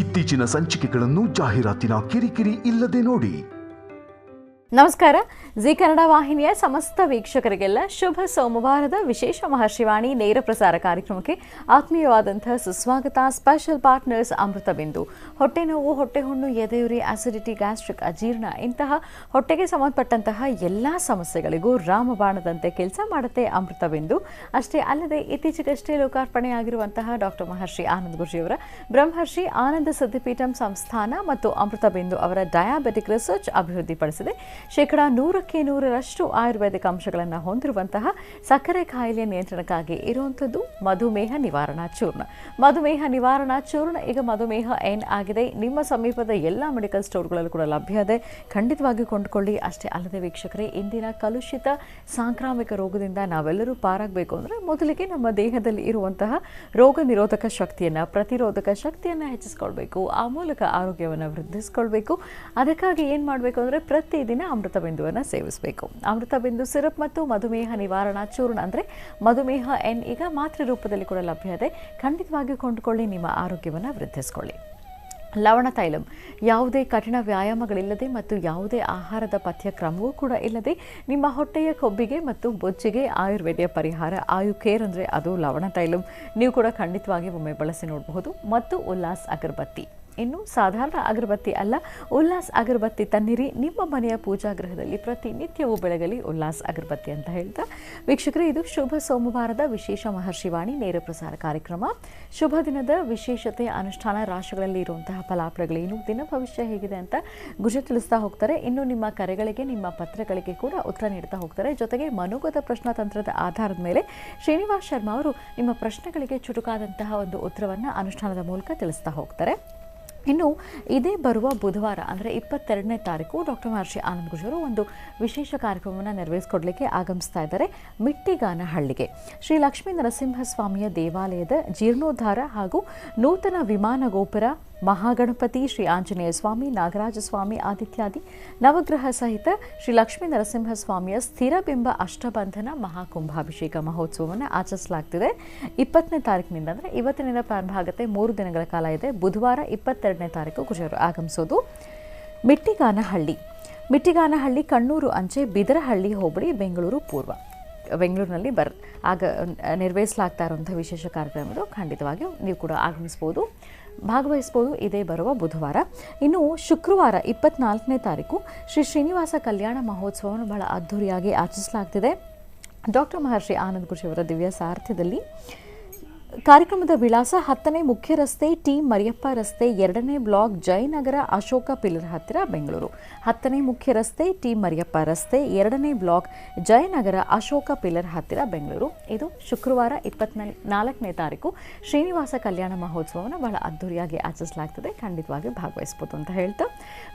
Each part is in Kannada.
ಇತ್ತೀಚಿನ ಸಂಚಿಕೆಗಳನ್ನು ಜಾಹೀರಾತಿನ ಕಿರಿಕಿರಿ ಇಲ್ಲದೆ ನೋಡಿ. ನಮಸ್ಕಾರ. ಜಿ ಕನ್ನಡ ವಾಹಿನಿಯ ಸಮಸ್ತ ವೀಕ್ಷಕರಿಗೆಲ್ಲ ಶುಭ ಸೋಮವಾರದ ವಿಶೇಷ ಮಹರ್ಷಿವಾಣಿ ನೇರ ಪ್ರಸಾರ ಕಾರ್ಯಕ್ರಮಕ್ಕೆ ಆತ್ಮೀಯವಾದಂತಹ ಸುಸ್ವಾಗತ. ಸ್ಪೆಷಲ್ ಪಾರ್ಟ್ನರ್ಸ್ ಅಮೃತ ಬಿಂದು. ಹೊಟ್ಟೆ ನೋವು, ಹೊಟ್ಟೆ ಹುಣ್ಣು, ಎದೆಯುರಿ, ಅಸಿಡಿಟಿ, ಗ್ಯಾಸ್ಟ್ರಿಕ್, ಅಜೀರ್ಣ ಇಂತಹ ಹೊಟ್ಟೆಗೆ ಸಂಬಂಧಪಟ್ಟಂತಹ ಎಲ್ಲ ಸಮಸ್ಯೆಗಳಿಗೂ ರಾಮಬಾಣದಂತೆ ಕೆಲಸ ಮಾಡುತ್ತೆ ಅಮೃತ ಬಿಂದು. ಅಷ್ಟೇ ಅಲ್ಲದೆ ಇತ್ತೀಚೆಗಷ್ಟೇ ಲೋಕಾರ್ಪಣೆಯಾಗಿರುವಂತಹ ಡಾಕ್ಟರ್ ಮಹರ್ಷಿ ಆನಂದ್ ಗುರೂಜಿಯವರ ಬ್ರಹ್ಮರ್ಷಿ ಆನಂದ ಸಿದ್ಧಿಪೀಠಂ ಸಂಸ್ಥಾನ ಮತ್ತು ಅಮೃತ ಬಿಂದು ಅವರ ಡಯಾಬೆಟಿಕ್ ರಿಸರ್ಚ್ ಅಭಿವೃದ್ಧಿಪಡಿಸಿದೆ. 100% ಆಯುರ್ವೇದಿಕ್ ಅಂಶಗಳನ್ನು ಹೊಂದಿರುವಂತಹ ಸಕ್ಕರೆ ಕಾಯಿಲೆ ನಿಯಂತ್ರಣಕ್ಕಾಗಿ ಇರುವಂಥದ್ದು ಮಧುಮೇಹ ನಿವಾರಣಾ ಚೂರ್ಣ. ಮಧುಮೇಹ ನಿವಾರಣಾ ಚೂರ್ಣ ಈಗ ಮಧುಮೇಹ ಎನ್ ಆಗಿದೆ. ನಿಮ್ಮ ಸಮೀಪದ ಎಲ್ಲ ಮೆಡಿಕಲ್ ಸ್ಟೋರ್ಗಳಲ್ಲೂ ಕೂಡ ಲಭ್ಯ ಇದೆ. ಖಂಡಿತವಾಗಿ ಕೊಂಡುಕೊಳ್ಳಿ. ಅಷ್ಟೇ ಅಲ್ಲದೆ ವೀಕ್ಷಕರೇ, ಇಂದಿನ ಕಲುಷಿತ ಸಾಂಕ್ರಾಮಿಕ ರೋಗದಿಂದ ನಾವೆಲ್ಲರೂ ಪಾರಾಗಬೇಕು ಅಂದರೆ ಮೊದಲಿಗೆ ನಮ್ಮ ದೇಹದಲ್ಲಿ ಇರುವಂತಹ ರೋಗ ನಿರೋಧಕ ಶಕ್ತಿಯನ್ನು, ಪ್ರತಿರೋಧಕ ಶಕ್ತಿಯನ್ನು ಹೆಚ್ಚಿಸ್ಕೊಳ್ಬೇಕು. ಆ ಮೂಲಕ ಆರೋಗ್ಯವನ್ನು ವೃದ್ಧಿಸ್ಕೊಳ್ಬೇಕು. ಅದಕ್ಕಾಗಿ ಏನು ಮಾಡಬೇಕು ಅಂದರೆ ಪ್ರತಿದಿನ ಅಮೃತ ಬಿಂದುವನ್ನು ಸೇವಿಸಬೇಕು. ಅಮೃತ ಬಿಂದು ಸಿರಪ್ ಮತ್ತು ಮಧುಮೇಹ ನಿವಾರಣಾ ಚೂರ್ಣ ಅಂದರೆ ಮಧುಮೇಹ ಎನ್ ಈಗ ಮಾತ್ರೆ ರೂಪದಲ್ಲಿ ಕೂಡ ಲಭ್ಯ ಇದೆ. ಖಂಡಿತವಾಗಿ ಕೊಂಡುಕೊಳ್ಳಿ. ನಿಮ್ಮ ಆರೋಗ್ಯವನ್ನು ವೃದ್ಧಿಸ್ಕೊಳ್ಳಿ. ಲವಣ ತೈಲಂ, ಯಾವುದೇ ಕಠಿಣ ವ್ಯಾಯಾಮಗಳಿಲ್ಲದೆ ಮತ್ತು ಯಾವುದೇ ಆಹಾರದ ಪಥ್ಯಕ್ರಮವೂ ಕೂಡ ಇಲ್ಲದೆ ನಿಮ್ಮ ಹೊಟ್ಟೆಯ ಕೊಬ್ಬಿಗೆ ಮತ್ತು ಬೊಜ್ಜಿಗೆ ಆಯುರ್ವೇದಿಯ ಪರಿಹಾರ ಆಯು ಕೇರ್ ಅಂದರೆ ಅದು ಲವಣ ತೈಲಂ. ನೀವು ಕೂಡ ಖಂಡಿತವಾಗಿ ಒಮ್ಮೆ ಬಳಸಿ ನೋಡಬಹುದು. ಮತ್ತು ಉಲ್ಲಾಸ್ ಅಗರಬತ್ತಿ, ಇನ್ನು ಸಾಧಾರಣ ಅಗರಬತ್ತಿ ಅಲ್ಲ, ಉಲ್ಲಾಸ್ ಅಗರಬತ್ತಿ ತನ್ನಿರಿ. ನಿಮ್ಮ ಮನೆಯ ಪೂಜಾಗೃಹದಲ್ಲಿ ಪ್ರತಿನಿತ್ಯವೂ ಬೆಳಗಲಿ ಉಲ್ಲಾಸ್ ಅಗರಬತ್ತಿ ಅಂತ ಹೇಳ್ತಾ ವೀಕ್ಷಕರೇ, ಇದು ಶುಭ ಸೋಮವಾರದ ವಿಶೇಷ ಮಹರ್ಷಿವಾಣಿ ನೇರ ಪ್ರಸಾರ ಕಾರ್ಯಕ್ರಮ. ಶುಭ ದಿನದ ವಿಶೇಷತೆ, ಅನುಷ್ಠಾನ, ರಾಶಿಗಳಲ್ಲಿ ಇರುವಂತಹ ಫಲಾಫಲಗಳೇನು, ದಿನ ಭವಿಷ್ಯ ಹೇಗಿದೆ ಅಂತ ಗುಜ ತಿಳಿಸ್ತಾ ಹೋಗ್ತಾರೆ. ಇನ್ನು ನಿಮ್ಮ ಕರೆಗಳಿಗೆ, ನಿಮ್ಮ ಪತ್ರಗಳಿಗೆ ಕೂಡ ಉತ್ತರ ನೀಡ್ತಾ ಹೋಗ್ತಾರೆ. ಜೊತೆಗೆ ಮನೋಗತ ಪ್ರಶ್ನಾತಂತ್ರದ ಆಧಾರದ ಮೇಲೆ ಶ್ರೀನಿವಾಸ್ ಶರ್ಮಾ ಅವರು ನಿಮ್ಮ ಪ್ರಶ್ನೆಗಳಿಗೆ ಚುಟುಕಾದಂತಹ ಒಂದು ಉತ್ತರವನ್ನು ಅನುಷ್ಠಾನದ ಮೂಲಕ ತಿಳಿಸ್ತಾ ಹೋಗ್ತಾರೆ. ಇನ್ನು ಇದೇ ಬರುವ ಬುಧವಾರ ಅಂದರೆ 22ನೇ ತಾರೀಕು ಡಾಕ್ಟರ್ ಮಹರ್ಷಿ ಆನಂದ್ ಗುರೂಜಿಯವರು ಒಂದು ವಿಶೇಷ ಕಾರ್ಯಕ್ರಮವನ್ನು ನೆರವೇರಿಸಿಕೊಡಲಿಕ್ಕೆ ಆಗಮಿಸ್ತಾ ಇದ್ದಾರೆ ಮಿಟ್ಟಿಗಾನಹಳ್ಳಿಗೆ. ಶ್ರೀ ಲಕ್ಷ್ಮೀ ನರಸಿಂಹಸ್ವಾಮಿಯ ದೇವಾಲಯದ ಜೀರ್ಣೋದ್ಧಾರ ಹಾಗೂ ನೂತನ ವಿಮಾನ ಗೋಪುರ, ಮಹಾಗಣಪತಿ, ಶ್ರೀ ಆಂಜನೇಯ ಸ್ವಾಮಿ, ನಾಗರಾಜ ಸ್ವಾಮಿ, ಆದಿತ್ಯಾದಿ ನವಗ್ರಹ ಸಹಿತ ಶ್ರೀ ಲಕ್ಷ್ಮೀ ನರಸಿಂಹಸ್ವಾಮಿಯ ಸ್ಥಿರಬಿಂಬ ಅಷ್ಟಬಂಧನ ಮಹಾಕುಂಭಾಭಿಷೇಕ ಮಹೋತ್ಸವವನ್ನು ಆಚರಿಸಲಾಗ್ತಿದೆ. 20ನೇ ತಾರೀಕಿನಿಂದ ಅಂದರೆ ಇವತ್ತಿನಿಂದ ಪ್ರಾರಂಭ ಆಗುತ್ತೆ. 3 ದಿನಗಳ ಕಾಲ ಇದೆ. ಬುಧವಾರ 22ನೇ ತಾರೀಕು ಗುರುಜರು ಆಗಮಿಸೋದು ಮಿಟ್ಟಿಗಾನಹಳ್ಳಿ, ಕಣ್ಣೂರು ಅಂಚೆ, ಬಿದರಹಳ್ಳಿ ಹೋಬಳಿ, ಬೆಂಗಳೂರು ಪೂರ್ವ. ಬೆಂಗಳೂರಿನಲ್ಲಿ ನೆರವೇರಿಸಲಾಗ್ತಾ ಇರುವಂಥ ವಿಶೇಷ ಕಾರ್ಯಕ್ರಮಗಳು. ಖಂಡಿತವಾಗಿಯೂ ನೀವು ಕೂಡ ಭಾಗವಹಿಸ್ಬೋದು ಇದೇ ಬರುವ ಬುಧವಾರ. ಇನ್ನು ಶುಕ್ರವಾರ 24ನೇ ತಾರೀಕು ಶ್ರೀ ಶ್ರೀನಿವಾಸ ಕಲ್ಯಾಣ ಮಹೋತ್ಸವವನ್ನು ಬಹಳ ಅದ್ಧೂರಿಯಾಗಿ ಆಚರಿಸಲಾಗ್ತಿದೆ. ಡಾಕ್ಟರ್ ಮಹರ್ಷಿ ಆನಂದ್ ಗುರೂಜಿಯವರ ದಿವ್ಯ ಸಾರಥ್ಯದಲ್ಲಿ ಕಾರ್ಯಕ್ರಮದ ವಿಳಾಸ 10ನೇ ಮುಖ್ಯ ರಸ್ತೆ, ಟಿ ಮರಿಯಪ್ಪ ರಸ್ತೆ, 2ನೇ ಬ್ಲಾಕ್, ಜಯನಗರ, ಅಶೋಕ ಪಿಲ್ಲರ್ ಹತ್ತಿರ, ಬೆಂಗಳೂರು. 10ನೇ ಮುಖ್ಯ ರಸ್ತೆ, ಟಿ ಮರಿಯಪ್ಪ ರಸ್ತೆ, 2ನೇ ಬ್ಲಾಕ್, ಜಯನಗರ, ಅಶೋಕ ಪಿಲ್ಲರ್ ಹತ್ತಿರ, ಬೆಂಗಳೂರು. ಇದು ಶುಕ್ರವಾರ 24ನೇ ತಾರೀಕು ಶ್ರೀನಿವಾಸ ಕಲ್ಯಾಣ ಮಹೋತ್ಸವವನ್ನು ಬಹಳ ಅದ್ಧೂರಿಯಾಗಿ ಆಚರಿಸಲಾಗ್ತದೆ. ಖಂಡಿತವಾಗಿ ಭಾಗವಹಿಸ್ಬೋದು ಅಂತ ಹೇಳ್ತಾ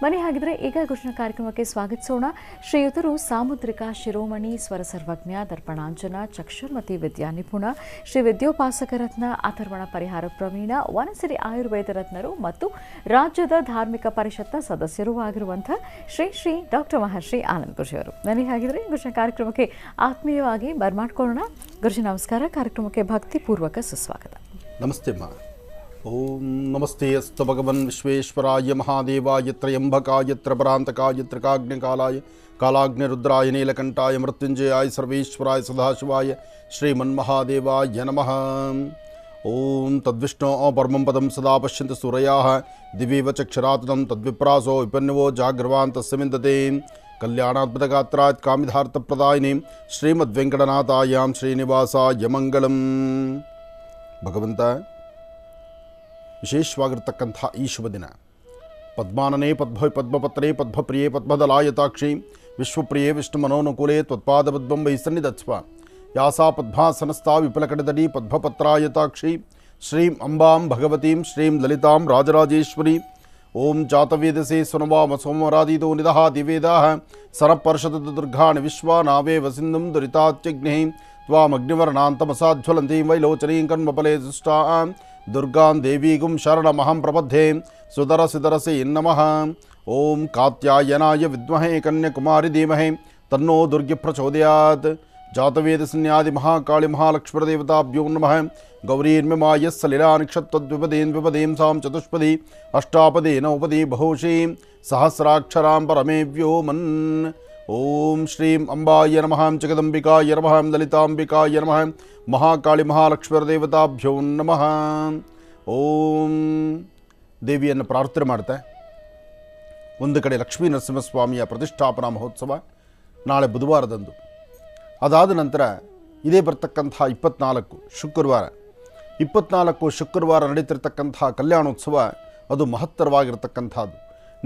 ಮನೆ ಹಾಗಿದ್ರೆ ಈಗ ಗುರುಜಿನ ಕಾರ್ಯಕ್ರಮಕ್ಕೆ ಸ್ವಾಗತಿಸೋಣ. ಶ್ರೀಯುತರು ಸಾಮುದ್ರಿಕ ಶಿರೋಮಣಿ, ಸ್ವರ ಸರ್ವಜ್ಞ, ದರ್ಪಣಾಂಜನ, ಚಕ್ಷುರ್ಮತಿ ವಿದ್ಯಾ ನಿಪುಣ, ಶ್ರೀ ವಿದ್ಯೋಪಾಸಕ ರತ್ನ, ಅಥರ್ವಣ ಪರಿಹಾರ ಪ್ರವೀಣ, ವನಸಿರಿ ಆಯುರ್ವೇದ ರತ್ನರು ಮತ್ತು ರಾಜ್ಯದ ಧಾರ್ಮಿಕ ಪರಿಷತ್ನ ಸದಸ್ಯರೂ ಆಗಿರುವಂತಹ ಶ್ರೀ ಡಾಕ್ಟರ್ ಮಹರ್ಷಿ ಆನಂದ್ ಗುರೂಜಿಯವರು. ನನಗೆ ಹಾಗಿದ್ರೆ ಗುರುಜಿನ ಕಾರ್ಯಕ್ರಮಕ್ಕೆ ಆತ್ಮೀಯವಾಗಿ ಬರ್ಮಾಡ್ಕೊಳ್ಳೋಣ. ಗುರುಜಿ ನಮಸ್ಕಾರ. ಕಾರ್ಯಕ್ರಮಕ್ಕೆ ಭಕ್ತಿಪೂರ್ವಕ ಸುಸ್ವಾಗತ. ನಮಸ್ತೆ ಅಮ್ಮ. ಓಂ ನಮಸ್ತೆ ಅಸ್ತು ಭಗವನ್ ವಿಶ್ವೇಶ್ವರಾಯ ಮಹಾದೇವಾಯ ತ್ರಯಂಬಕಾಯ ತ್ರಪರಾಂತಕಾಯ ತ್ರಿಕಾಗ್ನಿಕಾಲಾಯ ಕಾಲಾಗ್ನಿರುದ್ರಾಯ ನೀಲಕಂಠಾಯ ಮೃತ್ಯುಂಜಯಾಯ ಸರ್ವೇಶ್ವರಾಯ ಸದಾಶಿವಾಯ ಶ್ರೀಮನ್ಮಹಾದೇವಾಯ ನಮಃ. ಓಂ ತದ್ವಿಷ್ಣೋ ಪರಮಂ ಪದಂ ಸದಾ ಪಶ್ಯಂತ ಸೂರಯಾಃ ದಿವ್ಯೇವ ಚಕ್ಷರಾತನಂ ತದ್ವಿಪ್ರಾಸೋ ವಿಪನ್ಯವೋ ಜಾಗ್ರವಾನ್ ತಸ್ಯ ವಿಂದತೆ. ಕಲ್ಯಾಣಾತ್ಮಕಗಾತ್ರಾತ್ ಕಾಮಿಧಾರ್ಥಪ್ರದಾಯಿನಿ ಶ್ರೀಮದ್ವೆಂಕಟನಾಥಾಯಾಂ ಶ್ರೀನಿವಾಸಾಯ ಮಂಗಳಂ. ಭಗವಂತ, ವಿಶೇಷವಾಗಿರ್ತಕ್ಕಂಥ ಈ ಶುಭ ದಿನ ಪದ್ಮಾನನೇ ಪದ್ಮಪತ್ರೇ ಪದ್ಮಪ್ರಿಯೇ ಪದ್ಮದಲಾಯತಾಕ್ಷಿ ವಿಶ್ವಪ್ರಿಯೇ ವಿಷ್ಣು ಮನೋನುಕೂಲೇ ತ್ವತ್ಪಾದಪದ್ಮಂ ವೈ ಸನ್ನಿಧತ್ಸ್ವ. ಯಾಸಾ ಪದ್ಮಾಸನಸ್ಥಾ ವಿಪುಲಕಟಿತಟಿ ಪದ್ಮಪತ್ರಾಯತಾಕ್ಷಿ ಶ್ರೀಂ ಅಂಬಾಂ ಭಗವತೀಂ ಶ್ರೀಂ ಲಲಿತಾಂ ರಾಜರಾಜೇಶ್ವರಿ. ಓಂ ಜಾತವೇದಸೇ ಸುನವಾಮ ಸೋಮರಾದೀತೋ ನಿದಃ ದಿವೇದಾಃ ಸರಪರ್ಷದ ದುರ್ಗಾಣಿ ವಿಶ್ವಾ ನಾವೇ ವಸಿಂಧುಂ ದುರಿತಾತ್ಯಗ್ನಿ ತ್ವಾಮಗ್ನಿವರ್ಣಾಂತಮಸಾಜ್ವಲಂತೀಂ ವೈಲೋಚನೀಂ ಕನ್ಮಪಲೇ ದುಷ್ಟಾಂ ದುರ್ಗಾಂ ದೇವೀಗುಂ ಶರಣಮಹಂ ಪ್ರಪದ್ಯೆ ಸುದರಸಿದರಸೆ ನಮಃ. ಓಂ ಕಾತ್ಯಾಯನಾಯ ವಿದ್ಮಹೇ ಕನ್ಯಾಕುಮಾರಿ ಧೀಮಹಿ ತನ್ನೋ ದುರ್ಗಿ ಪ್ರಚೋದಯಾತ್. ಜಾತವೇದಸನ್ಯಾದಿ ಮಹಾಕಾಳಿ ಮಹಾಲಕ್ಷ್ಮೀದೇವತಾಭ್ಯೋ ನಮಃ. ಗೌರೀರ್ಮ್ಯಮಾಯಸ್ ಸಲಿಲಾನಿಕ್ಷತ್ವದ್ವಿಪದೀಂ ಸಾಂ ಚತುಷ್ಪದಿ ಅಷ್ಟಾಪದಿ ನವಪದಿ ಬಹುಶೀಂ ಸಹಸ್ರಾಕ್ಷರಾಂ ಪರಮೇ ವ್ಯೋಮನ್. ಓಂ ಶ್ರೀಂ ಅಂಬಾಯ ನಮಃ, ಜಗದಂಬಿಕಾಯ ನಮಃ, ಲಲಿತಾಂಬಿಕಾಯ ನಮಃ, ಮಹಾಕಾಳಿ ಮಹಾಲಕ್ಷ್ಮೀದೇವತಾಭ್ಯೋ ನಮಃ. ಓಂ ದೇವಿಯನ್ನು ಪ್ರಾರ್ಥನೆ ಮಾಡ್ತಾ ಒಂದು ಕಡೆ ಲಕ್ಷ್ಮೀ ನರಸಿಂಹಸ್ವಾಮಿಯ ಪ್ರತಿಷ್ಠಾಪನಾ ಮಹೋತ್ಸವ ನಾಳೆ ಬುಧವಾರದಂದು. ಅದಾದ ನಂತರ ಇದೇ ಬರ್ತಕ್ಕಂಥ 24 ಶುಕ್ರವಾರ ನಡೀತಿರ್ತಕ್ಕಂಥ ಕಲ್ಯಾಣೋತ್ಸವ ಅದು ಮಹತ್ತರವಾಗಿರ್ತಕ್ಕಂಥದ್ದು.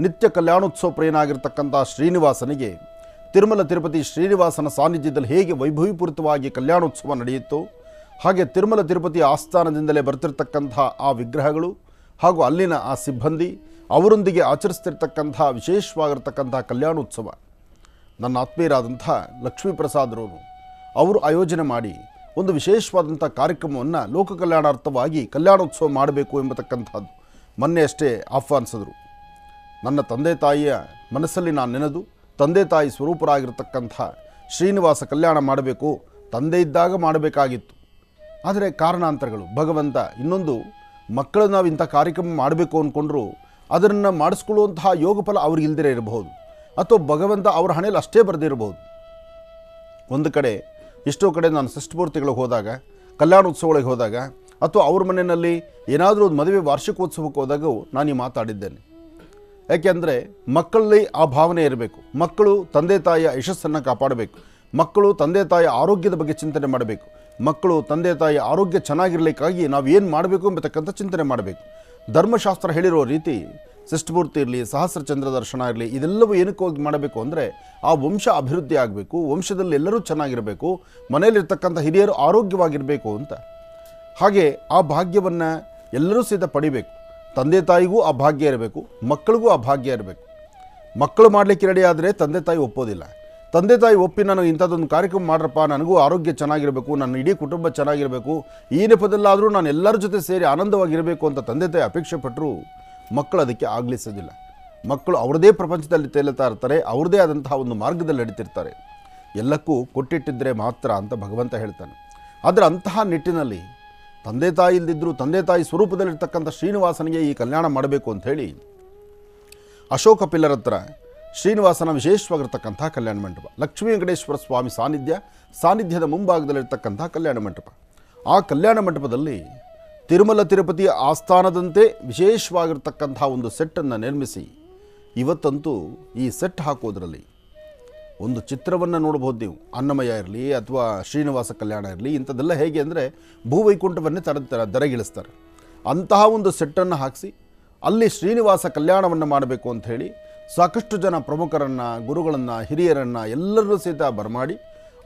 ನಿತ್ಯ ಕಲ್ಯಾಣೋತ್ಸವ ಪ್ರಿಯನಾಗಿರ್ತಕ್ಕಂಥ ಶ್ರೀನಿವಾಸನಿಗೆ ತಿರುಮಲ ತಿರುಪತಿ ಶ್ರೀನಿವಾಸನ ಸಾನ್ನಿಧ್ಯದಲ್ಲಿ ಹೇಗೆ ವೈಭವೀಪೂರಿತವಾಗಿ ಕಲ್ಯಾಣೋತ್ಸವ ನಡೆಯುತ್ತೋ ಹಾಗೆ ತಿರುಮಲ ತಿರುಪತಿ ಆಸ್ಥಾನದಿಂದಲೇ ಬರ್ತಿರ್ತಕ್ಕಂಥ ಆ ವಿಗ್ರಹಗಳು ಹಾಗೂ ಅಲ್ಲಿನ ಆ ಸಿಬ್ಬಂದಿ ಅವರೊಂದಿಗೆ ಆಚರಿಸ್ತಿರ್ತಕ್ಕಂಥ ವಿಶೇಷವಾಗಿರ್ತಕ್ಕಂಥ ಕಲ್ಯಾಣೋತ್ಸವ ನನ್ನ ಆತ್ಮೀಯರಾದಂಥ ಲಕ್ಷ್ಮೀಪ್ರಸಾದರವರು ಅವರು ಆಯೋಜನೆ ಮಾಡಿ ಒಂದು ವಿಶೇಷವಾದಂಥ ಕಾರ್ಯಕ್ರಮವನ್ನು ಲೋಕ ಕಲ್ಯಾಣಾರ್ಥವಾಗಿ ಕಲ್ಯಾಣೋತ್ಸವ ಮಾಡಬೇಕು ಎಂಬತಕ್ಕಂಥದ್ದು ಮೊನ್ನೆ ಅಷ್ಟೇ ಆಹ್ವಾನಿಸಿದರು. ನನ್ನ ತಂದೆ ತಾಯಿಯ ಮನಸ್ಸಲ್ಲಿ ನಾನು ನೆನೆದು ತಂದೆ ತಾಯಿ ಸ್ವರೂಪರಾಗಿರ್ತಕ್ಕಂಥ ಶ್ರೀನಿವಾಸ ಕಲ್ಯಾಣ ಮಾಡಬೇಕು, ತಂದೆ ಇದ್ದಾಗ ಮಾಡಬೇಕಾಗಿತ್ತು. ಆದರೆ ಕಾರಣಾಂತರಗಳು ಭಗವಂತ ಇನ್ನೊಂದು ಮಕ್ಕಳು ನಾವು ಇಂಥ ಕಾರ್ಯಕ್ರಮ ಮಾಡಬೇಕು ಅಂದ್ಕೊಂಡ್ರು ಅದನ್ನು ಮಾಡಿಸ್ಕೊಳ್ಳುವಂತಹ ಯೋಗ ಫಲ ಅವ್ರಿಗೆ ಇಲ್ದಿರೇ ಇರಬಹುದು, ಅಥವಾ ಭಗವಂತ ಅವ್ರ ಹಣೆಯಲ್ಲಿ ಅಷ್ಟೇ ಬರೆದಿರಬಹುದು. ಒಂದು ಕಡೆ ಎಷ್ಟೋ ಕಡೆ ನಾನು ಷಷ್ಠಪೂರ್ತಿಗಳಿಗೆ ಹೋದಾಗ, ಕಲ್ಯಾಣೋತ್ಸವಗಳಿಗೆ ಹೋದಾಗ, ಅಥವಾ ಅವ್ರ ಮನೆಯಲ್ಲಿ ಏನಾದರೂ ಒಂದು ಮದುವೆ ವಾರ್ಷಿಕೋತ್ಸವಕ್ಕೆ ಹೋದಾಗೂ ನಾನು ಈ ಮಾತಾಡಿದ್ದೇನೆ. ಯಾಕೆಂದರೆ ಮಕ್ಕಳಲ್ಲಿ ಆ ಭಾವನೆ ಇರಬೇಕು. ಮಕ್ಕಳು ತಂದೆ ತಾಯಿಯ ಯಶಸ್ಸನ್ನು ಕಾಪಾಡಬೇಕು, ಮಕ್ಕಳು ತಂದೆ ತಾಯಿಯ ಆರೋಗ್ಯದ ಬಗ್ಗೆ ಚಿಂತನೆ ಮಾಡಬೇಕು, ಮಕ್ಕಳು ತಂದೆ ತಾಯಿಯ ಆರೋಗ್ಯ ಚೆನ್ನಾಗಿರಲಿಕ್ಕಾಗಿ ನಾವು ಏನು ಮಾಡಬೇಕು ಎಂಬತಕ್ಕಂಥ ಚಿಂತನೆ ಮಾಡಬೇಕು. ಧರ್ಮಶಾಸ್ತ್ರ ಹೇಳಿರೋ ರೀತಿ ಷಷ್ಠಪೂರ್ತಿ ಇರಲಿ, ಸಹಸ್ರಚಂದ್ರ ದರ್ಶನ ಇರಲಿ, ಇದೆಲ್ಲವೂ ಏನಕ್ಕೆ ಹೋಗಿ ಮಾಡಬೇಕು ಅಂದರೆ ಆ ವಂಶ ಅಭಿವೃದ್ಧಿ ಆಗಬೇಕು, ವಂಶದಲ್ಲಿ ಎಲ್ಲರೂ ಚೆನ್ನಾಗಿರಬೇಕು, ಮನೆಯಲ್ಲಿರ್ತಕ್ಕಂಥ ಹಿರಿಯರು ಆರೋಗ್ಯವಾಗಿರಬೇಕು ಅಂತ. ಹಾಗೆ ಆ ಭಾಗ್ಯವನ್ನು ಎಲ್ಲರೂ ಸಹಿತ ಪಡಿಬೇಕು. ತಂದೆ ತಾಯಿಗೂ ಆ ಭಾಗ್ಯ ಇರಬೇಕು, ಮಕ್ಕಳಿಗೂ ಆ ಭಾಗ್ಯ ಇರಬೇಕು. ಮಕ್ಕಳು ಮಾಡಲಿಕ್ಕೆ ರೆಡಿ ಆದರೆ ತಂದೆ ತಾಯಿ ಒಪ್ಪೋದಿಲ್ಲ. ತಂದೆ ತಾಯಿ ಒಪ್ಪಿ ನನಗೆ ಇಂಥದ್ದೊಂದು ಕಾರ್ಯಕ್ರಮ ಮಾಡ್ರಪ್ಪ, ನನಗೂ ಆರೋಗ್ಯ ಚೆನ್ನಾಗಿರಬೇಕು, ನನ್ನ ಇಡೀ ಕುಟುಂಬ ಚೆನ್ನಾಗಿರಬೇಕು, ಈ ನೆಪದಲ್ಲಾದರೂ ನಾನು ಎಲ್ಲರ ಜೊತೆ ಸೇರಿ ಆನಂದವಾಗಿರಬೇಕು ಅಂತ ತಂದೆ ತಾಯಿ ಅಪೇಕ್ಷೆ ಪಟ್ಟರು ಮಕ್ಕಳು ಅದಕ್ಕೆ ಆಗ್ಲಿಸೋದಿಲ್ಲ. ಮಕ್ಕಳು ಅವ್ರದೇ ಪ್ರಪಂಚದಲ್ಲಿ ತೇಲುತ್ತಾ ಇರ್ತಾರೆ, ಅವ್ರದ್ದೇ ಆದಂತಹ ಒಂದು ಮಾರ್ಗದಲ್ಲಿ ನಡೀತಿರ್ತಾರೆ. ಎಲ್ಲಕ್ಕೂ ಕೊಟ್ಟಿಟ್ಟಿದ್ದರೆ ಮಾತ್ರ ಅಂತ ಭಗವಂತ ಹೇಳ್ತಾನೆ. ಆದರೆ ಅಂತಹ ನಿಟ್ಟಿನಲ್ಲಿ ತಂದೆ ತಾಯಿ ಇಲ್ದಿದ್ದರೂ ತಂದೆ ತಾಯಿ ಸ್ವರೂಪದಲ್ಲಿರ್ತಕ್ಕಂಥ ಶ್ರೀನಿವಾಸನಿಗೆ ಈ ಕಲ್ಯಾಣ ಮಾಡಬೇಕು ಅಂಥೇಳಿ ಅಶೋಕ ಪಿಲ್ಲರ್ ಹತ್ರ ಶ್ರೀನಿವಾಸನ ವಿಶೇಷವಾಗಿರ್ತಕ್ಕಂಥ ಕಲ್ಯಾಣ ಮಂಟಪ, ಲಕ್ಷ್ಮೀ ವೆಂಕಟೇಶ್ವರ ಸ್ವಾಮಿ ಸಾನ್ನಿಧ್ಯದ ಮುಂಭಾಗದಲ್ಲಿರ್ತಕ್ಕಂಥ ಕಲ್ಯಾಣ ಮಂಟಪ. ಆ ಕಲ್ಯಾಣ ಮಂಟಪದಲ್ಲಿ ತಿರುಮಲ ತಿರುಪತಿ ಆಸ್ಥಾನದಂತೆ ವಿಶೇಷವಾಗಿರ್ತಕ್ಕಂಥ ಒಂದು ಸೆಟ್ಟನ್ನು ನಿರ್ಮಿಸಿ, ಇವತ್ತಂತೂ ಈ ಸೆಟ್ ಹಾಕೋದ್ರಲ್ಲಿ ಒಂದು ಚಿತ್ರವನ್ನು ನೋಡ್ಬೋದು ನೀವು. ಅನ್ನಮಯ್ಯ ಇರಲಿ ಅಥವಾ ಶ್ರೀನಿವಾಸ ಕಲ್ಯಾಣ ಇರಲಿ, ಇಂಥದ್ದೆಲ್ಲ ಹೇಗೆ ಅಂದರೆ ಭೂವೈಕುಂಠವನ್ನೇ ದರಗಿಳಿಸ್ತಾರೆ. ಅಂತಹ ಒಂದು ಸೆಟ್ಟನ್ನು ಹಾಕಿಸಿ ಅಲ್ಲಿ ಶ್ರೀನಿವಾಸ ಕಲ್ಯಾಣವನ್ನು ಮಾಡಬೇಕು ಅಂಥೇಳಿ ಸಾಕಷ್ಟು ಜನ ಪ್ರಮುಖರನ್ನು, ಗುರುಗಳನ್ನು, ಹಿರಿಯರನ್ನು ಎಲ್ಲರನ್ನೂ ಸಹಿತ ಬರಮಾಡಿ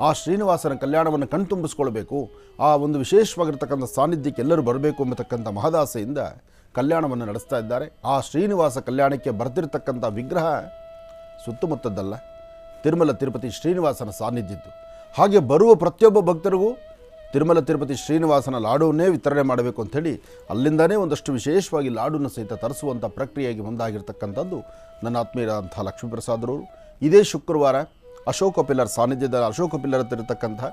ಆ ಶ್ರೀನಿವಾಸನ ಕಲ್ಯಾಣವನ್ನು ಕಣ್ತುಂಬಿಸ್ಕೊಳ್ಬೇಕು, ಆ ಒಂದು ವಿಶೇಷವಾಗಿರ್ತಕ್ಕಂಥ ಸಾನ್ನಿಧ್ಯಕ್ಕೆ ಎಲ್ಲರೂ ಬರಬೇಕು ಎಂಬತಕ್ಕಂಥ ಮಹದಾಸೆಯಿಂದ ಕಲ್ಯಾಣವನ್ನು ನಡೆಸ್ತಾ ಇದ್ದಾರೆ. ಆ ಶ್ರೀನಿವಾಸ ಕಲ್ಯಾಣಕ್ಕೆ ಬರ್ತಿರ್ತಕ್ಕಂಥ ವಿಗ್ರಹ ಸುತ್ತಮುತ್ತದ್ದಲ್ಲ, ತಿರುಮಲ ತಿರುಪತಿ ಶ್ರೀನಿವಾಸನ ಸಾನ್ನಿಧ್ಯದ್ದು. ಹಾಗೆ ಬರುವ ಪ್ರತಿಯೊಬ್ಬ ಭಕ್ತರಿಗೂ ತಿರುಮಲ ತಿರುಪತಿ ಶ್ರೀನಿವಾಸನ ಲಾಡುವನ್ನೇ ವಿತರಣೆ ಮಾಡಬೇಕು ಅಂಥೇಳಿ ಅಲ್ಲಿಂದನೇ ಒಂದಷ್ಟು ವಿಶೇಷವಾಗಿ ಲಾಡನ್ನು ಸಹಿತ ತರಿಸುವಂಥ ಪ್ರಕ್ರಿಯೆಗೆ ಮುಂದಾಗಿರ್ತಕ್ಕಂಥದ್ದು ನನ್ನ ಆತ್ಮೀಯರಾದಂಥ ಲಕ್ಷ್ಮೀಪ್ರಸಾದರವರು. ಇದೇ ಶುಕ್ರವಾರ ಅಶೋಕ ಪಿಲ್ಲರ್ ಸಾನ್ನಿಧ್ಯದ ಅಶೋಕ ಪಿಲ್ಲರ್ ಹತ್ತಿರತಕ್ಕಂಥ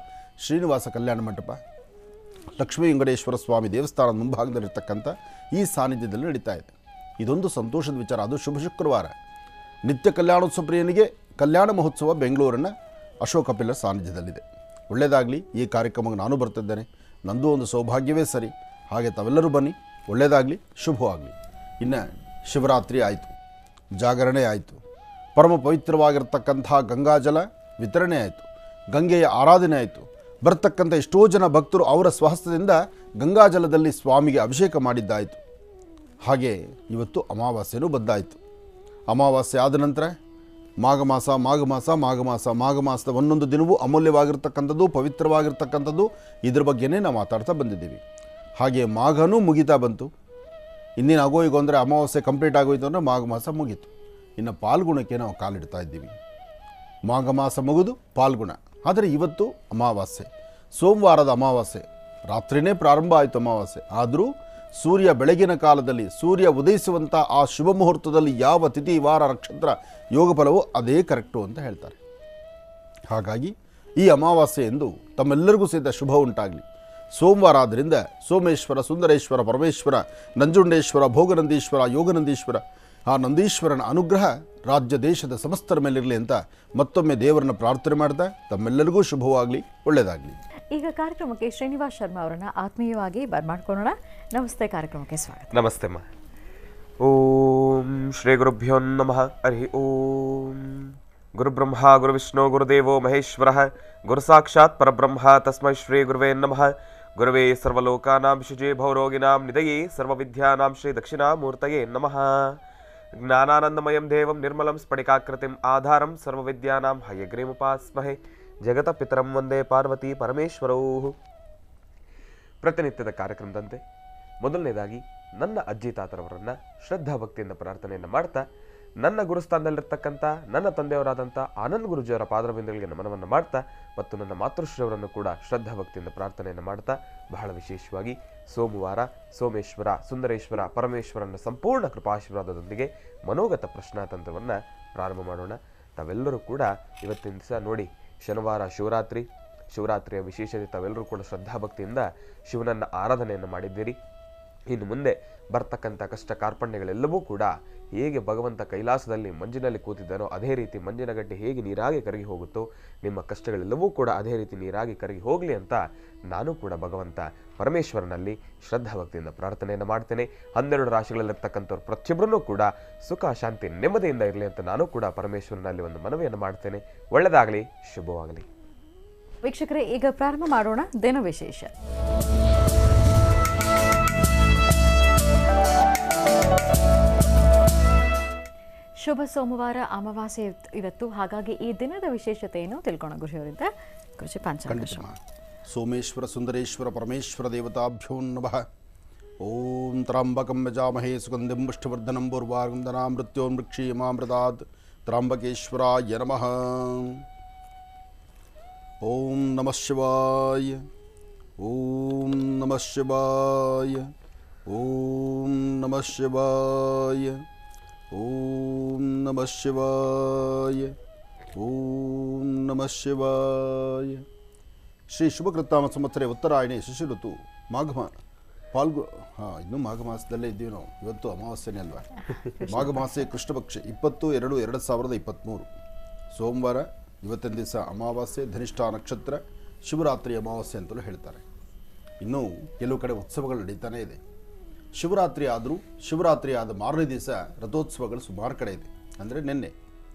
ಶ್ರೀನಿವಾಸ ಕಲ್ಯಾಣ ಮಂಟಪ, ಲಕ್ಷ್ಮೀ ವೆಂಕಟೇಶ್ವರ ಸ್ವಾಮಿ ದೇವಸ್ಥಾನದ ಮುಂಭಾಗದಲ್ಲಿರ್ತಕ್ಕಂಥ ಈ ಸಾನ್ನಿಧ್ಯದಲ್ಲಿ ನಡೀತಾ ಇದೆ. ಇದೊಂದು ಸಂತೋಷದ ವಿಚಾರ. ಅದು ಶುಭ ಶುಕ್ರವಾರ. ನಿತ್ಯ ಕಲ್ಯಾಣೋತ್ಸವ ಪ್ರಿಯನಿಗೆ ಕಲ್ಯಾಣ ಮಹೋತ್ಸವ ಬೆಂಗಳೂರಿನ ಅಶೋಕ ಪಿಲ್ಲರ್ ಸಾನ್ನಿಧ್ಯದಲ್ಲಿದೆ. ಒಳ್ಳೆಯದಾಗಲಿ. ಈ ಕಾರ್ಯಕ್ರಮಕ್ಕೆ ನಾನು ಬರ್ತಿದ್ದೇನೆ, ನಂದು ಒಂದು ಸೌಭಾಗ್ಯವೇ ಸರಿ. ಹಾಗೆ ತಾವೆಲ್ಲರೂ ಬನ್ನಿ, ಒಳ್ಳೆಯದಾಗಲಿ, ಶುಭವಾಗಲಿ. ಇನ್ನು ಶಿವರಾತ್ರಿ ಆಯಿತು, ಜಾಗರಣೆ ಆಯಿತು, ಪರಮ ಪವಿತ್ರವಾಗಿರ್ತಕ್ಕಂಥ ಗಂಗಾಜಲ ವಿತರಣೆ ಆಯಿತು, ಗಂಗೆಯ ಆರಾಧನೆ ಆಯಿತು. ಬರ್ತಕ್ಕಂಥ ಎಷ್ಟೋ ಜನ ಭಕ್ತರು ಅವರ ಸ್ವಹಸ್ತದಿಂದ ಗಂಗಾಜಲದಲ್ಲಿ ಸ್ವಾಮಿಗೆ ಅಭಿಷೇಕ ಮಾಡಿದ್ದಾಯಿತು. ಹಾಗೆ ಇವತ್ತು ಅಮಾವಾಸ್ಯೆನೂ ಬಂದಾಯಿತು. ಅಮಾವಾಸ್ಯೆ ಆದ ನಂತರ ಮಾಘ ಮಾಸದ ಒಂದೊಂದು ದಿನವೂ ಅಮೂಲ್ಯವಾಗಿರ್ತಕ್ಕಂಥದ್ದು, ಪವಿತ್ರವಾಗಿರ್ತಕ್ಕಂಥದ್ದು. ಇದ್ರ ಬಗ್ಗೆನೇ ನಾವು ಮಾತಾಡ್ತಾ ಬಂದಿದ್ದೀವಿ. ಹಾಗೆ ಮಾಘನೂ ಮುಗಿತಾ ಬಂತು. ಇನ್ನೇನು ಆಗೋಯಿಗೋ ಅಂದರೆ ಅಮಾವಾಸ್ಯೆ ಕಂಪ್ಲೀಟ್ ಆಗೋಯಿತು ಅಂದರೆ ಮಾಘ ಮಾಸ ಮುಗೀತು. ಇನ್ನು ಪಾಲ್ಗುಣಕ್ಕೆ ನಾವು ಕಾಲಿಡ್ತಾ ಇದ್ದೀವಿ. ಮಾಘ ಮಾಸ ಮುಗಿದು ಪಾಲ್ಗುಣ. ಆದರೆ ಇವತ್ತು ಅಮಾವಾಸ್ಯೆ, ಸೋಮವಾರದ ಅಮಾವಾಸ್ಯೆ ರಾತ್ರಿನೇ ಪ್ರಾರಂಭ ಆಯಿತು ಅಮಾವಾಸ್ಯೆ. ಆದರೂ ಸೂರ್ಯ ಬೆಳಗಿನ ಕಾಲದಲ್ಲಿ ಸೂರ್ಯ ಉದಯಿಸುವಂಥ ಆ ಶುಭ ಮುಹೂರ್ತದಲ್ಲಿ ಯಾವ ತಿಥಿ, ವಾರ, ನಕ್ಷತ್ರ, ಯೋಗ ಫಲವೋ ಅದೇ ಕರೆಕ್ಟು ಅಂತ ಹೇಳ್ತಾರೆ. ಹಾಗಾಗಿ ಈ ಅಮಾವಾಸ್ಯೆಯೆಂದು ತಮ್ಮೆಲ್ಲರಿಗೂ ಸಹಿತ ಶುಭ ಉಂಟಾಗಲಿ. ಸೋಮವಾರ ಆದ್ದರಿಂದ ಸೋಮೇಶ್ವರ, ಸುಂದರೇಶ್ವರ, ಪರಮೇಶ್ವರ, ನಂಜುಂಡೇಶ್ವರ, ಭೋಗನಂದೀಶ್ವರ, ಯೋಗನಂದೀಶ್ವರ, ಆ ನಂದೀಶ್ವರನ ಅನುಗ್ರಹ ರಾಜ್ಯ ದೇಶದ ಸಮಸ್ತರ ಮೇಲಿರಲಿ ಅಂತ ಮತ್ತೊಮ್ಮೆ ದೇವರನ್ನ ಪ್ರಾರ್ಥನೆ ಮಾಡ್ತಾ ತಮ್ಮೆಲ್ಲರಿಗೂ ಶುಭವಾಗಲಿ, ಒಳ್ಳೆಯದಾಗಲಿ. ಈಗ ಕಾರ್ಯಕ್ರಮಕ್ಕೆ ಶ್ರೀನಿವಾಸ್ ಶರ್ಮಾ ಅವರನ್ನ ಆತ್ಮೀಯವಾಗಿ ಬರ್ಮಾಡ್ಕೊಳ್ಳೋಣ. ನಮಸ್ತೆ, ಕಾರ್ಯಕ್ರಮಕ್ಕೆ ಸ್ವಾಗತ. ನಮಸ್ತೆ ಅಮ್ಮ. ಓಂ ಶ್ರೀ ಗುರುಭ್ಯೋ ನಮಃ. ಹರಿ ಓಂ. ಗುರುಬ್ರಹ್ಮ ಗುರುವಿಷ್ಣು ಗುರುದೇವೋ ಮಹೇಶ್ವರ ಗುರು ಸಾಕ್ಷಾತ್ ಪರಬ್ರಹ್ಮ ತಸ್ಮೈ ಶ್ರೀ ಗುರುವೇ ನಮಃ. ಗುರುವೇ ಸರ್ವಲೋಕಾನಾಂ ವಿಶುಜೇ ಭವರೋಗಿನಾಂ ನಿಧಯೇ ಸರ್ವವಿದ್ಯಾನಾಂ ಶ್ರೀ ದಕ್ಷಿಣಾಮೂರ್ತಯೇ ನಮಃ. ಜ್ಞಾನಾನಂದಮಯಂ ದೇವಂ ನಿರ್ಮಲಂ ಸ್ಫಟಿಕಾಕೃತಿಂ ಆಧಾರಂ ಸರ್ವವಿದ್ಯಾನಾಂ ಹಯಗ್ರೀಮುಪಾಸ್ಮಹೇ. ಜಗತ ಪಿತರಂ ವಂದೇ ಪಾರ್ವತಿ ಪರಮೇಶ್ವರೌ. ಪ್ರತಿನಿತ್ಯದ ಕಾರ್ಯಕ್ರಮದಂತೆ ಮೊದಲನೇದಾಗಿ ನನ್ನ ಅಜ್ಜಿ ತಾತರವರನ್ನು ಶ್ರದ್ಧಾಭಕ್ತಿಯಿಂದ ಪ್ರಾರ್ಥನೆಯನ್ನು ಮಾಡ್ತಾ, ನನ್ನ ಗುರುಸ್ಥಾನದಲ್ಲಿರ್ತಕ್ಕಂಥ ನನ್ನ ತಂದೆಯವರಾದಂಥ ಆನಂದ್ ಗುರುಜಿಯವರ ಪಾದಬಿಂದುಗಳಿಗೆ ನಮನವನ್ನು ಮಾಡ್ತಾ, ಮತ್ತು ನನ್ನ ಮಾತೃಶ್ರೀಯವರನ್ನು ಕೂಡ ಶ್ರದ್ಧಾಭಕ್ತಿಯಿಂದ ಪ್ರಾರ್ಥನೆಯನ್ನು ಮಾಡ್ತಾ, ಬಹಳ ವಿಶೇಷವಾಗಿ ಸೋಮವಾರ ಸೋಮೇಶ್ವರ, ಸುಂದರೇಶ್ವರ, ಪರಮೇಶ್ವರನ ಸಂಪೂರ್ಣ ಕೃಪಾಶೀರ್ವಾದದೊಂದಿಗೆ ಮನೋಗತ ಪ್ರಶ್ನಾತಂತ್ರವನ್ನು ಪ್ರಾರಂಭ ಮಾಡೋಣ. ತಾವೆಲ್ಲರೂ ಕೂಡ ಇವತ್ತಿನ ದಿವಸ ನೋಡಿ, ಶನಿವಾರ ಶಿವರಾತ್ರಿಯ ವಿಶೇಷತೆ ತಾವೆಲ್ಲರೂ ಕೂಡ ಶ್ರದ್ಧಾಭಕ್ತಿಯಿಂದ ಶಿವನನ್ನು ಆರಾಧನೆಯನ್ನು ಮಾಡಿದ್ದೀರಿ. ಇನ್ನು ಮುಂದೆ ಬರ್ತಕ್ಕಂಥ ಕಷ್ಟ ಕಾರ್ಪಣ್ಯಗಳೆಲ್ಲವೂ ಕೂಡ ಹೇಗೆ ಭಗವಂತ ಕೈಲಾಸದಲ್ಲಿ ಮಂಜಿನಲ್ಲಿ ಕೂತಿದ್ದಾನೋ ಅದೇ ರೀತಿ ಮಂಜಿನ ಗಡ್ಡೆ ಹೇಗೆ ನೀರಾಗಿ ಕರಗಿ ಹೋಗುತ್ತೋ, ನಿಮ್ಮ ಕಷ್ಟಗಳೆಲ್ಲವೂ ಕೂಡ ಅದೇ ರೀತಿ ನೀರಾಗಿ ಕರಗಿ ಹೋಗಲಿ ಅಂತ ನಾನು ಕೂಡ ಭಗವಂತ ಪರಮೇಶ್ವರನಲ್ಲಿ ಶ್ರದ್ಧಾಭಕ್ತಿಯಿಂದ ಪ್ರಾರ್ಥನೆಯನ್ನು ಮಾಡ್ತೇನೆ. 12 ರಾಶಿಗಳಲ್ಲಿರ್ತಕ್ಕಂಥವ್ರು ಪ್ರತಿಯೊಬ್ಬರನ್ನೂ ಕೂಡ ಸುಖ, ಶಾಂತಿ, ನೆಮ್ಮದಿಯಿಂದ ಇರಲಿ ಅಂತ ನಾನು ಕೂಡ ಪರಮೇಶ್ವರನಲ್ಲಿ ಒಂದು ಮನವಿಯನ್ನು ಮಾಡ್ತೇನೆ. ಒಳ್ಳೆಯದಾಗಲಿ, ಶುಭವಾಗಲಿ. ವೀಕ್ಷಕರೇ, ಈಗ ಪ್ರಾರಂಭ ಮಾಡೋಣ ದಿನ ವಿಶೇಷ. ಶುಭ ಸೋಮವಾರ, ಅಮಾವಾಸ್ಯೆ ಇವತ್ತು. ಹಾಗಾಗಿ ಈ ದಿನದ ವಿಶೇಷತೆಯನ್ನು ತಿಳ್ಕೋಣ ಗುರುಜಿಯವರಿಂದ. ಗುರುಜಿ ಪಂಚಾಂಗ. ಸೋಮೇಶ್ವರ, ಸುಂದರೇಶ್ವರ, ಪರಮೇಶ್ವರ ದೇವತಾಭ್ಯೋ ನಮಃ. ಓಂ ತ್ರಾಂಬಕಂ ಯಜಾಮಹೇ ಸುಗಂಧಿಂ ಪುಷ್ಟಿವರ್ಧನಂ ಪೂರ್ವಾರ್ಗಂಧನಾಂ ಮೃತ್ಯೋನ್ಮೃಕ್ಷೀಯಮಾಮೃತಾತ್ ತ್ರಾಂಬಕೇಶ್ವರಾಯ ನಮಃ. ಓಂ ನಮಃ ಶಿವಾಯ. ಓಂ ನಮಃ ಶಿವಾಯ. ಓಂ ನಮಃ ಶಿವಾಯ. ಓಂ ನಮಃ ಶಿವಾಯ. ಓಂ ನಮಃ ಶಿವಾಯ. ಶ್ರೀ ಶುಭಕೃತ್ತಾಮ ಸಂವತ್ಸರೆ ಉತ್ತರಾಯಣಿ ಶಿಶು ಋತು ಮಾಘ ಇನ್ನೂ ಮಾಘ ಮಾಸದಲ್ಲೇ ಇದ್ದೀವಿ ನಾವು. ಇವತ್ತು ಅಮಾವಾಸ್ಯೆನೇ ಅಲ್ವಾ? ಮಾಘ ಮಾಸೆ ಕೃಷ್ಣ ಪಕ್ಷ 20/2/2023 ಸೋಮವಾರ. ಇವತ್ತಿನ ದಿವಸ ಅಮಾವಾಸ್ಯೆ, ಧನಿಷ್ಠ ನಕ್ಷತ್ರ, ಶಿವರಾತ್ರಿ ಅಮಾವಾಸ್ಯೆ ಅಂತಲೂ ಹೇಳ್ತಾರೆ. ಇನ್ನೂ ಕೆಲವು ಕಡೆ ಉತ್ಸವಗಳು ನಡೀತಾನೇ ಇದೆ. ಶಿವರಾತ್ರಿ ಆದರೂ ಶಿವರಾತ್ರಿ ಆದ ಮಾರನೇ ದಿವಸ ರಥೋತ್ಸವಗಳು ಸುಮಾರು ಕಡೆ ಇದೆ. ಅಂದರೆ ನಿನ್ನೆ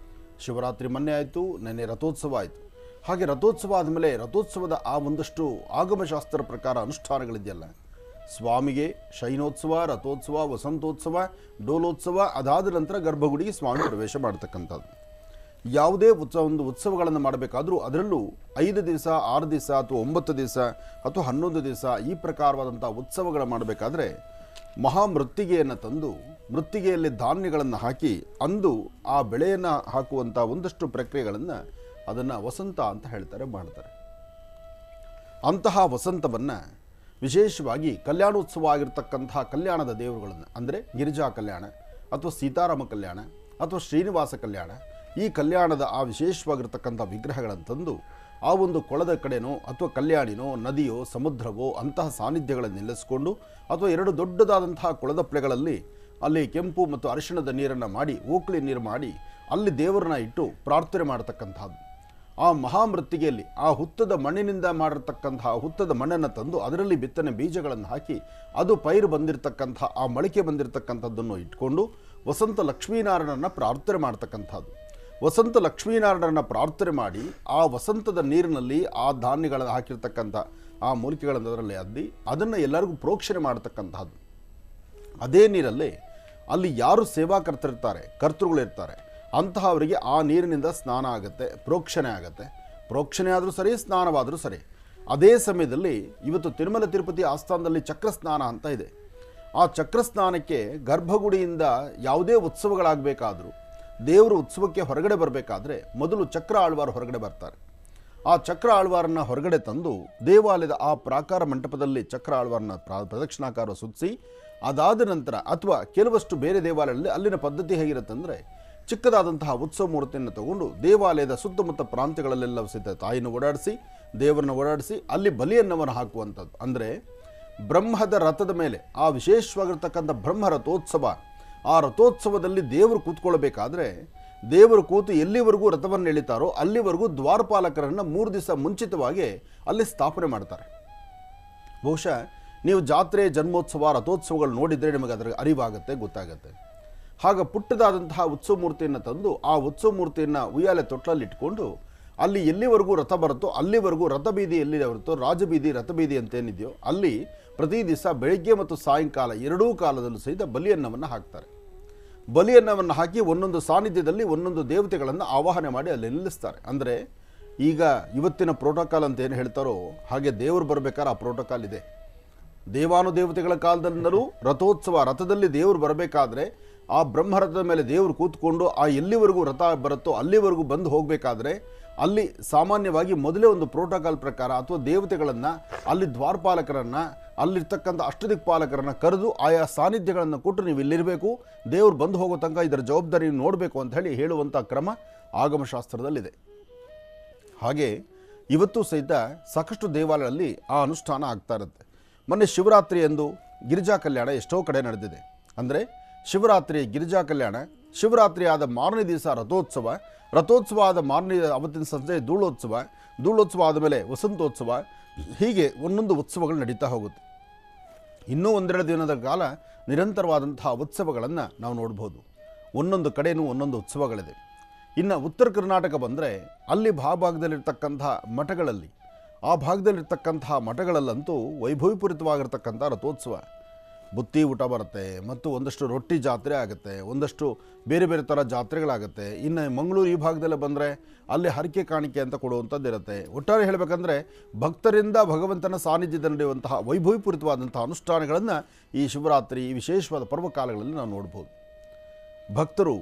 ಶಿವರಾತ್ರಿ ಮೊನ್ನೆ ಆಯಿತು, ನಿನ್ನೆ ರಥೋತ್ಸವ ಆಯಿತು. ಹಾಗೆ ರಥೋತ್ಸವ ಆದಮೇಲೆ ರಥೋತ್ಸವದ ಆ ಒಂದಷ್ಟು ಆಗಮಶಾಸ್ತ್ರ ಪ್ರಕಾರ ಅನುಷ್ಠಾನಗಳಿದೆಯಲ್ಲ, ಸ್ವಾಮಿಗೆ ಶಯನೋತ್ಸವ, ರಥೋತ್ಸವ, ವಸಂತೋತ್ಸವ, ಡೋಲೋತ್ಸವ, ಅದಾದ ನಂತರ ಗರ್ಭಗುಡಿಗೆ ಸ್ವಾಮಿ ಪ್ರವೇಶ ಮಾಡತಕ್ಕಂಥದ್ದು. ಯಾವುದೇ ಉತ್ಸವಗಳನ್ನು ಮಾಡಬೇಕಾದ್ರೂ ಅದರಲ್ಲೂ 5 ದಿವಸ, 6 ದಿವಸ ಅಥವಾ 9 ದಿವಸ ಅಥವಾ 11 ದಿವಸ ಈ ಪ್ರಕಾರವಾದಂಥ ಉತ್ಸವಗಳು ಮಾಡಬೇಕಾದ್ರೆ ಮಹಾಮೃತ್ತಿಗೆಯನ್ನು ತಂದು ಮೃತ್ತಿಗೆಯಲ್ಲಿ ಧಾನ್ಯಗಳನ್ನು ಹಾಕಿ ಅಂದು ಆ ಬೆಳೆಯನ್ನು ಹಾಕುವಂಥ ಒಂದಷ್ಟು ಪ್ರಕ್ರಿಯೆಗಳನ್ನು ಅದನ್ನು ವಸಂತ ಅಂತ ಹೇಳ್ತಾರೆ, ಮಾಡ್ತಾರೆ. ಅಂತಹ ವಸಂತವನ್ನು ವಿಶೇಷವಾಗಿ ಕಲ್ಯಾಣೋತ್ಸವ ಆಗಿರ್ತಕ್ಕಂತಹ ಕಲ್ಯಾಣದ ದೇವರುಗಳನ್ನು, ಅಂದರೆ ಗಿರಿಜಾ ಕಲ್ಯಾಣ ಅಥವಾ ಸೀತಾರಾಮ ಕಲ್ಯಾಣ ಅಥವಾ ಶ್ರೀನಿವಾಸ ಕಲ್ಯಾಣ, ಈ ಕಲ್ಯಾಣದ ಆ ವಿಶೇಷವಾಗಿರ್ತಕ್ಕಂಥ ವಿಗ್ರಹಗಳನ್ನು ತಂದು ಆ ಒಂದು ಕೊಳದ ಕಡೆನೋ ಅಥವಾ ಕಲ್ಯಾಣಿನೋ, ನದಿಯೋ, ಸಮುದ್ರವೋ ಅಂತಹ ಸಾನ್ನಿಧ್ಯಗಳನ್ನು ನಿಲ್ಲಿಸಿಕೊಂಡು ಅಥವಾ 2 ದೊಡ್ಡದಾದಂತಹ ಕೊಳದಪ್ಪಳೆಗಳಲ್ಲಿ ಅಲ್ಲಿ ಕೆಂಪು ಮತ್ತು ಅರಿಶಿಣದ ನೀರನ್ನು ಮಾಡಿ, ಓಕಳಿ ನೀರು ಮಾಡಿ ಅಲ್ಲಿ ದೇವರನ್ನ ಇಟ್ಟು ಪ್ರಾರ್ಥನೆ ಮಾಡತಕ್ಕಂಥದ್ದು. ಆ ಮಹಾಮೃತ್ತಿಗೆಯಲ್ಲಿ ಆ ಹುತ್ತದ ಮಣ್ಣಿನಿಂದ ಮಾಡಿರ್ತಕ್ಕಂತಹ ಹುತ್ತದ ಮಣ್ಣನ್ನು ತಂದು ಅದರಲ್ಲಿ ಬಿತ್ತನೆ ಬೀಜಗಳನ್ನು ಹಾಕಿ ಅದು ಪೈರು ಬಂದಿರತಕ್ಕಂಥ ಆ ಮೊಳಕೆ ಬಂದಿರತಕ್ಕಂಥದ್ದನ್ನು ಇಟ್ಕೊಂಡು ವಸಂತ ಲಕ್ಷ್ಮೀನಾರಾಯಣನ ಪ್ರಾರ್ಥನೆ ಮಾಡ್ತಕ್ಕಂಥದ್ದು. ವಸಂತ ಲಕ್ಷ್ಮೀನಾರಾಯಣನ ಪ್ರಾರ್ಥನೆ ಮಾಡಿ ಆ ವಸಂತದ ನೀರಿನಲ್ಲಿ ಆ ಧಾನ್ಯಗಳನ್ನು ಹಾಕಿರ್ತಕ್ಕಂಥ ಆ ಮೂಲಿಕೆಗಳನ್ನು ಅದರಲ್ಲಿ ಅದ್ದಿ ಅದನ್ನು ಎಲ್ಲರಿಗೂ ಪ್ರೋಕ್ಷಣೆ ಮಾಡತಕ್ಕಂಥದ್ದು. ಅದೇ ನೀರಲ್ಲೇ ಅಲ್ಲಿ ಯಾರು ಸೇವಾಕರ್ತರಿರ್ತಾರೆ, ಕರ್ತೃಗಳಿರ್ತಾರೆ, ಅಂತಹವರಿಗೆ ಆ ನೀರಿನಿಂದ ಸ್ನಾನ ಆಗುತ್ತೆ, ಪ್ರೋಕ್ಷಣೆ ಆಗುತ್ತೆ. ಪ್ರೋಕ್ಷಣೆ ಆದರೂ ಸರಿ, ಸ್ನಾನವಾದರೂ ಸರಿ. ಅದೇ ಸಮಯದಲ್ಲಿ ಇವತ್ತು ತಿರುಮಲ ತಿರುಪತಿ ಆಸ್ಥಾನದಲ್ಲಿ ಚಕ್ರಸ್ನಾನ ಅಂತ ಇದೆ. ಆ ಚಕ್ರಸ್ನಾನಕ್ಕೆ ಗರ್ಭಗುಡಿಯಿಂದ ಯಾವುದೇ ಉತ್ಸವಗಳಾಗಬೇಕಾದರೂ, ದೇವರು ಉತ್ಸವಕ್ಕೆ ಹೊರಗಡೆ ಬರಬೇಕಾದ್ರೆ ಮೊದಲು ಚಕ್ರ ಆಳ್ವಾರು ಹೊರಗಡೆ ಬರ್ತಾರೆ. ಆ ಚಕ್ರ ಆಳ್ವಾರನ್ನು ಹೊರಗಡೆ ತಂದು ದೇವಾಲಯದ ಆ ಪ್ರಾಕಾರ ಮಂಟಪದಲ್ಲಿ ಚಕ್ರ ಆಳ್ವಾರನ್ನ ಪ್ರದಕ್ಷಿಣಾಕಾರ ಸುತ್ತಿಸಿ, ಅದಾದ ನಂತರ ಅಥವಾ ಕೆಲವಷ್ಟು ಬೇರೆ ದೇವಾಲಯಗಳಲ್ಲಿ ಅಲ್ಲಿನ ಪದ್ಧತಿ ಹೇಗಿರುತ್ತೆ ಅಂದರೆ ಚಿಕ್ಕದಾದಂತಹ ಉತ್ಸವ ಮೂರ್ತಿಯನ್ನು ತಗೊಂಡು ದೇವಾಲಯದ ಸುತ್ತಮುತ್ತ ಪ್ರಾಂತ್ಯಗಳಲ್ಲೆಲ್ಲ ಸಹಿತ ತಾಯಿನ ಓಡಾಡಿಸಿ ದೇವರನ್ನ ಓಡಾಡಿಸಿ ಅಲ್ಲಿ ಬಲಿಯನ್ನವನ್ನು ಹಾಕುವಂಥದ್ದು. ಅಂದರೆ ಬ್ರಹ್ಮದ ರಥದ ಮೇಲೆ ಆ ವಿಶೇಷವಾಗಿರ್ತಕ್ಕಂಥ ಬ್ರಹ್ಮ ರಥೋತ್ಸವ, ಆ ರಥೋತ್ಸವದಲ್ಲಿ ದೇವರು ಕೂತ್ಕೊಳ್ಬೇಕಾದ್ರೆ ದೇವರು ಕೂತು ಎಲ್ಲಿವರೆಗೂ ರಥವನ್ನು ಎಳಿತಾರೋ ಅಲ್ಲಿವರೆಗೂ ದ್ವಾರಪಾಲಕರನ್ನು 3 ದಿವಸ ಮುಂಚಿತವಾಗಿ ಅಲ್ಲಿ ಸ್ಥಾಪನೆ ಮಾಡ್ತಾರೆ. ಬಹುಶಃ ನೀವು ಜಾತ್ರೆ, ಜನ್ಮೋತ್ಸವ, ರಥೋತ್ಸವಗಳು ನೋಡಿದರೆ ನಿಮಗೆ ಅದರ ಅರಿವಾಗುತ್ತೆ, ಗೊತ್ತಾಗುತ್ತೆ. ಆಗ ಪುಟ್ಟದಾದಂತಹ ಉತ್ಸವ ಮೂರ್ತಿಯನ್ನು ತಂದು ಆ ಉತ್ಸವ ಮೂರ್ತಿಯನ್ನು ಉಯ್ಯಾಲೆ ತೊಟ್ಟಲಲ್ಲಿ ಇಟ್ಕೊಂಡು ಅಲ್ಲಿ ಎಲ್ಲಿವರೆಗೂ ರಥ ಬರುತ್ತೋ ಅಲ್ಲಿವರೆಗೂ ರಥಬೀದಿ ಎಲ್ಲಿ ಬರುತ್ತೋ ರಾಜಬೀದಿ ರಥಬೀದಿ ಅಂತೇನಿದೆಯೋ ಅಲ್ಲಿ ಪ್ರತಿ ದಿವಸ ಬೆಳಗ್ಗೆ ಮತ್ತು ಸಾಯಂಕಾಲ ಎರಡೂ ಕಾಲದಲ್ಲೂ ಸಹಿತ ಬಲಿಯನ್ನವನ್ನು ಹಾಕ್ತಾರೆ. ಬಲಿಯನ್ನವನ್ನು ಹಾಕಿ ಒಂದೊಂದು ಸಾನ್ನಿಧ್ಯದಲ್ಲಿ ಒಂದೊಂದು ದೇವತೆಗಳನ್ನು ಆವಾಹನೆ ಮಾಡಿ ಅಲ್ಲಿ ನಿಲ್ಲಿಸ್ತಾರೆ. ಅಂದರೆ ಈಗ ಇವತ್ತಿನ ಪ್ರೋಟೋಕಾಲ್ ಅಂತ ಏನು ಹೇಳ್ತಾರೋ ಹಾಗೆ ದೇವರು ಬರಬೇಕಾದ್ರೆ ಆ ಪ್ರೋಟೋಕಾಲ್ ಇದೆ. ದೇವಾನುದೇವತೆಗಳ ಕಾಲದಿಂದಲೂ ರಥೋತ್ಸವ, ರಥದಲ್ಲಿ ದೇವರು ಬರಬೇಕಾದ್ರೆ ಆ ಬ್ರಹ್ಮರಥದ ಮೇಲೆ ದೇವರು ಕೂತ್ಕೊಂಡು ಆ ಎಲ್ಲಿವರೆಗೂ ರಥ ಬರುತ್ತೋ ಅಲ್ಲಿವರೆಗೂ ಬಂದು ಹೋಗಬೇಕಾದ್ರೆ ಅಲ್ಲಿ ಸಾಮಾನ್ಯವಾಗಿ ಮೊದಲೇ ಒಂದು ಪ್ರೋಟೋಕಾಲ್ ಪ್ರಕಾರ ಅಥವಾ ದೇವತೆಗಳನ್ನು, ಅಲ್ಲಿ ದ್ವಾರಪಾಲಕರನ್ನು, ಅಲ್ಲಿರ್ತಕ್ಕಂಥ ಅಷ್ಟದಿಕ್ಪಾಲಕರನ್ನು ಕರೆದು ಆಯಾ ಸಾನ್ನಿಧ್ಯಗಳನ್ನು ಕೊಟ್ಟು ನೀವು ಇಲ್ಲಿರಬೇಕು, ದೇವರು ಬಂದು ಹೋಗೋ ತನಕ ಇದರ ಜವಾಬ್ದಾರಿ ನೋಡಬೇಕು ಅಂತ ಹೇಳಿ ಹೇಳುವಂಥ ಕ್ರಮ ಆಗಮಶಾಸ್ತ್ರದಲ್ಲಿದೆ. ಹಾಗೆ ಇವತ್ತು ಸಹಿತ ಸಾಕಷ್ಟು ದೇವಾಲಯಗಳಲ್ಲಿ ಆ ಅನುಷ್ಠಾನ ಆಗ್ತಾ ಇರುತ್ತೆ. ಮೊನ್ನೆ ಶಿವರಾತ್ರಿ ಎಂದು ಗಿರಿಜಾ ಕಲ್ಯಾಣ ಎಷ್ಟೋ ಕಡೆ ನಡೆದಿದೆ. ಅಂದರೆ ಶಿವರಾತ್ರಿ ಗಿರಿಜಾ ಕಲ್ಯಾಣ, ಶಿವರಾತ್ರಿ ಆದ ಮಾರನೇ ದಿವಸ ರಥೋತ್ಸವ, ರಥೋತ್ಸವ ಆದ ಮಾರನೇ ಅವತ್ತಿನ ಸಂಜೆ ಧೂಳೋತ್ಸವ, ಧೂಳೋತ್ಸವ ಆದಮೇಲೆ ವಸಂತೋತ್ಸವ, ಹೀಗೆ ಒಂದೊಂದು ಉತ್ಸವಗಳು ನಡೀತಾ ಹೋಗುತ್ತೆ. ಇನ್ನೂ 1-2 ದಿನದ ಕಾಲ ನಿರಂತರವಾದಂತಹ ಉತ್ಸವಗಳನ್ನು ನಾವು ನೋಡ್ಬೋದು. ಒಂದೊಂದು ಕಡೆಯೂ ಒಂದೊಂದು ಉತ್ಸವಗಳಿದೆ. ಇನ್ನು ಉತ್ತರ ಕರ್ನಾಟಕ ಬಂದರೆ ಅಲ್ಲಿ ಭಾಗದಲ್ಲಿರ್ತಕ್ಕಂತಹ ಮಠಗಳಲ್ಲಿ, ಆ ಭಾಗದಲ್ಲಿರ್ತಕ್ಕಂತಹ ಮಠಗಳಲ್ಲಂತೂ ವೈಭವಪೂರಿತವಾಗಿರ್ತಕ್ಕಂಥ ರಥೋತ್ಸವ, ಬುತ್ತಿ ಊಟ ಬರುತ್ತೆ, ಮತ್ತು ಒಂದಷ್ಟು ರೊಟ್ಟಿ ಜಾತ್ರೆ ಆಗುತ್ತೆ, ಒಂದಷ್ಟು ಬೇರೆ ಬೇರೆ ಥರ ಜಾತ್ರೆಗಳಾಗುತ್ತೆ. ಇನ್ನು ಮಂಗಳೂರು ಈ ಭಾಗದಲ್ಲೇ ಬಂದರೆ ಅಲ್ಲಿ ಹರಕೆ ಕಾಣಿಕೆ ಅಂತ ಕೊಡುವಂಥದ್ದು ಇರುತ್ತೆ. ಒಟ್ಟಾರೆ ಹೇಳಬೇಕಂದ್ರೆ ಭಕ್ತರಿಂದ ಭಗವಂತನ ಸಾನ್ನಿಧ್ಯದಲ್ಲಿ ನಡೆಯುವಂತಹ ವೈಭವಪೂರಿತವಾದಂತಹ ಅನುಷ್ಠಾನಗಳನ್ನು ಈ ಶಿವರಾತ್ರಿ, ಈ ವಿಶೇಷವಾದ ಪರ್ವಕಾಲಗಳಲ್ಲಿ ನಾವು ನೋಡ್ಬೋದು. ಭಕ್ತರು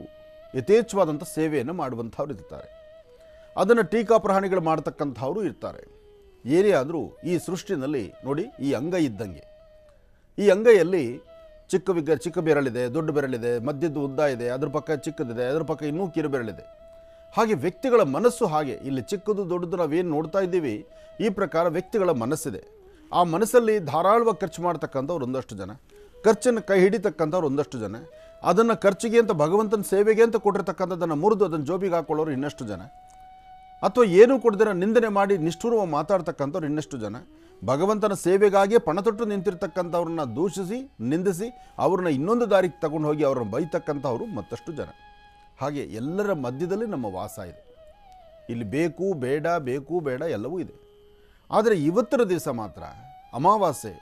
ಯಥೇಚ್ಛವಾದಂಥ ಸೇವೆಯನ್ನು ಮಾಡುವಂಥವ್ರು ಇರ್ತಾರೆ. ಅದನ್ನು ಟೀಕಾಪ್ರಹಾಣಿಗಳು ಮಾಡ್ತಕ್ಕಂಥವ್ರು ಇರ್ತಾರೆ. ಏನೇ ಆದರೂ ಈ ಸೃಷ್ಟಿನಲ್ಲಿ ನೋಡಿ, ಈ ಅಂಗೈ ಇದ್ದಂಗೆ, ಈ ಅಂಗೈಯಲ್ಲಿ ಚಿಕ್ಕ ಬೆರಳಿದೆ, ದೊಡ್ಡ ಬೆರಳಿದೆ, ಮಧ್ಯದ ಉದ್ದ ಇದೆ, ಅದ್ರ ಪಕ್ಕ ಚಿಕ್ಕದಿದೆ, ಅದರ ಪಕ್ಕ ಇನ್ನೂ ಕಿರು ಬೆರಳಿದೆ. ಹಾಗೆ ವ್ಯಕ್ತಿಗಳ ಮನಸ್ಸು ಹಾಗೆ, ಇಲ್ಲಿ ಚಿಕ್ಕದು ದೊಡ್ಡದು ನಾವೇನು ನೋಡ್ತಾ ಇದ್ದೀವಿ, ಈ ಪ್ರಕಾರ ವ್ಯಕ್ತಿಗಳ ಮನಸ್ಸಿದೆ. ಆ ಮನಸ್ಸಲ್ಲಿ ಧಾರಾಳವಾಗಿ ಖರ್ಚು ಮಾಡ್ತಕ್ಕಂಥವ್ರು ಒಂದಷ್ಟು ಜನ, ಖರ್ಚನ್ನು ಕೈ ಹಿಡಿತಕ್ಕಂಥವ್ರು ಒಂದಷ್ಟು ಜನ, ಅದನ್ನು ಖರ್ಚಿಗೆ ಅಂತ ಭಗವಂತನ ಸೇವೆಗೆ ಅಂತ ಕೊಟ್ಟಿರ್ತಕ್ಕಂಥದ್ದನ್ನು ಮುರಿದು ಅದನ್ನು ಜೋಬಿಗೆ ಹಾಕೊಳ್ಳೋರು ಇನ್ನಷ್ಟು ಜನ, ಅಥವಾ ಏನೂ ಕೊಡದಿರ ನಿಂದನೆ ಮಾಡಿ ನಿಷ್ಠುರವಾಗಿ ಮಾತಾಡ್ತಕ್ಕಂಥವ್ರು ಇನ್ನಷ್ಟು ಜನ, ಭಗವಂತನ ಸೇವೆಗಾಗಿ ಪಣತೊಟ್ಟು ನಿಂತಿರ್ತಕ್ಕಂಥವ್ರನ್ನ ದೂಷಿಸಿ ನಿಂದಿಸಿ ಅವ್ರನ್ನ ಇನ್ನೊಂದು ದಾರಿಗೆ ತಗೊಂಡು ಹೋಗಿ ಅವ್ರನ್ನ ಬೈತಕ್ಕಂಥವ್ರು ಮತ್ತಷ್ಟು ಜನ. ಹಾಗೆ ಎಲ್ಲರ ಮಧ್ಯದಲ್ಲಿ ನಮ್ಮ ವಾಸ ಇದೆ. ಇಲ್ಲಿ ಬೇಕು ಬೇಡ ಎಲ್ಲವೂ ಇದೆ. ಆದರೆ ಇವತ್ತರ ದಿವಸ ಮಾತ್ರ ಅಮಾವಾಸ್ಯೆ,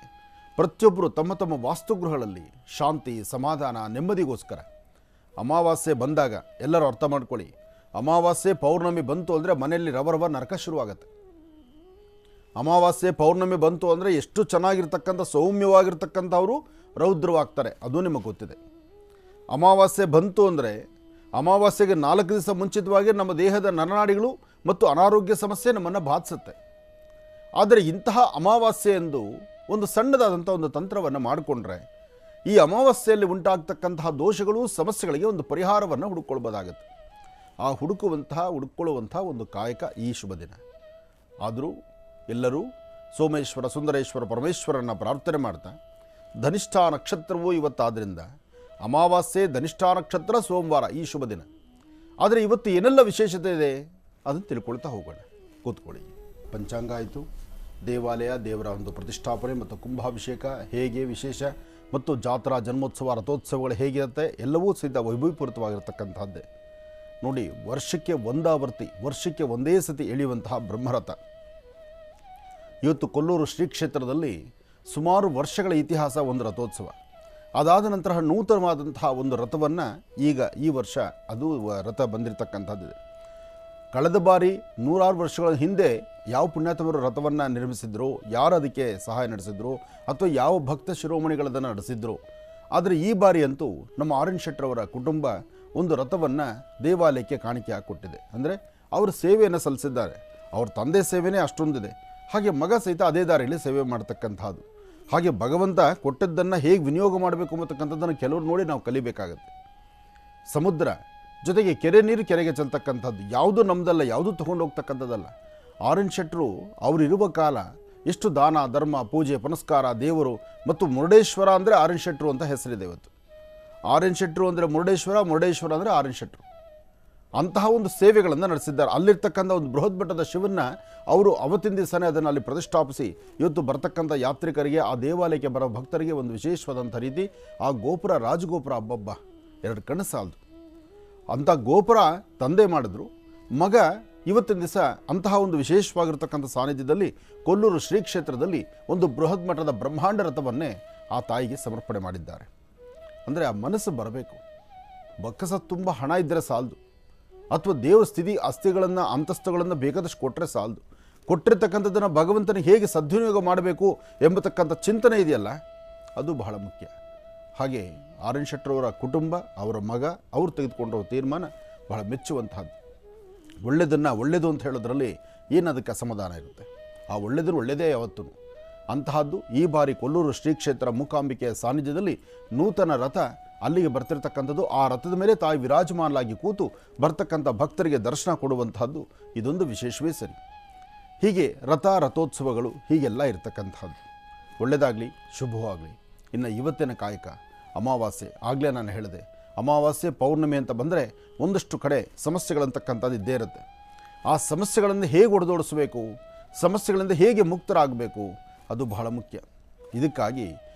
ಪ್ರತಿಯೊಬ್ಬರು ತಮ್ಮ ತಮ್ಮ ವಾಸ್ತುಗೃಹಗಳಲ್ಲಿ ಶಾಂತಿ, ಸಮಾಧಾನ, ನೆಮ್ಮದಿಗೋಸ್ಕರ ಅಮಾವಾಸ್ಯೆ ಬಂದಾಗ ಎಲ್ಲರೂ ಅರ್ಥ ಮಾಡ್ಕೊಳ್ಳಿ, ಅಮಾವಾಸ್ಯೆ ಪೌರ್ಣಮಿ ಬಂತು ಅಂದರೆ ಮನೆಯಲ್ಲಿ ರವ ನರಕ ಶುರುವಾಗತ್ತೆ. ಅಮಾವಾಸ್ಯೆ ಪೌರ್ಣಮಿ ಬಂತು ಅಂದರೆ ಎಷ್ಟು ಚೆನ್ನಾಗಿರ್ತಕ್ಕಂಥ ಸೌಮ್ಯವಾಗಿರ್ತಕ್ಕಂಥವರು ರೌದ್ರವಾಗ್ತಾರೆ, ಅದು ನಿಮಗೆ ಗೊತ್ತಿದೆ. ಅಮಾವಾಸ್ಯೆ ಬಂತು ಅಂದರೆ ಅಮಾವಾಸ್ಯೆಗೆ 4 ದಿವಸ ಮುಂಚಿತವಾಗಿ ನಮ್ಮ ದೇಹದ ನರನಾಡಿಗಳು ಮತ್ತು ಅನಾರೋಗ್ಯ ಸಮಸ್ಯೆ ನಮ್ಮನ್ನು ಬಾಧಿಸುತ್ತೆ. ಆದರೆ ಇಂತಹ ಅಮಾವಾಸ್ಯೆ ಎಂದು ಒಂದು ಸಣ್ಣದಾದಂಥ ಒಂದು ತಂತ್ರವನ್ನು ಮಾಡಿಕೊಂಡ್ರೆ ಈ ಅಮಾವಾಸ್ಯೆಯಲ್ಲಿ ಉಂಟಾಗ್ತಕ್ಕಂತಹ ದೋಷಗಳು, ಸಮಸ್ಯೆಗಳಿಗೆ ಒಂದು ಪರಿಹಾರವನ್ನು ಹುಡುಕೊಳ್ಬೋದಾಗುತ್ತೆ. ಆ ಹುಡುಕೊಳ್ಳುವಂಥ ಒಂದು ಕಾಯಕ ಈ ಶುಭ ದಿನ. ಆದರೂ ಎಲ್ಲರೂ ಸೋಮೇಶ್ವರ, ಸುಂದರೇಶ್ವರ, ಪರಮೇಶ್ವರನ ಪ್ರಾರ್ಥನೆ ಮಾಡ್ತಾ, ಧನಿಷ್ಠಾ ನಕ್ಷತ್ರವೂ ಇವತ್ತಾದ್ದರಿಂದ ಅಮಾವಾಸ್ಯೆ, ಧನಿಷ್ಠಾ ನಕ್ಷತ್ರ, ಸೋಮವಾರ ಈ ಶುಭ ದಿನ. ಆದರೆ ಇವತ್ತು ಏನೆಲ್ಲ ವಿಶೇಷತೆ ಇದೆ ಅದನ್ನು ತಿಳ್ಕೊಳ್ತಾ ಹೋಗೋಣ. ಕೂತ್ಕೊಳ್ಳಿ. ಪಂಚಾಂಗ ಆಯಿತು, ದೇವಾಲಯ, ದೇವರ ಒಂದು ಪ್ರತಿಷ್ಠಾಪನೆ ಮತ್ತು ಕುಂಭಾಭಿಷೇಕ ಹೇಗೆ ವಿಶೇಷ, ಮತ್ತು ಜಾತ್ರಾ, ಜನ್ಮೋತ್ಸವ, ರಥೋತ್ಸವಗಳು ಹೇಗಿರುತ್ತೆ ಎಲ್ಲವೂ ಸಹಿತ ವೈಭವಪೂರಿತವಾಗಿರತಕ್ಕಂಥದ್ದೇ. ನೋಡಿ, ವರ್ಷಕ್ಕೆ ಒಂದಾವರ್ತಿ, ವರ್ಷಕ್ಕೆ ಒಂದೇ ಸತಿ ಎಳೆಯುವಂತಹ ಬ್ರಹ್ಮರಥ. ಇವತ್ತು ಕೊಲ್ಲೂರು ಶ್ರೀ ಕ್ಷೇತ್ರದಲ್ಲಿ ಸುಮಾರು ವರ್ಷಗಳ ಇತಿಹಾಸ ಒಂದು ರಥೋತ್ಸವ. ಅದಾದ ನಂತರ ನೂತನವಾದಂತಹ ಒಂದು ರಥವನ್ನು ಈಗ ಈ ವರ್ಷ ಅದು ರಥ ಬಂದಿರತಕ್ಕಂಥದ್ದಿದೆ. ಕಳೆದ ಬಾರಿ 100 ವರ್ಷಗಳ ಹಿಂದೆ ಯಾವ ಪುಣ್ಯಾತ್ಮರು ರಥವನ್ನು ನಿರ್ಮಿಸಿದ್ರು, ಯಾರು ಅದಕ್ಕೆ ಸಹಾಯ ನಡೆಸಿದ್ರು, ಅಥವಾ ಯಾವ ಭಕ್ತ ಶಿರೋಮಣಿಗಳದನ್ನು ನಡೆಸಿದ್ರು. ಆದರೆ ಈ ಬಾರಿ ಅಂತೂ ನಮ್ಮ ಆರ್ ಎನ್ ಶೆಟ್ಟರವರ ಕುಟುಂಬ ಒಂದು ರಥವನ್ನು ದೇವಾಲಯಕ್ಕೆ ಕಾಣಿಕೆ ಹಾಕಿಕೊಟ್ಟಿದೆ. ಅಂದರೆ ಅವರು ಸೇವೆಯನ್ನು ಸಲ್ಲಿಸಿದ್ದಾರೆ. ಅವ್ರ ತಂದೆ ಸೇವೆಯೇ ಅಷ್ಟೊಂದಿದೆ, ಹಾಗೆ ಮಗ ಸಹಿತ ಅದೇ ದಾರಿಯಲ್ಲಿ ಸೇವೆ ಮಾಡ್ತಕ್ಕಂಥದ್ದು. ಹಾಗೆ ಭಗವಂತ ಕೊಟ್ಟದ್ದನ್ನು ಹೇಗೆ ವಿನಿಯೋಗ ಮಾಡಬೇಕು ಅಂತಕ್ಕಂಥದ್ದನ್ನು ಕೆಲವರು ನೋಡಿ ನಾವು ಕಲಿಬೇಕಾಗತ್ತೆ. ಸಮುದ್ರ ಜೊತೆಗೆ ಕೆರೆ ನೀರು ಕೆರೆಗೆ ಚೆಲ್ತಕ್ಕಂಥದ್ದು, ಯಾವುದು ನಮ್ಮದಲ್ಲ, ಯಾವುದು ತೊಗೊಂಡು ಹೋಗ್ತಕ್ಕಂಥದ್ದಲ್ಲ. ಆರ್ ಎನ್ ಶೆಟ್ಟರು ಅವರಿರುವ ಕಾಲ ಎಷ್ಟು ದಾನ ಧರ್ಮ ಪೂಜೆ ಪುನಸ್ಕಾರ ದೇವರು ಮತ್ತು ಮುರುಡೇಶ್ವರ ಅಂದರೆ ಆರ್ ಎನ್ ಶೆಟ್ಟರು ಅಂತ ಹೆಸರಿದೆ ಇವತ್ತು. ಆರ್ ಎನ್ ಶೆಟ್ಟರು ಅಂದರೆ ಮುರುಡೇಶ್ವರ, ಮುರುಡೇಶ್ವರ ಅಂದರೆ ಆರ್ ಎನ್ ಶೆಟ್ಟರು. ಅಂತಹ ಒಂದು ಸೇವೆಗಳನ್ನು ನಡೆಸಿದ್ದಾರೆ. ಅಲ್ಲಿರ್ತಕ್ಕಂಥ ಒಂದು ಬೃಹತ್ ಮಟ್ಟದ ಶಿವನ್ನ ಅವರು ಅವತ್ತಿನ ದಿವಸನೇ ಅದನ್ನು ಅಲ್ಲಿ ಪ್ರತಿಷ್ಠಾಪಿಸಿ ಇವತ್ತು ಬರ್ತಕ್ಕಂಥ ಯಾತ್ರಿಕರಿಗೆ, ಆ ದೇವಾಲಯಕ್ಕೆ ಬರೋ ಭಕ್ತರಿಗೆ ಒಂದು ವಿಶೇಷವಾದಂಥ ರೀತಿ ಆ ಗೋಪುರ, ರಾಜಗೋಪುರ ಹಬ್ಬಬ್ಬ ಎರಡು ಕಣ್ಣು ಸಾಲದು. ಅಂಥ ಗೋಪುರ ತಂದೆ ಮಾಡಿದ್ರು, ಮಗ ಇವತ್ತಿನ ದಿವಸ ಅಂತಹ ಒಂದು ವಿಶೇಷವಾಗಿರ್ತಕ್ಕಂಥ ಸಾನ್ನಿಧ್ಯದಲ್ಲಿ ಕೊಲ್ಲೂರು ಶ್ರೀ ಕ್ಷೇತ್ರದಲ್ಲಿ ಒಂದು ಬೃಹತ್ ಮಟ್ಟದ ಬ್ರಹ್ಮಾಂಡ ರಥವನ್ನೇ ಆ ತಾಯಿಗೆ ಸಮರ್ಪಣೆ ಮಾಡಿದ್ದಾರೆ. ಅಂದರೆ ಆ ಮನಸ್ಸು ಬರಬೇಕು. ಬಕ್ಕಸ ತುಂಬ ಹಣ ಇದ್ದರೆ ಸಾಲದು, ಅಥವಾ ದೇವ ಸ್ಥಿತಿ ಆಸ್ತಿಗಳನ್ನು ಅಂತಸ್ತುಗಳನ್ನು ಬೇಕಾದಷ್ಟು ಕೊಟ್ಟರೆ ಸಾಲದು. ಕೊಟ್ಟಿರ್ತಕ್ಕಂಥದ್ದನ್ನು ಭಗವಂತನಿಗೆ ಹೇಗೆ ಸದ್ವಿನಿಯೋಗ ಮಾಡಬೇಕು ಎಂಬತಕ್ಕಂಥ ಚಿಂತನೆ ಇದೆಯಲ್ಲ, ಅದು ಬಹಳ ಮುಖ್ಯ. ಹಾಗೆ ಆರ್ ಎನ್ ಶೆಟ್ಟರವರ ಕುಟುಂಬ, ಅವರ ಮಗ, ಅವರು ತೆಗೆದುಕೊಂಡಿರೋ ತೀರ್ಮಾನ ಬಹಳ ಮೆಚ್ಚುವಂತಹದ್ದು. ಒಳ್ಳೆಯದನ್ನು ಒಳ್ಳೆಯದು ಅಂತ ಹೇಳೋದ್ರಲ್ಲಿ ಏನದಕ್ಕೆ ಅಸಮಾಧಾನ ಇರುತ್ತೆ. ಆ ಒಳ್ಳೆಯದು ಒಳ್ಳೆಯದೇ ಯಾವತ್ತೂ. ಅಂತಹದ್ದು ಈ ಬಾರಿ ಕೊಲ್ಲೂರು ಶ್ರೀ ಕ್ಷೇತ್ರ ಮೂಕಾಂಬಿಕೆಯ ಸಾನ್ನಿಧ್ಯದಲ್ಲಿ ನೂತನ ರಥ ಅಲ್ಲಿಗೆ ಬರ್ತಿರ್ತಕ್ಕಂಥದ್ದು. ಆ ರಥದ ಮೇಲೆ ತಾಯಿ ವಿರಾಜಮಾನಲಾಗಿ ಕೂತು ಬರ್ತಕ್ಕಂಥ ಭಕ್ತರಿಗೆ ದರ್ಶನ ಕೊಡುವಂತಹದ್ದು ಇದೊಂದು ವಿಶೇಷವೇ ಸರಿ. ಹೀಗೆ ರಥೋತ್ಸವಗಳು ಹೀಗೆಲ್ಲ ಇರ್ತಕ್ಕಂಥದ್ದು. ಒಳ್ಳೆಯದಾಗಲಿ, ಶುಭವಾಗಲಿ. ಇನ್ನು ಇವತ್ತಿನ ಕಾಯಕ ಅಮಾವಾಸ್ಯೆ, ಆಗಲೇ ನಾನು ಹೇಳಿದೆ, ಅಮಾವಾಸ್ಯೆ ಪೌರ್ಣಮಿ ಅಂತ ಬಂದರೆ ಒಂದಷ್ಟು ಕಡೆ ಸಮಸ್ಯೆಗಳಂತಕ್ಕಂಥದ್ದು ಇದ್ದೇ ಇರುತ್ತೆ. ಆ ಸಮಸ್ಯೆಗಳನ್ನು ಹೇಗೆ ಹೊಡೆದೋಡಿಸಬೇಕು, ಸಮಸ್ಯೆಗಳಿಂದ ಹೇಗೆ ಮುಕ್ತರಾಗಬೇಕು, ಅದು ಬಹಳ ಮುಖ್ಯ. ಇದಕ್ಕಾಗಿ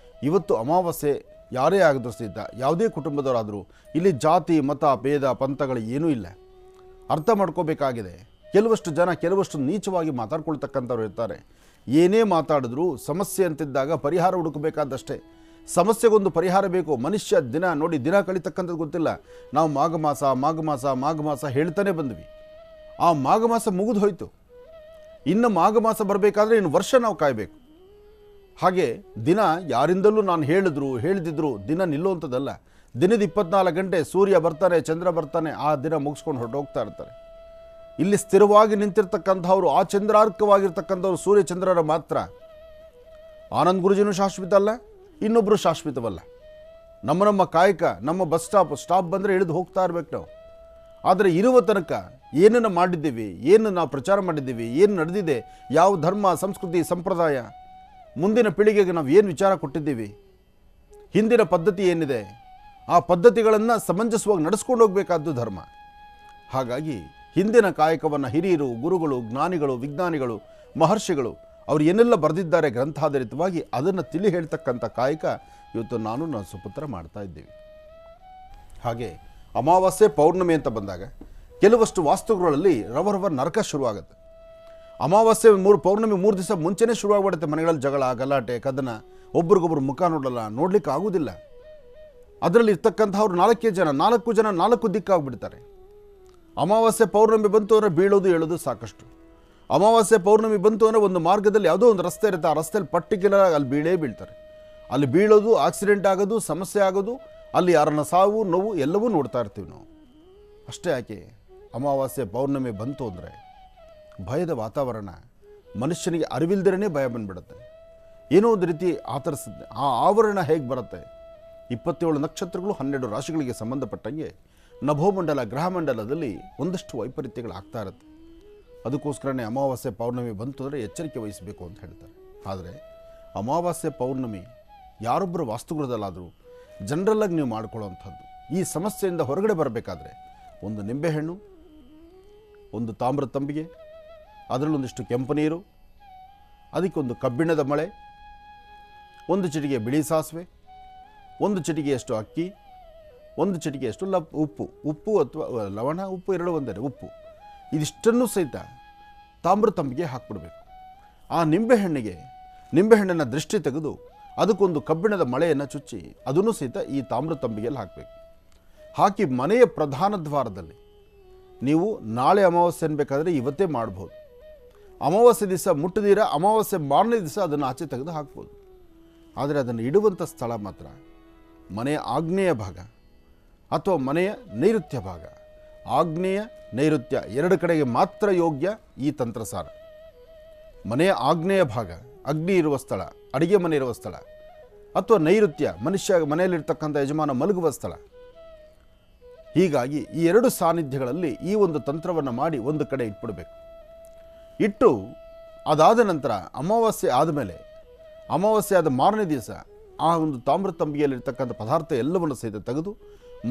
ಇವತ್ತು ಅಮಾವಾಸ್ಯೆ ಯಾರೇ ಆಗಿದ್ರೂ ಸಹಿತ, ಯಾವುದೇ ಕುಟುಂಬದವರಾದರೂ, ಇಲ್ಲಿ ಜಾತಿ ಮತ ಭೇದ ಪಂಥಗಳು ಏನೂ ಇಲ್ಲ. ಅರ್ಥ ಮಾಡ್ಕೋಬೇಕಾಗಿದೆ. ಕೆಲವಷ್ಟು ಜನ ಕೆಲವಷ್ಟು ನೀಚವಾಗಿ ಮಾತಾಡ್ಕೊಳ್ತಕ್ಕಂಥವ್ರು ಇರ್ತಾರೆ. ಏನೇ ಮಾತಾಡಿದ್ರು ಸಮಸ್ಯೆ ಅಂತಿದ್ದಾಗ ಪರಿಹಾರ ಹುಡುಕಬೇಕಾದಷ್ಟೇ. ಸಮಸ್ಯೆಗೊಂದು ಪರಿಹಾರ ಬೇಕು. ಮನುಷ್ಯ ದಿನ ನೋಡಿ, ದಿನ ಕಳೀತಕ್ಕಂಥದ್ದು ಗೊತ್ತಿಲ್ಲ. ನಾವು ಮಾಘ ಮಾಸ ಹೇಳ್ತಾನೆ ಬಂದ್ವಿ. ಆ ಮಾಘ ಮಾಸ ಮುಗಿದು ಹೋಯಿತು. ಇನ್ನು ಮಾಘ ಮಾಸ ಬರಬೇಕಾದ್ರೆ ಇನ್ನು ವರ್ಷ ನಾವು ಕಾಯಬೇಕು. ಹಾಗೆ ದಿನ ಯಾರಿಂದಲೂ ನಾನು ಹೇಳಿದಿದ್ರು ದಿನ ನಿಲ್ಲುವಂಥದ್ದಲ್ಲ. ದಿನದ 24 ಗಂಟೆ ಸೂರ್ಯ ಬರ್ತಾನೆ, ಚಂದ್ರ ಬರ್ತಾನೆ, ಆ ದಿನ ಮುಗಿಸ್ಕೊಂಡು ಹೊರಟೋಗ್ತಾ ಇರ್ತಾರೆ. ಇಲ್ಲಿ ಸ್ಥಿರವಾಗಿ ನಿಂತಿರ್ತಕ್ಕಂಥವ್ರು, ಆ ಚಂದ್ರಾರ್ಕವಾಗಿರ್ತಕ್ಕಂಥವ್ರು ಸೂರ್ಯಚಂದ್ರರ ಮಾತ್ರ. ಆನಂದ್ ಗುರುಜಿನೂ ಶಾಶ್ವತ ಅಲ್ಲ, ಇನ್ನೊಬ್ಬರು ಶಾಶ್ವತವಲ್ಲ. ನಮ್ಮ ಕಾಯಕ, ನಮ್ಮ ಬಸ್ ಸ್ಟಾಪ್ ಬಂದರೆ ಇಳಿದು ಹೋಗ್ತಾ ಇರ್ಬೇಕು ನಾವು. ಆದರೆ ಇರುವ ತನಕ ಏನನ್ನು ಮಾಡಿದ್ದೀವಿ, ಏನು ನಾವು ಪ್ರಚಾರ ಮಾಡಿದ್ದೀವಿ, ಏನು ನಡೆದಿದೆ, ಯಾವ ಧರ್ಮ ಸಂಸ್ಕೃತಿ ಸಂಪ್ರದಾಯ, ಮುಂದಿನ ಪೀಳಿಗೆಗೆ ನಾವು ಏನು ವಿಚಾರ ಕೊಟ್ಟಿದ್ದೀವಿ, ಹಿಂದಿನ ಪದ್ಧತಿ ಏನಿದೆ, ಆ ಪದ್ಧತಿಗಳನ್ನು ಸಮಂಜಸವಾಗಿ ನಡೆಸ್ಕೊಂಡು ಹೋಗಬೇಕಾದ್ದು ಧರ್ಮ. ಹಾಗಾಗಿ ಹಿಂದಿನ ಕಾಯಕವನ್ನು ಹಿರಿಯರು, ಗುರುಗಳು, ಜ್ಞಾನಿಗಳು, ವಿಜ್ಞಾನಿಗಳು, ಮಹರ್ಷಿಗಳು ಅವರು ಏನೆಲ್ಲ ಬರೆದಿದ್ದಾರೆ ಗ್ರಂಥಾಧಾರಿತವಾಗಿ ಅದನ್ನು ತಿಳಿ ಹೇಳ್ತಕ್ಕಂಥ ಕಾಯಕ ಇವತ್ತು ನನ್ನ ಸುಪುತ್ರ ಮಾಡ್ತಾ ಇದ್ದೀವಿ. ಹಾಗೆ ಅಮಾವಾಸ್ಯೆ ಪೌರ್ಣಮಿ ಅಂತ ಬಂದಾಗ ಕೆಲವಷ್ಟು ವಾಸ್ತುಗಳಲ್ಲಿ ರವ ನರಕ ಶುರುವಾಗುತ್ತೆ. ಅಮಾವಾಸ್ಯೆ ಪೌರ್ಣಮಿ 3 ದಿವಸ ಮುಂಚೆನೇ ಶುರುವಾಗ್ಬಿಡುತ್ತೆ. ಮನೆಗಳಲ್ಲಿ ಜಗಳ, ಗಲಾಟೆ, ಕದನ, ಒಬ್ರಿಗೊಬ್ರು ಮುಖ ನೋಡಲ್ಲ, ನೋಡ್ಲಿಕ್ಕೆ ಆಗೋದಿಲ್ಲ. ಅದರಲ್ಲಿ ಇರ್ತಕ್ಕಂಥವ್ರು 4 ಜನ 4 ದಿಕ್ಕಾಗ್ಬಿಡ್ತಾರೆ. ಅಮಾವಾಸ್ಯೆ ಪೌರ್ಣಮಿ ಬಂತು ಅಂದರೆ ಬೀಳೋದು ಹೇಳೋದು ಸಾಕಷ್ಟು. ಅಮಾವಾಸ್ಯೆ ಪೌರ್ಣಮಿ ಬಂತು ಅಂದರೆ ಒಂದು ಮಾರ್ಗದಲ್ಲಿ ಯಾವುದೋ ಒಂದು ರಸ್ತೆ ಇರುತ್ತೆ, ಆ ರಸ್ತೆಯಲ್ಲಿ ಪರ್ಟಿಕ್ಯುಲರ್ ಅಲ್ಲಿ ಬೀಳ್ತಾರೆ. ಅಲ್ಲಿ ಬೀಳೋದು, ಆಕ್ಸಿಡೆಂಟ್ ಆಗೋದು, ಸಮಸ್ಯೆ ಆಗೋದು, ಅಲ್ಲಿ ಯಾರನ್ನ ಸಾವು ನೋವು ಎಲ್ಲವೂ ನೋಡ್ತಾ ಇರ್ತೀವಿ ನಾವು. ಅಷ್ಟೇ ಯಾಕೆ, ಅಮಾವಾಸ್ಯೆ ಪೌರ್ಣಮಿ ಬಂತು ಅಂದರೆ ಭಯದ ವಾತಾವರಣ, ಮನುಷ್ಯನಿಗೆ ಅರಿವಿಲ್ದಿರೇ ಭಯ ಬಂದುಬಿಡುತ್ತೆ. ಏನೋ ಒಂದು ರೀತಿ ಆತರಿಸುತ್ತೆ. ಆ ಆವರಣ ಹೇಗೆ ಬರುತ್ತೆ? 27 ನಕ್ಷತ್ರಗಳು 12 ರಾಶಿಗಳಿಗೆ ಸಂಬಂಧಪಟ್ಟಂಗೆ ನಭೋಮಂಡಲ ಗ್ರಹಮಂಡಲದಲ್ಲಿ ಒಂದಷ್ಟು ವೈಪರೀತ್ಯಗಳಾಗ್ತಾ ಇರುತ್ತೆ. ಅದಕ್ಕೋಸ್ಕರನೇ ಅಮಾವಾಸ್ಯೆ ಪೌರ್ಣಮಿ ಬಂತು ಅಂದರೆ ಎಚ್ಚರಿಕೆ ವಹಿಸಬೇಕು ಅಂತ ಹೇಳ್ತಾರೆ. ಆದರೆ ಅಮಾವಾಸ್ಯೆ ಪೌರ್ಣಮಿ ಯಾರೊಬ್ಬರು ವಾಸ್ತುಗೃಹದಲ್ಲಾದರೂ ಜನರಲ್ಲಾಗಿ ನೀವು ಮಾಡ್ಕೊಳ್ಳೋವಂಥದ್ದು. ಈ ಸಮಸ್ಯೆಯಿಂದ ಹೊರಗಡೆ ಬರಬೇಕಾದ್ರೆ ಒಂದು ನಿಂಬೆಹಣ್ಣು, ಒಂದು ತಾಮ್ರದ ತಂಬಿಗೆ, ಅದರಲ್ಲೊಂದಿಷ್ಟು ಕೆಂಪು ನೀರು, ಅದಕ್ಕೊಂದು ಕಬ್ಬಿಣದ ಮಳೆ, ಒಂದು ಚಿಟಿಕೆ ಬಿಳಿ ಸಾಸಿವೆ, ಒಂದು ಚಿಟಿಕೆಯಷ್ಟು ಅಕ್ಕಿ, ಒಂದು ಚಿಟಿಕೆಯಷ್ಟು ಉಪ್ಪು ಅಥವಾ ಲವಣ, ಉಪ್ಪು ಎರಡು ಒಂದೇ, ಉಪ್ಪು, ಇದಿಷ್ಟನ್ನು ಸಹಿತ ತಾಮ್ರ ತಂಬಿಗೆ ಹಾಕ್ಬಿಡ್ಬೇಕು. ಆ ನಿಂಬೆಹಣ್ಣನ್ನು ದೃಷ್ಟಿ ತೆಗೆದು ಅದಕ್ಕೊಂದು ಕಬ್ಬಿಣದ ಮಳೆಯನ್ನು ಚುಚ್ಚಿ ಅದನ್ನು ಸಹಿತ ಈ ತಾಮ್ರ ತಂಬಿಗೆಯಲ್ಲಿ ಹಾಕಬೇಕು. ಹಾಕಿ ಮನೆಯ ಪ್ರಧಾನ ದ್ವಾರದಲ್ಲಿ ನೀವು ನಾಳೆ ಅಮಾವಾಸ್ಯೆ ಅನ್ಬೇಕಾದ್ರೆ ಇವತ್ತೇ ಮಾಡ್ಬೋದು. ಅಮಾವಾಸ್ಯೆ ದಿವಸ ಮುಟ್ಟದಿರ ಅಮಾವಾಸ್ಯೆ ಮಾರನೇ ದಿವಸ ಅದನ್ನು ಆಚೆ ತೆಗೆದು ಹಾಕ್ಬೋದು. ಆದರೆ ಅದನ್ನು ಇಡುವಂಥ ಸ್ಥಳ ಮಾತ್ರ ಮನೆಯ ಆಗ್ನೇಯ ಭಾಗ ಅಥವಾ ಮನೆಯ ನೈಋತ್ಯ ಭಾಗ. ಆಗ್ನೇಯ ನೈಋತ್ಯ 2 ಕಡೆಗೆ ಮಾತ್ರ ಯೋಗ್ಯ ಈ ತಂತ್ರಸಾರ. ಮನೆಯ ಆಗ್ನೇಯ ಭಾಗ ಅಗ್ನಿ ಇರುವ ಸ್ಥಳ, ಅಡಿಗೆ ಮನೆ ಇರುವ ಸ್ಥಳ, ಅಥವಾ ನೈಋತ್ಯ ಮನುಷ್ಯ ಮನೆಯಲ್ಲಿರ್ತಕ್ಕಂಥ ಯಜಮಾನ ಮಲಗುವ ಸ್ಥಳ. ಹೀಗಾಗಿ ಈ ಎರಡು ಸಾನ್ನಿಧ್ಯಗಳಲ್ಲಿ ಈ ಒಂದು ತಂತ್ರವನ್ನು ಮಾಡಿ ಒಂದು ಕಡೆ ಇಟ್ಬಿಡಬೇಕು. ಇಟ್ಟು ಅದಾದ ನಂತರ ಅಮಾವಾಸ್ಯೆ ಆದಮೇಲೆ, ಅಮಾವಾಸ್ಯೆ ಆದ ಮಾರನೇ ದಿವಸ ಆ ಒಂದು ತಾಮ್ರ ತಂಬಿಗೆಯಲ್ಲಿರ್ತಕ್ಕಂಥ ಪದಾರ್ಥ ಎಲ್ಲವನ್ನು ಸಹಿತ ತೆಗೆದು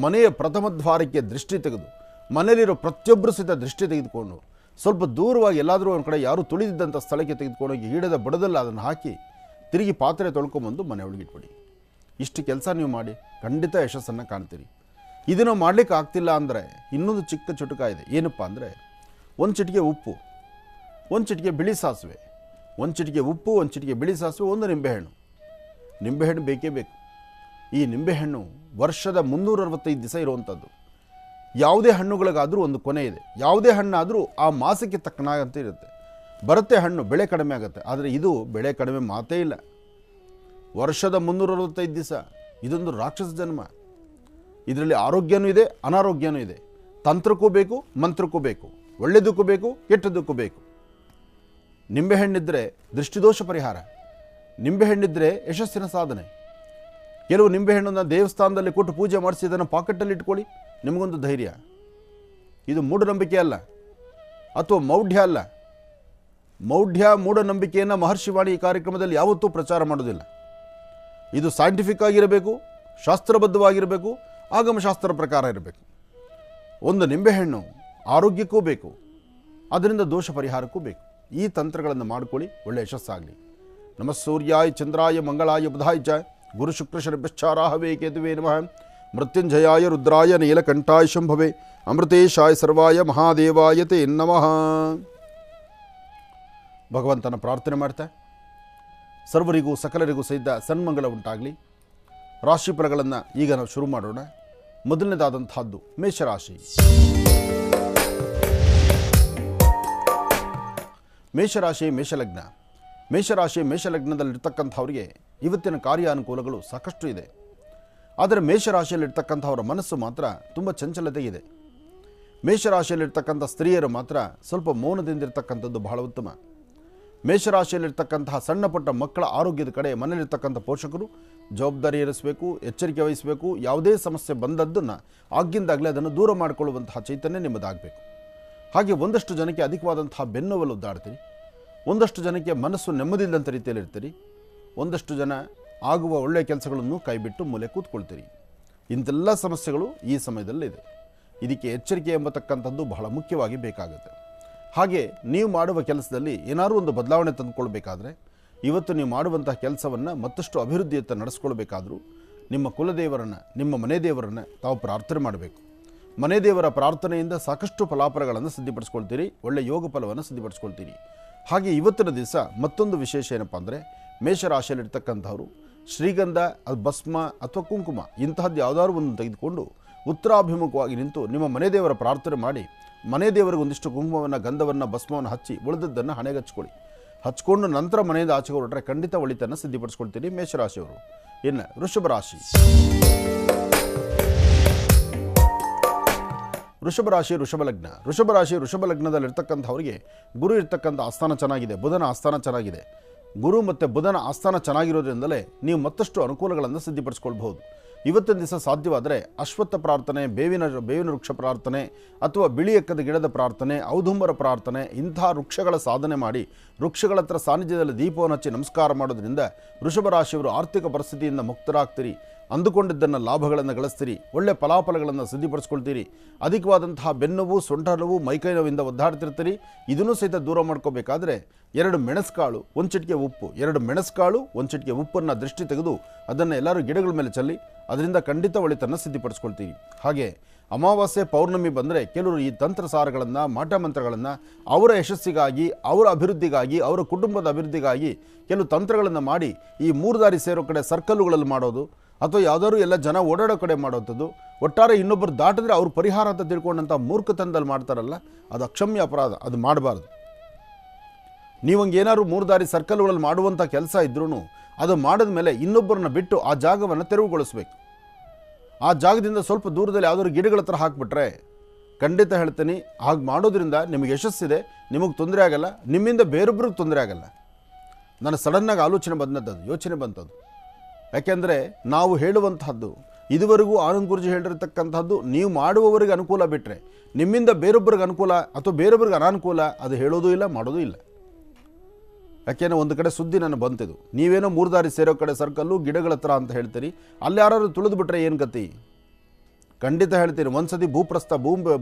ಮನೆಯ ಪ್ರಥಮ ದ್ವಾರಕ್ಕೆ ದೃಷ್ಟಿ ತೆಗೆದು ಮನೆಯಲ್ಲಿರೋ ಪ್ರತಿಯೊಬ್ಬರು ಸಹಿತ ದೃಷ್ಟಿ ತೆಗೆದುಕೊಂಡು ಸ್ವಲ್ಪ ದೂರವಾಗಿ ಎಲ್ಲಾದರೂ ಒಂದು ಕಡೆ ಯಾರೂ ತುಳಿದಿದ್ದಂಥ ಸ್ಥಳಕ್ಕೆ ತೆಗೆದುಕೊಂಡೋಗಿ ಹಿಡದ ಬುಡದಲ್ಲಿ ಅದನ್ನು ಹಾಕಿ ತಿರುಗಿ ಪಾತ್ರೆ ತೊಳ್ಕೊಂಬಂದು ಮನೆ ಒಳಗಿಟ್ಬಿಡಿ. ಇಷ್ಟು ಕೆಲಸ ನೀವು ಮಾಡಿ ಖಂಡಿತ ಯಶಸ್ಸನ್ನು ಕಾಣ್ತೀರಿ. ಇದನ್ನು ಮಾಡಲಿಕ್ಕೆ ಆಗ್ತಿಲ್ಲ ಅಂದರೆ ಇನ್ನೊಂದು ಚಿಕ್ಕ ಚುಟುಕ ಇದೆ. ಏನಪ್ಪ ಅಂದರೆ, ಒಂದು ಚಿಟಿಕೆ ಉಪ್ಪು, ಒಂದು ಚಿಟಿಕೆ ಬಿಳಿ ಸಾಸಿವೆ, ಒಂದು ಚಿಟಿಕೆ ಉಪ್ಪು, ಒಂದು ಚಿಟಿಕೆ ಬಿಳಿ ಸಾಸಿವೆ, ಒಂದು ನಿಂಬೆಹಣ್ಣು. ನಿಂಬೆಹಣ್ಣು ಬೇಕೇ ಬೇಕು. ಈ ನಿಂಬೆಹಣ್ಣು ವರ್ಷದ 365 ದಿವಸ ಇರುವಂಥದ್ದು. ಯಾವುದೇ ಹಣ್ಣುಗಳಿಗಾದರೂ ಒಂದು ಕೊನೆ ಇದೆ. ಯಾವುದೇ ಹಣ್ಣಾದರೂ ಆ ಮಾಸಕ್ಕೆ ತಕ್ಕನಾಗಂತ ಇರುತ್ತೆ. ಬರುತ್ತೆ ಹಣ್ಣು, ಬೆಳೆ ಕಡಿಮೆ ಆಗುತ್ತೆ. ಆದರೆ ಇದು ಬೆಳೆ ಕಡಿಮೆ ಮಾತೇ ಇಲ್ಲ. ವರ್ಷದ 365 ದಿವಸ. ಇದೊಂದು ರಾಕ್ಷಸ ಜನ್ಮ. ಇದರಲ್ಲಿ ಆರೋಗ್ಯನೂ ಇದೆ, ಅನಾರೋಗ್ಯನೂ ಇದೆ. ತಂತ್ರಕ್ಕೂ ಬೇಕು, ಮಂತ್ರಕ್ಕೂ ಬೇಕು, ಒಳ್ಳೆಯದಕ್ಕೂ ಬೇಕು, ಕೆಟ್ಟದ್ದಕ್ಕೂ ಬೇಕು. ನಿಂಬೆಹಣ್ಣಿದ್ದರೆ ದೃಷ್ಟಿದೋಷ ಪರಿಹಾರ, ನಿಂಬೆಹಣ್ಣಿದ್ದರೆ ಯಶಸ್ಸಿನ ಸಾಧನೆ. ಕೆಲವು ನಿಂಬೆಹಣ್ಣನ್ನು ದೇವಸ್ಥಾನದಲ್ಲಿ ಕೊಟ್ಟು ಪೂಜೆ ಮಾಡಿಸಿ ಇದನ್ನು ಪಾಕೆಟಲ್ಲಿ ಇಟ್ಕೊಳ್ಳಿ, ನಿಮಗೊಂದು ಧೈರ್ಯ. ಇದು ಮೂಢನಂಬಿಕೆ ಅಲ್ಲ, ಅಥವಾ ಮೌಢ್ಯ ಅಲ್ಲ. ಮೌಢ್ಯ ಮೂಢನಂಬಿಕೆಯನ್ನು ಮಹರ್ಷಿವಾಣಿ ಈ ಕಾರ್ಯಕ್ರಮದಲ್ಲಿ ಯಾವತ್ತೂ ಪ್ರಚಾರ ಮಾಡೋದಿಲ್ಲ. ಇದು ಸೈಂಟಿಫಿಕ್ ಆಗಿರಬೇಕು, ಶಾಸ್ತ್ರಬದ್ಧವಾಗಿರಬೇಕು, ಆಗಮಶಾಸ್ತ್ರ ಪ್ರಕಾರ ಇರಬೇಕು. ಒಂದು ನಿಂಬೆಹಣ್ಣು ಆರೋಗ್ಯಕ್ಕೂ ಬೇಕು, ಅದರಿಂದ ದೋಷ ಪರಿಹಾರಕ್ಕೂ ಬೇಕು. ಈ ತಂತ್ರಗಳನ್ನು ಮಾಡಿಕೊಳ್ಳಿ, ಒಳ್ಳೆಯ ಯಶಸ್ಸಾಗಲಿ. ನಮಃ ಸೂರ್ಯಾಯ ಚಂದ್ರಾಯ ಮಂಗಳಾಯ ಬುಧಾಯ ಚ ಗುರು ಶುಕ್ರ ಶನಿಶ್ಚಾರಾಹವೇ ಕೇತುವೇ ನಮಃ. ಮೃತ್ಯುಂಜಯಾಯ ರುದ್ರಾಯ ನೀಲಕಂಠಾಯ ಶಂಭವೇ ಅಮೃತೇಶಾಯ ಸರ್ವಾಯ ಮಹಾದೇವಾಯ ತೇ ನಮಃ. ಭಗವಂತನ ಪ್ರಾರ್ಥನೆ ಮಾಡ್ತಾ ಸರ್ವರಿಗೂ ಸಕಲರಿಗೂ ಸಹಿತ ಸನ್ಮಂಗಲ ಉಂಟಾಗಲಿ. ರಾಶಿಫಲಗಳನ್ನು ಈಗ ನಾವು ಶುರು ಮಾಡೋಣ. ಮೊದಲನೇದಾದಂತಹದ್ದು ಮೇಷರಾಶಿ. ಮೇಷರಾಶಿ ಮೇಷಲಗ್ನ. ಮೇಷರಾಶಿ ಮೇಷಲಗ್ನದಲ್ಲಿರ್ತಕ್ಕಂಥವರಿಗೆ ಇವತ್ತಿನ ಕಾರ್ಯಾನುಕೂಲಗಳು ಸಾಕಷ್ಟು ಇದೆ. ಆದರೆ ಮೇಷರಾಶಿಯಲ್ಲಿರ್ತಕ್ಕಂಥವರ ಮನಸ್ಸು ಮಾತ್ರ ತುಂಬ ಚಂಚಲತೆ ಇದೆ. ಮೇಷರಾಶಿಯಲ್ಲಿರ್ತಕ್ಕಂಥ ಸ್ತ್ರೀಯರು ಮಾತ್ರ ಸ್ವಲ್ಪ ಮೌನದಿಂದಿರ್ತಕ್ಕಂಥದ್ದು ಬಹಳ ಉತ್ತಮ. ಮೇಷರಾಶಿಯಲ್ಲಿರ್ತಕ್ಕಂತಹ ಸಣ್ಣ ಪುಟ್ಟ ಮಕ್ಕಳ ಆರೋಗ್ಯದ ಕಡೆ ಮನೆಯಲ್ಲಿರ್ತಕ್ಕಂಥ ಪೋಷಕರು ಜವಾಬ್ದಾರಿ ಇರಿಸಬೇಕು, ಎಚ್ಚರಿಕೆ ವಹಿಸಬೇಕು. ಯಾವುದೇ ಸಮಸ್ಯೆ ಬಂದದ್ದನ್ನು ಆಗಿಂದಾಗಲೇ ಅದನ್ನು ದೂರ ಮಾಡಿಕೊಳ್ಳುವಂತಹ ಚೈತನ್ಯ ನಿಮ್ಮದಾಗಬೇಕು. ಹಾಗೆ ಒಂದಷ್ಟು ಜನಕ್ಕೆ ಅಧಿಕವಾದಂತಹ ಬೆನ್ನುವಲು ಒದ್ದಾಡ್ತೀರಿ, ಒಂದಷ್ಟು ಜನಕ್ಕೆ ಮನಸ್ಸು ನೆಮ್ಮದಿಲ್ಲಂಥ ರೀತಿಯಲ್ಲಿರ್ತೀರಿ, ಒಂದಷ್ಟು ಜನ ಆಗುವ ಒಳ್ಳೆಯ ಕೆಲಸಗಳನ್ನು ಕೈಬಿಟ್ಟು ಮೂಲೆ ಕೂತ್ಕೊಳ್ತೀರಿ. ಇಂಥೆಲ್ಲ ಸಮಸ್ಯೆಗಳು ಈ ಸಮಯದಲ್ಲಿದೆ. ಇದಕ್ಕೆ ಎಚ್ಚರಿಕೆ ಎಂಬತಕ್ಕಂಥದ್ದು ಬಹಳ ಮುಖ್ಯವಾಗಿ ಬೇಕಾಗುತ್ತೆ. ಹಾಗೆ ನೀವು ಮಾಡುವ ಕೆಲಸದಲ್ಲಿ ಏನಾದರೂ ಒಂದು ಬದಲಾವಣೆ ತಂದುಕೊಳ್ಬೇಕಾದ್ರೆ, ಇವತ್ತು ನೀವು ಮಾಡುವಂತಹ ಕೆಲಸವನ್ನು ಮತ್ತಷ್ಟು ಅಭಿವೃದ್ಧಿಯತ್ತ ನಡೆಸ್ಕೊಳ್ಬೇಕಾದ್ರೂ ನಿಮ್ಮ ಕುಲದೇವರನ್ನು, ನಿಮ್ಮ ಮನೆ ದೇವರನ್ನು ತಾವು ಪ್ರಾರ್ಥನೆ ಮಾಡಬೇಕು. ಮನೆ ದೇವರ ಪ್ರಾರ್ಥನೆಯಿಂದ ಸಾಕಷ್ಟು ಫಲಾಫಲಗಳನ್ನು ಸಿದ್ಧಪಡಿಸ್ಕೊಳ್ತೀರಿ, ಒಳ್ಳೆಯ ಯೋಗ ಫಲವನ್ನು ಸಿದ್ಧಪಡಿಸ್ಕೊಳ್ತೀರಿ. ಹಾಗೆ ಇವತ್ತಿನ ದಿವಸ ಮತ್ತೊಂದು ವಿಶೇಷ ಏನಪ್ಪ ಅಂದರೆ, ಮೇಷರಾಶಿಯಲ್ಲಿರ್ತಕ್ಕಂಥವರು ಶ್ರೀಗಂಧ, ಅದು ಭಸ್ಮ ಅಥವಾ ಕುಂಕುಮ ಇಂತಹದ್ದು ಯಾವುದಾದ್ರು ಒಂದು ತೆಗೆದುಕೊಂಡು ಉತ್ತರಾಭಿಮುಖವಾಗಿ ನಿಂತು ನಿಮ್ಮ ಮನೆ ದೇವರ ಪ್ರಾರ್ಥನೆ ಮಾಡಿ, ಮನೆ ದೇವರಿಗೆ ಒಂದಿಷ್ಟು ಕುಂಕುಮವನ್ನು, ಗಂಧವನ್ನು, ಭಸ್ಮವನ್ನು ಹಚ್ಚಿ ಉಳಿದದ್ದನ್ನು ಹಣೆಗೆ ಹಚ್ಕೊಳ್ಳಿ. ಹಚ್ಕೊಂಡು ನಂತರ ಮನೆಯಿಂದ ಆಚೆ ಹೊರಟ್ರೆ ಖಂಡಿತ ಒಳಿತನ್ನು ಸಿದ್ಧಪಡಿಸ್ಕೊಳ್ತೀನಿ ಮೇಷರಾಶಿಯವರು. ಇನ್ನು ವೃಷಭ ರಾಶಿ. ವೃಷಭ ರಾಶಿ ವೃಷಭ ಲಗ್ನದಲ್ಲಿರ್ತಕ್ಕಂಥವರಿಗೆ ಗುರು ಇರ್ತಕ್ಕಂಥ ಆಸ್ಥಾನ ಚೆನ್ನಾಗಿದೆ, ಬುಧನ ಆಸ್ಥಾನ ಚೆನ್ನಾಗಿದೆ. ಗುರು ಮತ್ತು ಬುಧನ ಆಸ್ಥಾನ ಚೆನ್ನಾಗಿರೋದ್ರಿಂದಲೇ ನೀವು ಮತ್ತಷ್ಟು ಅನುಕೂಲಗಳನ್ನು ಸಿದ್ಧಪಡಿಸ್ಕೊಳ್ಬಹುದು. ಇವತ್ತಿನ ದಿವಸ ಸಾಧ್ಯವಾದರೆ ಅಶ್ವತ್ಥ ಪ್ರಾರ್ಥನೆ, ಬೇವಿನ ವೃಕ್ಷ ಪ್ರಾರ್ಥನೆ, ಅಥವಾ ಬಿಳಿ ಎಕ್ಕದ ಗಿಡದ ಪ್ರಾರ್ಥನೆ, ಔದುಂಬರ ಪ್ರಾರ್ಥನೆ, ಇಂಥ ವೃಕ್ಷಗಳ ಸಾಧನೆ ಮಾಡಿ ವೃಕ್ಷಗಳ ಹತ್ರ ಸಾನ್ನಿಧ್ಯದಲ್ಲಿ ದೀಪವನ್ನು ಹಚ್ಚಿ ನಮಸ್ಕಾರ ಮಾಡೋದ್ರಿಂದ ವೃಷಭ ರಾಶಿಯವರು ಆರ್ಥಿಕ ಪರಿಸ್ಥಿತಿಯಿಂದ ಮುಕ್ತರಾಗ್ತೀರಿ. ಅಂದುಕೊಂಡಿದ್ದನ್ನು ಲಾಭಗಳನ್ನು ಗಳಿಸ್ತೀರಿ, ಒಳ್ಳೆಯ ಫಲಾಫಲಗಳನ್ನು ಸಿದ್ಧಪಡಿಸ್ಕೊಳ್ತೀರಿ. ಅಧಿಕವಾದಂತಹ ಬೆನ್ನುವು, ಸೊಂಟ ನೋವು, ಮೈಕೈ ನೋವಿಂದ ಒದ್ದಾಡ್ತಿರ್ತೀರಿ. ಇದನ್ನು ಸಹಿತ ದೂರ ಮಾಡ್ಕೋಬೇಕಾದ್ರೆ 2 ಮೆಣಸುಕಾಳು, 1 ಚಿಟಿಕೆ ಉಪ್ಪು, 2 ಮೆಣಸುಕಾಳು, 1 ಚಿಟಿಕೆ ಉಪ್ಪನ್ನು ದೃಷ್ಟಿ ತೆಗೆದು ಅದನ್ನು ಎಲ್ಲರೂ ಗಿಡಗಳ ಮೇಲೆ ಚೆಲ್ಲಿ ಅದರಿಂದ ಖಂಡಿತ ಒಳಿತನ್ನು ಸಿದ್ಧಪಡಿಸ್ಕೊಳ್ತೀವಿ. ಹಾಗೆ ಅಮಾವಾಸ್ಯೆ, ಪೌರ್ಣಮಿ ಬಂದರೆ ಕೆಲವರು ಈ ತಂತ್ರಸಾರಗಳನ್ನು, ಮಾಟ ಮಂತ್ರಗಳನ್ನು ಅವರ ಯಶಸ್ಸಿಗಾಗಿ, ಅವರ ಅಭಿವೃದ್ಧಿಗಾಗಿ, ಅವರ ಕುಟುಂಬದ ಅಭಿವೃದ್ಧಿಗಾಗಿ ಕೆಲವು ತಂತ್ರಗಳನ್ನು ಮಾಡಿ ಈ 3 ದಾರಿ ಸೇರೋ ಕಡೆ ಸರ್ಕಲ್ಲುಗಳಲ್ಲಿ ಮಾಡೋದು, ಅಥವಾ ಯಾವುದಾದ್ರು ಎಲ್ಲ ಜನ ಓಡಾಡೋ ಕಡೆ ಮಾಡೋವಂಥದ್ದು, ಒಟ್ಟಾರೆ ಇನ್ನೊಬ್ಬರು ದಾಟಿದ್ರೆ ಅವ್ರ ಪರಿಹಾರ ಅಂತ ತಿಳ್ಕೊಂಡಂಥ ಮೂರ್ಖತನದಲ್ಲಿ ಮಾಡ್ತಾರಲ್ಲ, ಅದು ಅಕ್ಷಮ್ಯ ಅಪರಾಧ. ಅದು ಮಾಡಬಾರ್ದು. ನೀವಂಗೆ ಏನಾದ್ರು 3 ದಾರಿ ಸರ್ಕಲ್ಗಳಲ್ಲಿ ಮಾಡುವಂಥ ಕೆಲಸ ಇದ್ರೂ ಅದು ಮಾಡಿದ ಮೇಲೆ ಇನ್ನೊಬ್ಬರನ್ನ ಬಿಟ್ಟು ಆ ಜಾಗವನ್ನು ತೆರವುಗೊಳಿಸ್ಬೇಕು. ಆ ಜಾಗದಿಂದ ಸ್ವಲ್ಪ ದೂರದಲ್ಲಿ ಯಾವುದಾದ್ರು ಗಿಡಗಳ ಹತ್ರ ಹಾಕಿಬಿಟ್ರೆ ಖಂಡಿತ ಹೇಳ್ತೀನಿ, ಹಾಗೆ ಮಾಡೋದ್ರಿಂದ ನಿಮಗೆ ಯಶಸ್ಸಿದೆ, ನಿಮಗೆ ತೊಂದರೆ ಆಗಲ್ಲ, ನಿಮ್ಮಿಂದ ಬೇರೊಬ್ಬರಿಗೆ ತೊಂದರೆ ಆಗಲ್ಲ. ನಾನು ಸಡನ್ನಾಗಿ ಯೋಚನೆ ಬಂತದ್ದು. ಯಾಕೆಂದರೆ ನಾವು ಹೇಳುವಂತಹದ್ದು ಇದುವರೆಗೂ ಆನಂದ್ ಗುರೂಜಿ ಹೇಳಿರ್ತಕ್ಕಂಥದ್ದು ನೀವು ಮಾಡುವವರಿಗೆ ಅನುಕೂಲ ಬಿಟ್ಟರೆ ನಿಮ್ಮಿಂದ ಬೇರೊಬ್ಬರಿಗೆ ಅನುಕೂಲ ಅಥವಾ ಬೇರೊಬ್ಬರಿಗೆ ಅನಾನುಕೂಲ ಅದು ಹೇಳೋದು ಇಲ್ಲ, ಮಾಡೋದು ಇಲ್ಲ. ಯಾಕೆಂದರೆ ಒಂದು ಕಡೆ ಸುದ್ದಿ ನಾನು ಬಂತಿದ್ದು, ನೀವೇನೋ 3 ದಾರಿ ಸೇರೋ ಕಡೆ ಸರ್ಕಲ್ಲು ಗಿಡಗಳ ಹತ್ರ ಅಂತ ಹೇಳ್ತೀರಿ, ಅಲ್ಲಿ ಯಾರು ತುಳಿದು ಬಿಟ್ರೆ ಏನು ಗತಿ? ಖಂಡಿತ ಹೇಳ್ತೀನಿ, ಒಂದ್ಸತಿ ಭೂಪ್ರಸ್ಥ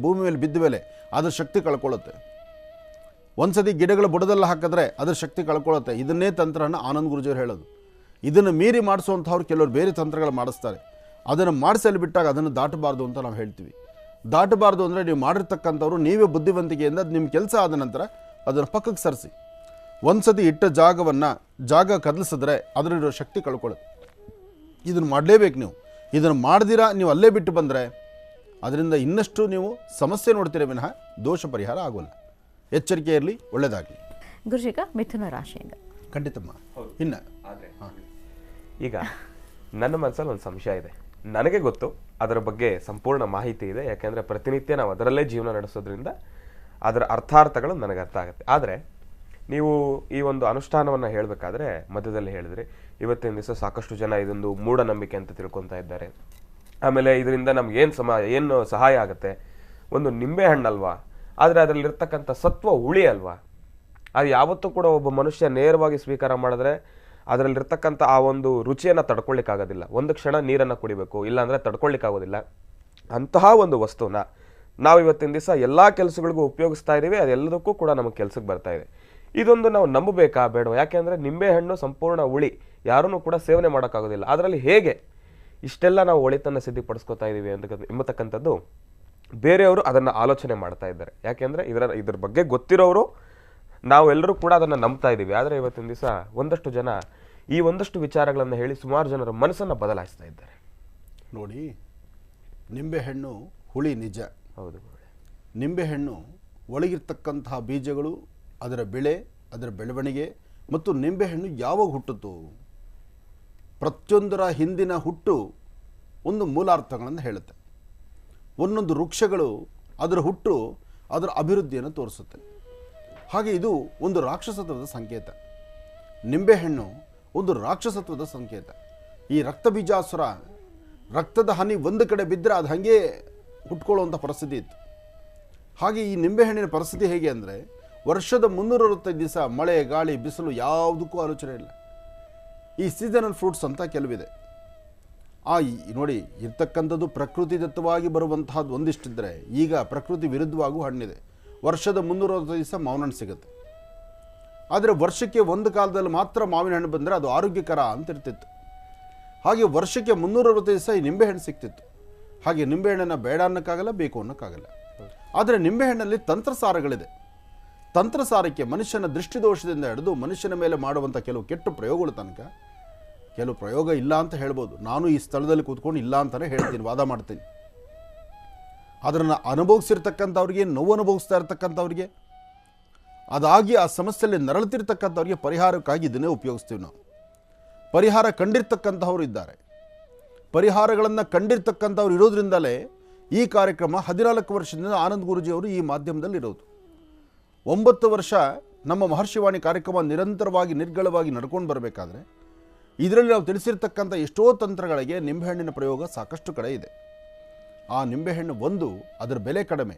ಭೂಮಿ ಮೇಲೆ ಬಿದ್ದ ಮೇಲೆ ಅದ್ರ ಶಕ್ತಿ ಕಳ್ಕೊಳ್ಳುತ್ತೆ. ಒಂದ್ಸತಿ ಗಿಡಗಳ ಬುಡದಲ್ಲಿ ಹಾಕಿದ್ರೆ ಅದ್ರ ಶಕ್ತಿ ಕಳ್ಕೊಳ್ಳುತ್ತೆ. ಇದನ್ನೇ ತಂತ್ರನ ಆನಂದ್ ಗುರೂಜಿಯವರು ಹೇಳೋದು. ಇದನ್ನು ಮೀರಿ ಮಾಡಿಸುವಂಥವ್ರು ಕೆಲವರು ಬೇರೆ ತಂತ್ರಗಳು ಮಾಡಿಸ್ತಾರೆ. ಅದನ್ನು ಮಾಡಿಸಲು ಬಿಟ್ಟಾಗ ಅದನ್ನು ದಾಟಬಾರ್ದು ಅಂತ ನಾವು ಹೇಳ್ತೀವಿ. ದಾಟಬಾರ್ದು ಅಂದರೆ ನೀವು ಮಾಡಿರ್ತಕ್ಕಂಥವ್ರು ನೀವೇ ಬುದ್ಧಿವಂತಿಕೆಯಿಂದ ನಿಮ್ಮ ಕೆಲಸ ಆದ ನಂತರ ಅದನ್ನು ಪಕ್ಕಕ್ಕೆ ಸರಿಸಿ. ಒಂದು ಸತಿ ಇಟ್ಟ ಜಾಗ ಕದಲಿಸಿದ್ರೆ ಅದರಲ್ಲಿರೋ ಶಕ್ತಿ ಕಳ್ಕೊಳ್ಳುತ್ತೆ. ಇದನ್ನು ಮಾಡಲೇಬೇಕು ನೀವು. ಇದನ್ನು ಮಾಡ್ದಿರಾ ನೀವು ಅಲ್ಲೇ ಬಿಟ್ಟು ಬಂದರೆ ಅದರಿಂದ ಇನ್ನಷ್ಟು ನೀವು ಸಮಸ್ಯೆ ನೋಡ್ತೀರ ವಿನಃ ದೋಷ ಪರಿಹಾರ ಆಗೋಲ್ಲ. ಎಚ್ಚರಿಕೆ ಇರಲಿ, ಒಳ್ಳೆಯದಾಗಲಿ. ಗುರುಜಿಗ ಮಿಥುನ ರಾಶಿಯಿಂದ ಖಂಡಿತಮ್ಮ. ಇನ್ನು ಈಗ ನನ್ನ ಮನಸ್ಸಲ್ಲಿ ಒಂದು ಸಂಶಯ ಇದೆ. ನನಗೆ ಗೊತ್ತು, ಅದರ ಬಗ್ಗೆ ಸಂಪೂರ್ಣ ಮಾಹಿತಿ ಇದೆ. ಯಾಕೆಂದರೆ ಪ್ರತಿನಿತ್ಯ ನಾವು ಅದರಲ್ಲೇ ಜೀವನ ನಡೆಸೋದ್ರಿಂದ ಅದರ ಅರ್ಥಾರ್ಥಗಳು ನನಗೆ ಅರ್ಥ ಆಗುತ್ತೆ. ಆದರೆ ನೀವು ಈ ಒಂದು ಅನುಷ್ಠಾನವನ್ನು ಹೇಳಬೇಕಾದ್ರೆ ಮಧ್ಯದಲ್ಲಿ ಹೇಳಿದ್ರಿ, ಇವತ್ತಿನ ದಿವಸ ಸಾಕಷ್ಟು ಜನ ಇದೊಂದು ಮೂಢನಂಬಿಕೆ ಅಂತ ತಿಳ್ಕೊತಾ ಇದ್ದಾರೆ. ಆಮೇಲೆ ಇದರಿಂದ ನಮ್ಗೆ ಏನು ಸಹಾಯ ಆಗುತ್ತೆ? ಒಂದು ನಿಂಬೆ ಹಣ್ಣಲ್ವಾ, ಆದರೆ ಅದರಲ್ಲಿರ್ತಕ್ಕಂಥ ಸತ್ವ ಹುಳಿ ಅಲ್ವಾ, ಅದು ಯಾವತ್ತೂ ಕೂಡ ಒಬ್ಬ ಮನುಷ್ಯ ನೇರವಾಗಿ ಸ್ವೀಕಾರ ಮಾಡಿದ್ರೆ ಅದರಲ್ಲಿರ್ತಕ್ಕಂಥ ಆ ಒಂದು ರುಚಿಯನ್ನು ತಡ್ಕೊಳ್ಳಿಕ್ಕಾಗೋದಿಲ್ಲ. ಒಂದು ಕ್ಷಣ ನೀರನ್ನು ಕುಡಿಬೇಕು, ಇಲ್ಲಾಂದರೆ ತಡ್ಕೊಳ್ಳಿಕ್ಕಾಗೋದಿಲ್ಲ. ಅಂತಹ ಒಂದು ವಸ್ತುನ ನಾವು ಇವತ್ತಿನ ದಿವಸ ಎಲ್ಲ ಕೆಲಸಗಳಿಗೂ ಉಪಯೋಗಿಸ್ತಾ ಇದ್ದೀವಿ. ಅದೆಲ್ಲದಕ್ಕೂ ಕೂಡ ನಮಗೆ ಕೆಲಸಕ್ಕೆ ಬರ್ತಾ ಇದೆ. ಇದೊಂದು ನಾವು ನಂಬಬೇಕಾ ಬೇಡವಾ? ಯಾಕೆಂದರೆ ನಿಂಬೆಹಣ್ಣು ಸಂಪೂರ್ಣ ಹುಳಿ, ಯಾರೂ ಕೂಡ ಸೇವನೆ ಮಾಡೋಕ್ಕಾಗೋದಿಲ್ಲ. ಅದರಲ್ಲಿ ಹೇಗೆ ಇಷ್ಟೆಲ್ಲ ನಾವು ಒಳಿತನ್ನು ಸಿದ್ಧಪಡಿಸ್ಕೊತಾ ಇದ್ದೀವಿ ಎಂಬತಕ್ಕಂಥದ್ದು ಬೇರೆಯವರು ಅದನ್ನು ಆಲೋಚನೆ ಮಾಡ್ತಾ ಇದ್ದಾರೆ. ಯಾಕೆಂದರೆ ಇದ್ರ ಬಗ್ಗೆ ಗೊತ್ತಿರೋರು ನಾವೆಲ್ಲರೂ ಕೂಡ ಅದನ್ನು ನಂಬ್ತಾ ಇದ್ದೀವಿ. ಆದರೆ ಇವತ್ತಿನ ದಿವಸ ಒಂದಷ್ಟು ಜನ ಈ ಒಂದಷ್ಟು ವಿಚಾರಗಳನ್ನು ಹೇಳಿ ಸುಮಾರು ಜನರ ಮನಸ್ಸನ್ನು ಬದಲಾಯಿಸ್ತಾ ಇದ್ದಾರೆ. ನೋಡಿ, ನಿಂಬೆಹಣ್ಣು ಹುಳಿ ನಿಜ. ಹೌದು. ನಿಂಬೆಹಣ್ಣು ಒಳಗಿರ್ತಕ್ಕಂತಹ ಬೀಜಗಳು, ಅದರ ಬೆಳೆ, ಅದರ ಬೆಳವಣಿಗೆ ಮತ್ತು ನಿಂಬೆಹಣ್ಣು ಯಾವಾಗ ಹುಟ್ಟಿತು, ಪ್ರತಿಯೊಂದರ ಹಿಂದಿನ ಹುಟ್ಟು ಒಂದು ಮೂಲಾರ್ಥಗಳನ್ನು ಹೇಳುತ್ತೆ. ಒಂದೊಂದು ವೃಕ್ಷಗಳು ಅದರ ಹುಟ್ಟು ಅದರ ಅಭಿವೃದ್ಧಿಯನ್ನು ತೋರಿಸುತ್ತೆ. ಹಾಗೆ ಇದು ಒಂದು ರಾಕ್ಷಸತ್ವದ ಸಂಕೇತ. ನಿಂಬೆಹಣ್ಣು ಒಂದು ರಾಕ್ಷಸತ್ವದ ಸಂಕೇತ. ಈ ರಕ್ತ ಬೀಜಾಸುರ ರಕ್ತದ ಹನಿ ಒಂದು ಕಡೆ ಬಿದ್ದರೆ ಅದು ಹಾಗೆ ಹುಟ್ಕೊಳ್ಳುವಂಥ ಪರಿಸ್ಥಿತಿ ಇತ್ತು. ಹಾಗೆ ಈ ನಿಂಬೆಹಣ್ಣಿನ ಪರಿಸ್ಥಿತಿ ಹೇಗೆ ಅಂದರೆ, ವರ್ಷದ 365 ದಿವಸ ಮಳೆ, ಗಾಳಿ, ಬಿಸಿಲು ಯಾವುದಕ್ಕೂ ಆಲೋಚನೆ ಇಲ್ಲ. ಈ ಸೀಸನಲ್ ಫ್ರೂಟ್ಸ್ ಅಂತ ಕೆಲವಿದೆ. ನೋಡಿ, ಇರ್ತಕ್ಕಂಥದ್ದು ಪ್ರಕೃತಿ ದತ್ತವಾಗಿ ಬರುವಂತಹದ್ದು ಒಂದಿಷ್ಟಿದ್ದರೆ, ಈಗ ಪ್ರಕೃತಿ ವಿರುದ್ಧವಾಗೂ ಹಣ್ಣಿದೆ. ವರ್ಷದ 365 ದಿವಸ ಮಾವಿನ ಹಣ್ಣು ಸಿಗುತ್ತೆ. ಆದರೆ ವರ್ಷಕ್ಕೆ ಒಂದು ಕಾಲದಲ್ಲಿ ಮಾತ್ರ ಮಾವಿನ ಹಣ್ಣು ಬಂದರೆ ಅದು ಆರೋಗ್ಯಕರ ಅಂತ ಇರ್ತಿತ್ತು. ಹಾಗೆ ವರ್ಷಕ್ಕೆ 365 ದಿವಸ ಈ ನಿಂಬೆಹಣ್ಣು ಸಿಗ್ತಿತ್ತು. ಹಾಗೆ ನಿಂಬೆಹಣ್ಣನ್ನು ಬೇಡ ಅನ್ನೋಕ್ಕಾಗಲ್ಲ, ಬೇಕು ಅನ್ನೋಕ್ಕಾಗಲ್ಲ. ಆದರೆ ನಿಂಬೆಹಣ್ಣಲ್ಲಿ ತಂತ್ರಸಾರಗಳಿದೆ. ತಂತ್ರಸಾರಕ್ಕೆ ಮನುಷ್ಯನ ದೃಷ್ಟಿದೋಷದಿಂದ ಹಿಡಿದು ಮನುಷ್ಯನ ಮೇಲೆ ಮಾಡುವಂಥ ಕೆಲವು ಕೆಟ್ಟ ಪ್ರಯೋಗಗಳ ತನಕ ಕೆಲವು ಪ್ರಯೋಗ ಇಲ್ಲ ಅಂತ ಹೇಳ್ಬೋದು. ನಾನು ಈ ಸ್ಥಳದಲ್ಲಿ ಕೂತ್ಕೊಂಡು ಇಲ್ಲ ಅಂತಲೇ ಹೇಳ್ತೀನಿ, ವಾದ ಮಾಡ್ತೀನಿ. ಅದನ್ನು ಅನುಭವಿಸಿರ್ತಕ್ಕಂಥವ್ರಿಗೆ, ನೋವು ಅನುಭವಿಸ್ತಾ ಇರ್ತಕ್ಕಂಥವ್ರಿಗೆ, ಅದಾಗಿ ಆ ಸಮಸ್ಯೆಯಲ್ಲಿ ನರಳುತ್ತಿರ್ತಕ್ಕಂಥವ್ರಿಗೆ ಪರಿಹಾರಕ್ಕಾಗಿ ಇದನ್ನೇ ಉಪಯೋಗಿಸ್ತೀವಿ ನಾವು. ಪರಿಹಾರ ಕಂಡಿರ್ತಕ್ಕಂಥವ್ರು ಇದ್ದಾರೆ. ಪರಿಹಾರಗಳನ್ನು ಕಂಡಿರ್ತಕ್ಕಂಥವ್ರು ಇರೋದ್ರಿಂದಲೇ ಈ ಕಾರ್ಯಕ್ರಮ 14 ವರ್ಷದಿಂದ ಆನಂದ್ ಗುರೂಜಿಯವರು ಈ ಮಾಧ್ಯಮದಲ್ಲಿ ಇರೋದು. 9 ವರ್ಷ ನಮ್ಮ ಮಹರ್ಷಿವಾಣಿ ಕಾರ್ಯಕ್ರಮ ನಿರಂತರವಾಗಿ ನಿರ್ಗಳವಾಗಿ ನಡ್ಕೊಂಡು ಬರಬೇಕಾದ್ರೆ ಇದರಲ್ಲಿ ನಾವು ತಿಳಿಸಿರ್ತಕ್ಕಂಥ ಎಷ್ಟೋ ತಂತ್ರಗಳಿಗೆ ನಿಂಬೆಹಣ್ಣಿನ ಪ್ರಯೋಗ ಸಾಕಷ್ಟು ಕಡೆ ಇದೆ. ಆ ನಿಂಬೆಹಣ್ಣು ಒಂದು, ಅದರ ಬೆಲೆ ಕಡಿಮೆ,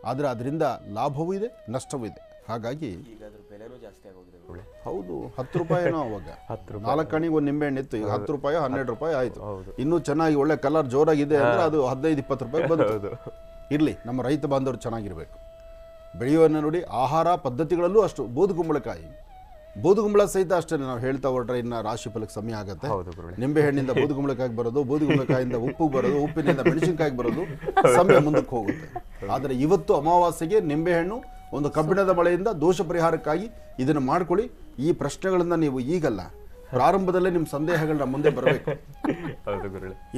ಆದರೆ ಅದರಿಂದ ಲಾಭವೂ ಇದೆ, ನಷ್ಟವೂ ಇದೆ. ಹಾಗಾಗಿ ಹೌದು, 10 ರೂಪಾಯಿನೋ ಅವಾಗ 4 ಅಣಿಗೆ ಒಂದು ನಿಂಬೆಹಣ್ಣು ಇತ್ತು. ಈಗ 10 ರೂಪಾಯಿ 12 ರೂಪಾಯಿ ಆಯಿತು. ಇನ್ನೂ ಚೆನ್ನಾಗಿ ಒಳ್ಳೆ ಕಲರ್ ಜೋರಾಗಿದೆ ಅಂದರೆ ಅದು 15-20 ರೂಪಾಯಿ ಬಂತು. ಇರಲಿ, ನಮ್ಮ ರೈತ ಬಾಂಧವರು ಚೆನ್ನಾಗಿರಬೇಕು. ಬೆಳೆಯುವನ್ನು ನೋಡಿ, ಆಹಾರ ಪದ್ಧತಿಗಳಲ್ಲೂ ಅಷ್ಟು. ಬೂದುಗುಂಬಳ ಸಹಿತ ಅಷ್ಟೇ. ನಾವು ಹೇಳ್ತಾ ಹೊರಟ್ರೆ ಇನ್ನು ರಾಶಿ ಫಲಕ್ಕೆ ಸಮಯ ಆಗುತ್ತೆ. ನಿಂಬೆಹಣ್ಣಿಂದ ಬೂದುಗುಂಬಳಕಾಯಿ ಬರೋದು, ಬೂದುಗುಂಬಳಕಾಯಿಂದ ಉಪ್ಪು ಬರೋದು, ಉಪ್ಪಿನಿಂದ ಮೆಣಸಿನಕಾಯಿ ಬರೋದು, ಸಮಯ ಮುಂದಕ್ಕೆ ಹೋಗುತ್ತೆ. ಆದರೆ ಇವತ್ತು ಅಮಾವಾಸ್ಯೆಗೆ ನಿಂಬೆಹಣ್ಣು ಒಂದು ಕಬ್ಬಿಣದ ಮಳೆಯಿಂದ ದೋಷ ಪರಿಹಾರಕ್ಕಾಗಿ ಇದನ್ನು ಮಾಡ್ಕೊಳ್ಳಿ. ಈ ಪ್ರಶ್ನೆಗಳನ್ನು ನೀವು ಈಗಲ್ಲ, ಪ್ರಾರಂಭದಲ್ಲೇ ನಿಮ್ಮ ಸಂದೇಹಗಳನ್ನ ಮುಂದೆ ಬರಬೇಕು.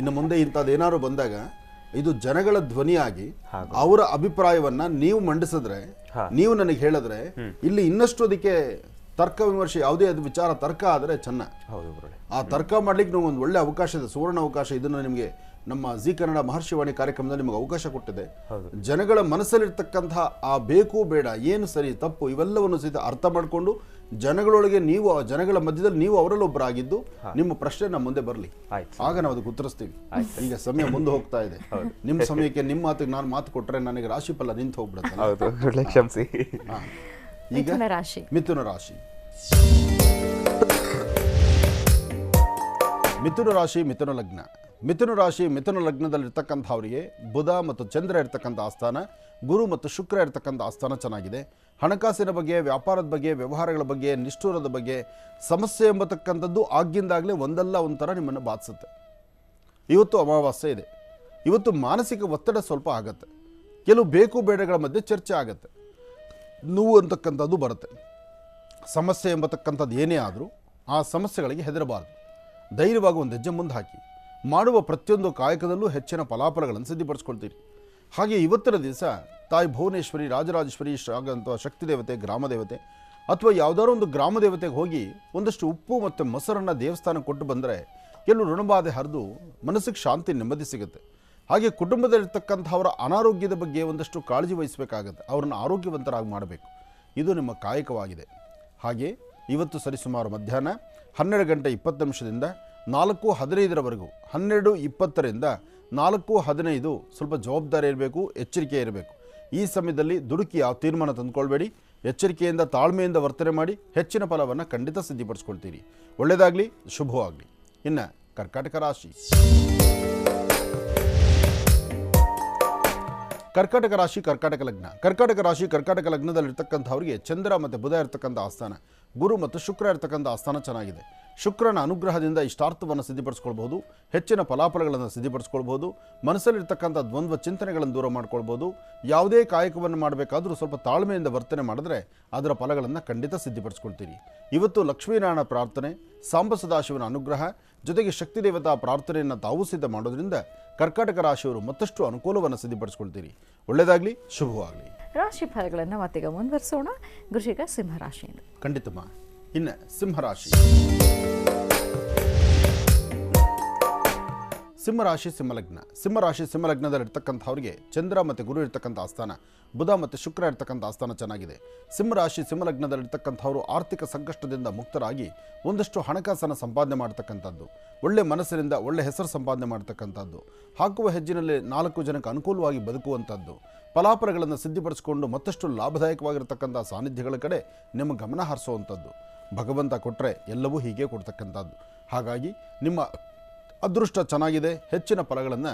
ಇನ್ನು ಮುಂದೆ ಇಂಥದ್ದೇನಾದ್ರು ಬಂದಾಗ ಇದು ಜನಗಳ ಧ್ವನಿಯಾಗಿ ಅವರ ಅಭಿಪ್ರಾಯವನ್ನ ನೀವು ಮಂಡಿಸಿದ್ರೆ, ನೀವು ನನಗೆ ಹೇಳಿದ್ರೆ, ಇಲ್ಲಿ ಇನ್ನಷ್ಟು ಅದಕ್ಕೆ ತರ್ಕ ವಿಮರ್ಶೆ, ಯಾವುದೇ ಅದು ವಿಚಾರ ತರ್ಕ ಆದರೆ ಚೆನ್ನ. ಆ ತರ್ಕ ಮಾಡ್ಲಿಕ್ಕೆ ನಮ್ಗೆ ಒಂದು ಒಳ್ಳೆ ಅವಕಾಶ ಇದೆ, ಸುವರ್ಣ ಅವಕಾಶ. ಇದನ್ನು ನಿಮಗೆ ನಮ್ಮ ಜಿ ಕನ್ನಡ ಮಹರ್ಷಿವಾಣಿ ಕಾರ್ಯಕ್ರಮದಲ್ಲಿ ನಿಮಗೆ ಅವಕಾಶ ಕೊಟ್ಟಿದೆ. ಜನಗಳ ಮನಸ್ಸಲ್ಲಿರ್ತಕ್ಕಂತಹ ಆ ಬೇಕು ಬೇಡ, ಏನು ಸರಿ ತಪ್ಪು, ಇವೆಲ್ಲವನ್ನು ಸಹಿತ ಅರ್ಥ ಮಾಡಿಕೊಂಡು ಜನಗಳೊಳಗೆ ನೀವು ಆ ಜನಗಳ ಮಧ್ಯದಲ್ಲಿ ನೀವು ಅವರಲ್ಲಿ ಒಬ್ಬರಾಗಿದ್ದು ನಿಮ್ಮ ಪ್ರಶ್ನೆ ನಮ್ಮ ಮುಂದೆ ಬರಲಿ, ಆಯ್ತು. ಆಗ ನಾವು ಅದಕ್ಕೆ ಉತ್ತರಿಸ್ತೀವಿ. ಈಗ ಸಮಯ ಮುಂದೆ ಹೋಗ್ತಾ ಇದೆ. ನಿಮ್ಮ ಸಮಯಕ್ಕೆ ನಿಮ್ಮ ಮಾತಿಗೆ ನಾನು ಮಾತು ಕೊಟ್ಟರೆ ನನಗೆ ರಾಶಿ ಫಲ ನಿಂತು ಹೋಗ್ಬಿಡುತ್ತೆ. ಹೌದು, ಕ್ಷಮಿಸಿ. ಈಗ ಮಿಥುನ ರಾಶಿ. ಮಿಥುನ ರಾಶಿ. ಮಿಥುನ ರಾಶಿ ಮಿಥುನ ಲಗ್ನ. ಮಿಥುನ ರಾಶಿ ಮಿಥುನ ಲಗ್ನದಲ್ಲಿರ್ತಕ್ಕಂಥವರಿಗೆ ಬುಧ ಮತ್ತು ಚಂದ್ರ ಇರ್ತಕ್ಕಂಥ ಆಸ್ಥಾನ, ಗುರು ಮತ್ತು ಶುಕ್ರ ಇರ್ತಕ್ಕಂಥ ಆಸ್ಥಾನ ಚೆನ್ನಾಗಿದೆ. ಹಣಕಾಸಿನ ಬಗ್ಗೆ, ವ್ಯಾಪಾರದ ಬಗ್ಗೆ, ವ್ಯವಹಾರಗಳ ಬಗ್ಗೆ, ನಿಷ್ಠೂರದ ಬಗ್ಗೆ ಸಮಸ್ಯೆ ಎಂಬತಕ್ಕಂಥದ್ದು ಆಗಿಂದಾಗಲೇ ಒಂದಲ್ಲ ಒಂಥರ ನಿಮ್ಮನ್ನು ಬಾಧಿಸುತ್ತೆ. ಇವತ್ತು ಅಮಾವಾಸ್ಯೆ ಇದೆ. ಇವತ್ತು ಮಾನಸಿಕ ಒತ್ತಡ ಸ್ವಲ್ಪ ಆಗುತ್ತೆ. ಕೆಲವು ಬೇಕು ಬೇಡಗಳ ಮಧ್ಯೆ ಚರ್ಚೆ ಆಗುತ್ತೆ. ನೋವು ಅಂತಕ್ಕಂಥದ್ದು ಬರುತ್ತೆ. ಸಮಸ್ಯೆ ಎಂಬತಕ್ಕಂಥದ್ದು ಏನೇ ಆದರೂ ಆ ಸಮಸ್ಯೆಗಳಿಗೆ ಹೆದರಬಾರದು. ಧೈರ್ಯವಾಗಿ ಒಂದು ಹೆಜ್ಜೆ ಮುಂದೆ ಹಾಕಿ ಮಾಡುವ ಪ್ರತಿಯೊಂದು ಕಾಯಕದಲ್ಲೂ ಹೆಚ್ಚಿನ ಫಲಾಫಲಗಳನ್ನು ಸಿದ್ಧಪಡಿಸ್ಕೊಳ್ತೀರಿ. ಹಾಗೆ ಇವತ್ತಿನ ದಿವಸ ತಾಯಿ ಭುವನೇಶ್ವರಿ, ರಾಜರಾಜೇಶ್ವರಿ ಅಥವಾ ಶಕ್ತಿ ದೇವತೆ, ಗ್ರಾಮ ದೇವತೆ ಅಥವಾ ಯಾವುದಾದ್ರು ಒಂದು ಗ್ರಾಮ ದೇವತೆಗೆ ಹೋಗಿ ಒಂದಷ್ಟು ಉಪ್ಪು ಮತ್ತು ಮೊಸರನ್ನು ದೇವಸ್ಥಾನಕ್ಕೆ ಕೊಟ್ಟು ಬಂದರೆ ಕೆಲವು ಋಣಬಾಧೆ ಹರಿದು ಮನಸ್ಸಿಗೆ ಶಾಂತಿ, ನೆಮ್ಮದಿ ಸಿಗುತ್ತೆ. ಹಾಗೆ ಕುಟುಂಬದಲ್ಲಿರ್ತಕ್ಕಂಥವರ ಅನಾರೋಗ್ಯದ ಬಗ್ಗೆ ಒಂದಷ್ಟು ಕಾಳಜಿ ವಹಿಸಬೇಕಾಗತ್ತೆ. ಅವರನ್ನು ಆರೋಗ್ಯವಂತರಾಗಿ ಮಾಡಬೇಕು. ಇದು ನಿಮ್ಮ ಕಾಯಕವಾಗಿದೆ. ಹಾಗೆ ಇವತ್ತು ಸರಿಸುಮಾರು ಮಧ್ಯಾಹ್ನ 12:20 4:15 12:20 4:15 ಸ್ವಲ್ಪ ಜವಾಬ್ದಾರಿ ಇರಬೇಕು, ಎಚ್ಚರಿಕೆ ಇರಬೇಕು. ಈ ಸಮಯದಲ್ಲಿ ದುಡುಕಿ ಯಾವ ತೀರ್ಮಾನ ತಂದುಕೊಳ್ಬೇಡಿ. ಎಚ್ಚರಿಕೆಯಿಂದ, ತಾಳ್ಮೆಯಿಂದ ವರ್ತನೆ ಮಾಡಿ ಹೆಚ್ಚಿನ ಫಲವನ್ನು ಖಂಡಿತ ಸಿದ್ಧಪಡಿಸ್ಕೊಳ್ತೀರಿ. ಒಳ್ಳೆಯದಾಗಲಿ, ಶುಭವಾಗಲಿ. ಇನ್ನು ಕರ್ಕಾಟಕ ರಾಶಿ. ಕರ್ಕಾಟಕ ರಾಶಿ ಕರ್ಕಾಟಕ ಲಗ್ನ. ಕರ್ಕಾಟಕ ರಾಶಿ ಕರ್ಕಾಟಕ ಲಗ್ನದಲ್ಲಿರ್ತಕ್ಕಂಥವ್ರಿಗೆ ಚಂದ್ರ ಮತ್ತು ಬುಧ ಇರ್ತಕ್ಕಂಥ ಆಸ್ಥಾನ, ಗುರು ಮತ್ತು ಶುಕ್ರ ಇರ್ತಕ್ಕಂಥ ಆಸ್ಥಾನ ಚೆನ್ನಾಗಿದೆ. ಶುಕ್ರನ ಅನುಗ್ರಹದಿಂದ ಇಷ್ಟಾರ್ಥವನ್ನು ಸಿದ್ಧಪಡಿಸ್ಕೊಳ್ಬೋದು. ಹೆಚ್ಚಿನ ಫಲಾಫಲಗಳನ್ನು ಸಿದ್ಧಪಡಿಸ್ಕೊಳ್ಬೋದು. ಮನಸ್ಸಲ್ಲಿರ್ತಕ್ಕಂಥ ದ್ವಂದ್ವ ಚಿಂತನೆಗಳನ್ನು ದೂರ ಮಾಡ್ಕೊಳ್ಬೋದು. ಯಾವುದೇ ಕಾಯಕವನ್ನು ಮಾಡಬೇಕಾದ್ರೂ ಸ್ವಲ್ಪ ತಾಳ್ಮೆಯಿಂದ ವರ್ತನೆ ಮಾಡಿದ್ರೆ ಅದರ ಫಲಗಳನ್ನು ಖಂಡಿತ ಸಿದ್ಧಪಡಿಸ್ಕೊಳ್ತೀರಿ. ಇವತ್ತು ಲಕ್ಷ್ಮೀನಾರಾಯಣ ಪ್ರಾರ್ಥನೆ, ಸಾಂಬ ಸದಾಶಿವನ ಅನುಗ್ರಹ ಜೊತೆಗೆ ಶಕ್ತಿ ದೇವತಾ ಪ್ರಾರ್ಥನೆಯನ್ನು ತಾವು ಸಿದ್ಧ ಮಾಡೋದ್ರಿಂದ ಕರ್ಕಾಟಕ ರಾಶಿಯವರು ಮತ್ತಷ್ಟು ಅನುಕೂಲವನ್ನು ಸಿದ್ಧಪಡಿಸ್ಕೊಳ್ತೀರಿ. ಒಳ್ಳೆಯದಾಗಲಿ, ಶುಭವಾಗಲಿ. ರಾಶಿ ಫಲಗಳನ್ನು ಮತ್ತೀಗ ಮುಂದುವರಿಸೋಣ. ಗುರುಶಿಖ ಸಿಂಹರಾಶಿಯಿಂದ. ಖಂಡಿತಮ್ಮ. ಇನ್ನು ಸಿಂಹರಾಶಿ. ಸಿಂಹರಾಶಿ ಸಿಂಹಲಗ್ನ. ಸಿಂಹರಾಶಿ ಸಿಂಹಲಗ್ನದಲ್ಲಿರ್ತಕ್ಕಂಥವ್ರಿಗೆ ಚಂದ್ರ ಮತ್ತು ಗುರು ಇರ್ತಕ್ಕಂಥ ಆಸ್ಥಾನ, ಬುಧ ಮತ್ತು ಶುಕ್ರ ಇರ್ತಕ್ಕಂಥ ಆಸ್ಥಾನ ಚೆನ್ನಾಗಿದೆ. ಸಿಂಹರಾಶಿ ಸಿಂಹಲಗ್ನದಲ್ಲಿರ್ತಕ್ಕಂಥವರು ಆರ್ಥಿಕ ಸಂಕಷ್ಟದಿಂದ ಮುಕ್ತರಾಗಿ ಒಂದಷ್ಟು ಹಣಕಾಸನ್ನು ಸಂಪಾದನೆ ಮಾಡ್ತಕ್ಕಂಥದ್ದು, ಒಳ್ಳೆ ಮನಸ್ಸಿನಿಂದ ಒಳ್ಳೆ ಹೆಸರು ಸಂಪಾದನೆ ಮಾಡ್ತಕ್ಕಂಥದ್ದು, ಹಾಕುವ ಹೆಜ್ಜಿನಲ್ಲಿ 4 ಜನಕ್ಕೆ ಅನುಕೂಲವಾಗಿ ಬದುಕುವಂಥದ್ದು, ಫಲಾಫಲಗಳನ್ನು ಸಿದ್ಧಪಡಿಸಿಕೊಂಡು ಮತ್ತಷ್ಟು ಲಾಭದಾಯಕವಾಗಿರ್ತಕ್ಕಂಥ ಸಾನ್ನಿಧ್ಯಗಳ ಕಡೆ ನಿಮ್ಮ ಗಮನ ಹರಿಸುವಂಥದ್ದು. ಭಗವಂತ ಕೊಟ್ಟರೆ ಎಲ್ಲವೂ ಹೀಗೆ ಕೊಡ್ತಕ್ಕಂಥದ್ದು. ಹಾಗಾಗಿ ನಿಮ್ಮ ಅದೃಷ್ಟ ಚೆನ್ನಾಗಿದೆ. ಹೆಚ್ಚಿನ ಫಲಗಳನ್ನು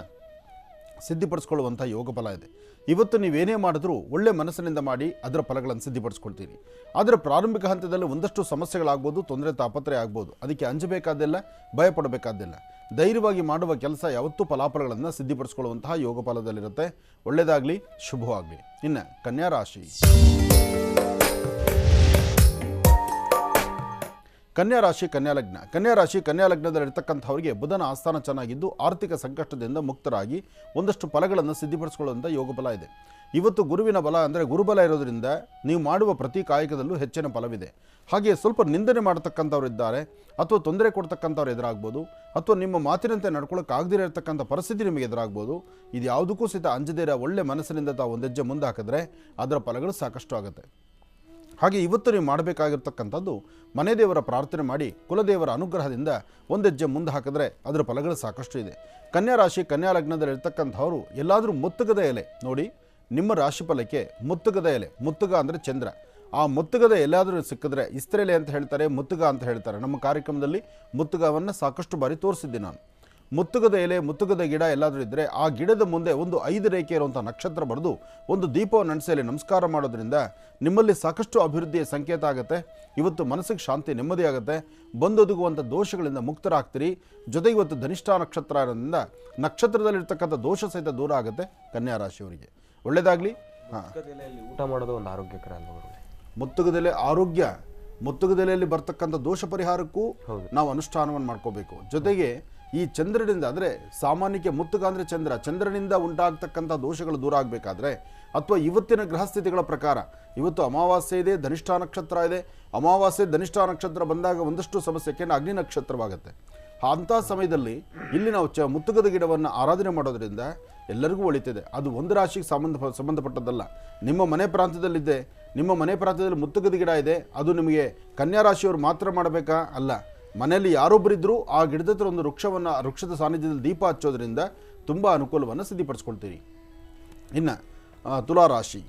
ಸಿದ್ಧಪಡಿಸ್ಕೊಳ್ಳುವಂಥ ಯೋಗ ಫಲ ಇದೆ. ಇವತ್ತು ನೀವೇನೇ ಮಾಡಿದ್ರೂ ಒಳ್ಳೆ ಮನಸ್ಸಿನಿಂದ ಮಾಡಿ ಅದರ ಫಲಗಳನ್ನು ಸಿದ್ಧಪಡಿಸ್ಕೊಳ್ತೀರಿ. ಆದರೆ ಪ್ರಾರಂಭಿಕ ಹಂತದಲ್ಲಿ ಒಂದಷ್ಟು ಸಮಸ್ಯೆಗಳಾಗ್ಬೋದು, ತೊಂದರೆ ತಾಪತ್ರೆ ಆಗ್ಬೋದು. ಅದಕ್ಕೆ ಅಂಜಬೇಕಾದಿಲ್ಲ, ಭಯಪಡಬೇಕಾದಿಲ್ಲ. ಧೈರ್ಯವಾಗಿ ಮಾಡುವ ಕೆಲಸ ಯಾವತ್ತೂ ಫಲಾಫಲಗಳನ್ನು ಸಿದ್ಧಪಡಿಸ್ಕೊಳ್ಳುವಂತಹ ಯೋಗ ಫಲದಲ್ಲಿರುತ್ತೆ. ಒಳ್ಳೆಯದಾಗಲಿ, ಶುಭವಾಗಲಿ. ಇನ್ನು ಕನ್ಯಾ ರಾಶಿ. ಕನ್ಯಾ ರಾಶಿ ಕನ್ಯಾ ಲಗ್ನ. ಕನ್ಯಾ ರಾಶಿ ಕನ್ಯಾ ಲಗ್ನದಲ್ಲಿರ್ತಕ್ಕಂಥವರಿಗೆ ಬುಧನ ಆಸ್ಥಾನ ಚೆನ್ನಾಗಿದ್ದು ಆರ್ಥಿಕ ಸಂಕಷ್ಟದಿಂದ ಮುಕ್ತರಾಗಿ ಒಂದಷ್ಟು ಫಲಗಳನ್ನು ಸಿದ್ಧಪಡಿಸಿಕೊಳ್ಳುವಂಥ ಯೋಗ ಫಲ ಇದೆ. ಇವತ್ತು ಗುರುವಿನ ಬಲ ಅಂದರೆ ಗುರುಬಲ ಇರೋದರಿಂದ ನೀವು ಮಾಡುವ ಪ್ರತಿ ಕಾಯಕದಲ್ಲೂ ಹೆಚ್ಚಿನ ಫಲವಿದೆ. ಹಾಗೆ ಸ್ವಲ್ಪ ನಿಂದನೆ ಮಾಡತಕ್ಕಂಥವ್ರು ಇದ್ದಾರೆ, ಅಥವಾ ತೊಂದರೆ ಕೊಡ್ತಕ್ಕಂಥವ್ರು ಎದುರಾಗ್ಬೋದು, ಅಥವಾ ನಿಮ್ಮ ಮಾತಿನಂತೆ ನಡ್ಕೊಳ್ಳೋಕ್ಕಾಗದಿರೋ ಇರತಕ್ಕಂಥ ಪರಿಸ್ಥಿತಿ ನಿಮಗೆ ಎದುರಾಗ್ಬೋದು. ಇದು ಯಾವುದಕ್ಕೂ ಸಹಿತ ಅಂಜದಿರ ಒಳ್ಳೆ ಮನಸ್ಸಿನಿಂದ ತಾವು ಒಂದು ಹೆಜ್ಜೆ ಮುಂದೆ ಹಾಕಿದ್ರೆ ಅದರ ಫಲಗಳು ಸಾಕಷ್ಟು ಆಗುತ್ತೆ. ಹಾಗೆ ಇವತ್ತು ನೀವು ಮಾಡಬೇಕಾಗಿರ್ತಕ್ಕಂಥದ್ದು ಮನೆ ದೇವರ ಪ್ರಾರ್ಥನೆ ಮಾಡಿ ಕುಲದೇವರ ಅನುಗ್ರಹದಿಂದ ಒಂದು ಹೆಜ್ಜೆ ಮುಂದೆ ಹಾಕಿದ್ರೆ ಅದರ ಫಲಗಳು ಸಾಕಷ್ಟು ಇದೆ. ಕನ್ಯಾ ರಾಶಿ ಕನ್ಯಾ ಲಗ್ನದಲ್ಲಿರ್ತಕ್ಕಂಥವರು ಎಲ್ಲಾದರೂ ಮುತ್ತುಗದ ಎಲೆ ನೋಡಿ, ನಿಮ್ಮ ರಾಶಿ ಫಲಕ್ಕೆ ಮುತ್ತುಗದ ಎಲೆ, ಮುತ್ತುಗ ಅಂದರೆ ಚಂದ್ರ, ಆ ಮುತ್ತುಗದ ಎಲ್ಲಾದರೂ ಸಿಕ್ಕಿದ್ರೆ ಇಸ್ತ್ರೆಲೆ ಅಂತ ಹೇಳ್ತಾರೆ, ಮುತ್ತುಗ ಅಂತ ಹೇಳ್ತಾರೆ. ನಮ್ಮ ಕಾರ್ಯಕ್ರಮದಲ್ಲಿ ಮುತ್ತುಗವನ್ನು ಸಾಕಷ್ಟು ಬಾರಿ ತೋರಿಸಿದ್ದೆ ನಾನು. ಮುತ್ತುಗದ ಎಲೆ, ಮುತ್ತುಗದ ಗಿಡ ಎಲ್ಲಾದರೂ ಇದ್ದರೆ ಆ ಗಿಡದ ಮುಂದೆ ಒಂದು 5 ರೇಖೆ ಇರುವಂಥ ನಕ್ಷತ್ರ ಬರೆದು ಒಂದು ದೀಪವನ್ನು ನಡೆಸಲಿ ನಮಸ್ಕಾರ ಮಾಡೋದ್ರಿಂದ ನಿಮ್ಮಲ್ಲಿ ಸಾಕಷ್ಟು ಅಭಿವೃದ್ಧಿಯ ಸಂಕೇತ ಆಗುತ್ತೆ. ಇವತ್ತು ಮನಸ್ಸಿಗೆ ಶಾಂತಿ, ನೆಮ್ಮದಿ ಆಗುತ್ತೆ. ಬಂದೊದಗುವಂಥ ದೋಷಗಳಿಂದ ಮುಕ್ತರಾಗ್ತೀರಿ. ಜೊತೆಗೆ ಇವತ್ತು ಧನಿಷ್ಠ ನಕ್ಷತ್ರ ಇರೋದ್ರಿಂದ ನಕ್ಷತ್ರದಲ್ಲಿರ್ತಕ್ಕಂಥ ದೋಷ ಸಹಿತ ದೂರ ಆಗುತ್ತೆ ಕನ್ಯಾ ರಾಶಿಯವರಿಗೆ. ಒಳ್ಳೆಯದಾಗಲಿ. ಊಟ ಮಾಡೋದು ಒಂದು ಆರೋಗ್ಯಕರ ಅಲ್ವಾ? ಮುತ್ತುಗದೆಲೆ ಆರೋಗ್ಯ, ಮುತ್ತುಗದೆಲೆಯಲ್ಲಿ ಬರ್ತಕ್ಕಂಥ ದೋಷ ಪರಿಹಾರಕ್ಕೂ ನಾವು ಅನುಷ್ಠಾನವನ್ನು ಮಾಡ್ಕೋಬೇಕು. ಜೊತೆಗೆ ಈ ಚಂದ್ರನಿಂದ ಅಂದರೆ ಸಾಮಾನ್ಯಕ್ಕೆ ಮುತ್ತುಗ ಅಂದರೆ ಚಂದ್ರ, ಚಂದ್ರನಿಂದ ಉಂಟಾಗ್ತಕ್ಕಂಥ ದೋಷಗಳು ದೂರ ಆಗಬೇಕಾದ್ರೆ ಅಥವಾ ಇವತ್ತಿನ ಗ್ರಹಸ್ಥಿತಿಗಳ ಪ್ರಕಾರ ಇವತ್ತು ಅಮಾವಾಸ್ಯೆ ಇದೆ, ಧನಿಷ್ಠ ನಕ್ಷತ್ರ ಇದೆ. ಅಮಾವಾಸ್ಯೆ ಧನಿಷ್ಠ ನಕ್ಷತ್ರ ಬಂದಾಗ ಒಂದಷ್ಟು ಸಮಸ್ಯೆಗೆ ಅಗ್ನಿ ನಕ್ಷತ್ರವಾಗುತ್ತೆ. ಅಂಥ ಸಮಯದಲ್ಲಿ ಇಲ್ಲಿ ನಾವು ಮುತ್ತುಗದ ಗಿಡವನ್ನು ಆರಾಧನೆ ಮಾಡೋದ್ರಿಂದ ಎಲ್ಲರಿಗೂ ಒಳಿತಿದೆ. ಅದು ಒಂದು ರಾಶಿಗೆ ಸಂಬಂಧಪಟ್ಟದ್ದಲ್ಲ. ನಿಮ್ಮ ಮನೆ ಪ್ರಾಂತ್ಯದಲ್ಲಿದೆ, ನಿಮ್ಮ ಮನೆ ಪ್ರಾಂತ್ಯದಲ್ಲಿ ಮುತ್ತುಗದ ಗಿಡ ಇದೆ, ಅದು ನಿಮಗೆ ಕನ್ಯಾ ರಾಶಿಯವರು ಮಾತ್ರ ಮಾಡಬೇಕಾ? ಅಲ್ಲ. ಮನೆಯಲ್ಲಿ ಯಾರೊಬ್ಬರಿದ್ದರೂ ಆ ಗಿಡದ ಹತ್ರ ಒಂದು ವೃಕ್ಷದ ಸಾನ್ನಿಧ್ಯದಲ್ಲಿ ದೀಪ ಹಚ್ಚೋದ್ರಿಂದ ತುಂಬ ಅನುಕೂಲವನ್ನು ಸಿದ್ಧಿಪಡಿಸ್ಕೊಳ್ತೀರಿ. ಇನ್ನು ತುಲಾರಾಶಿ.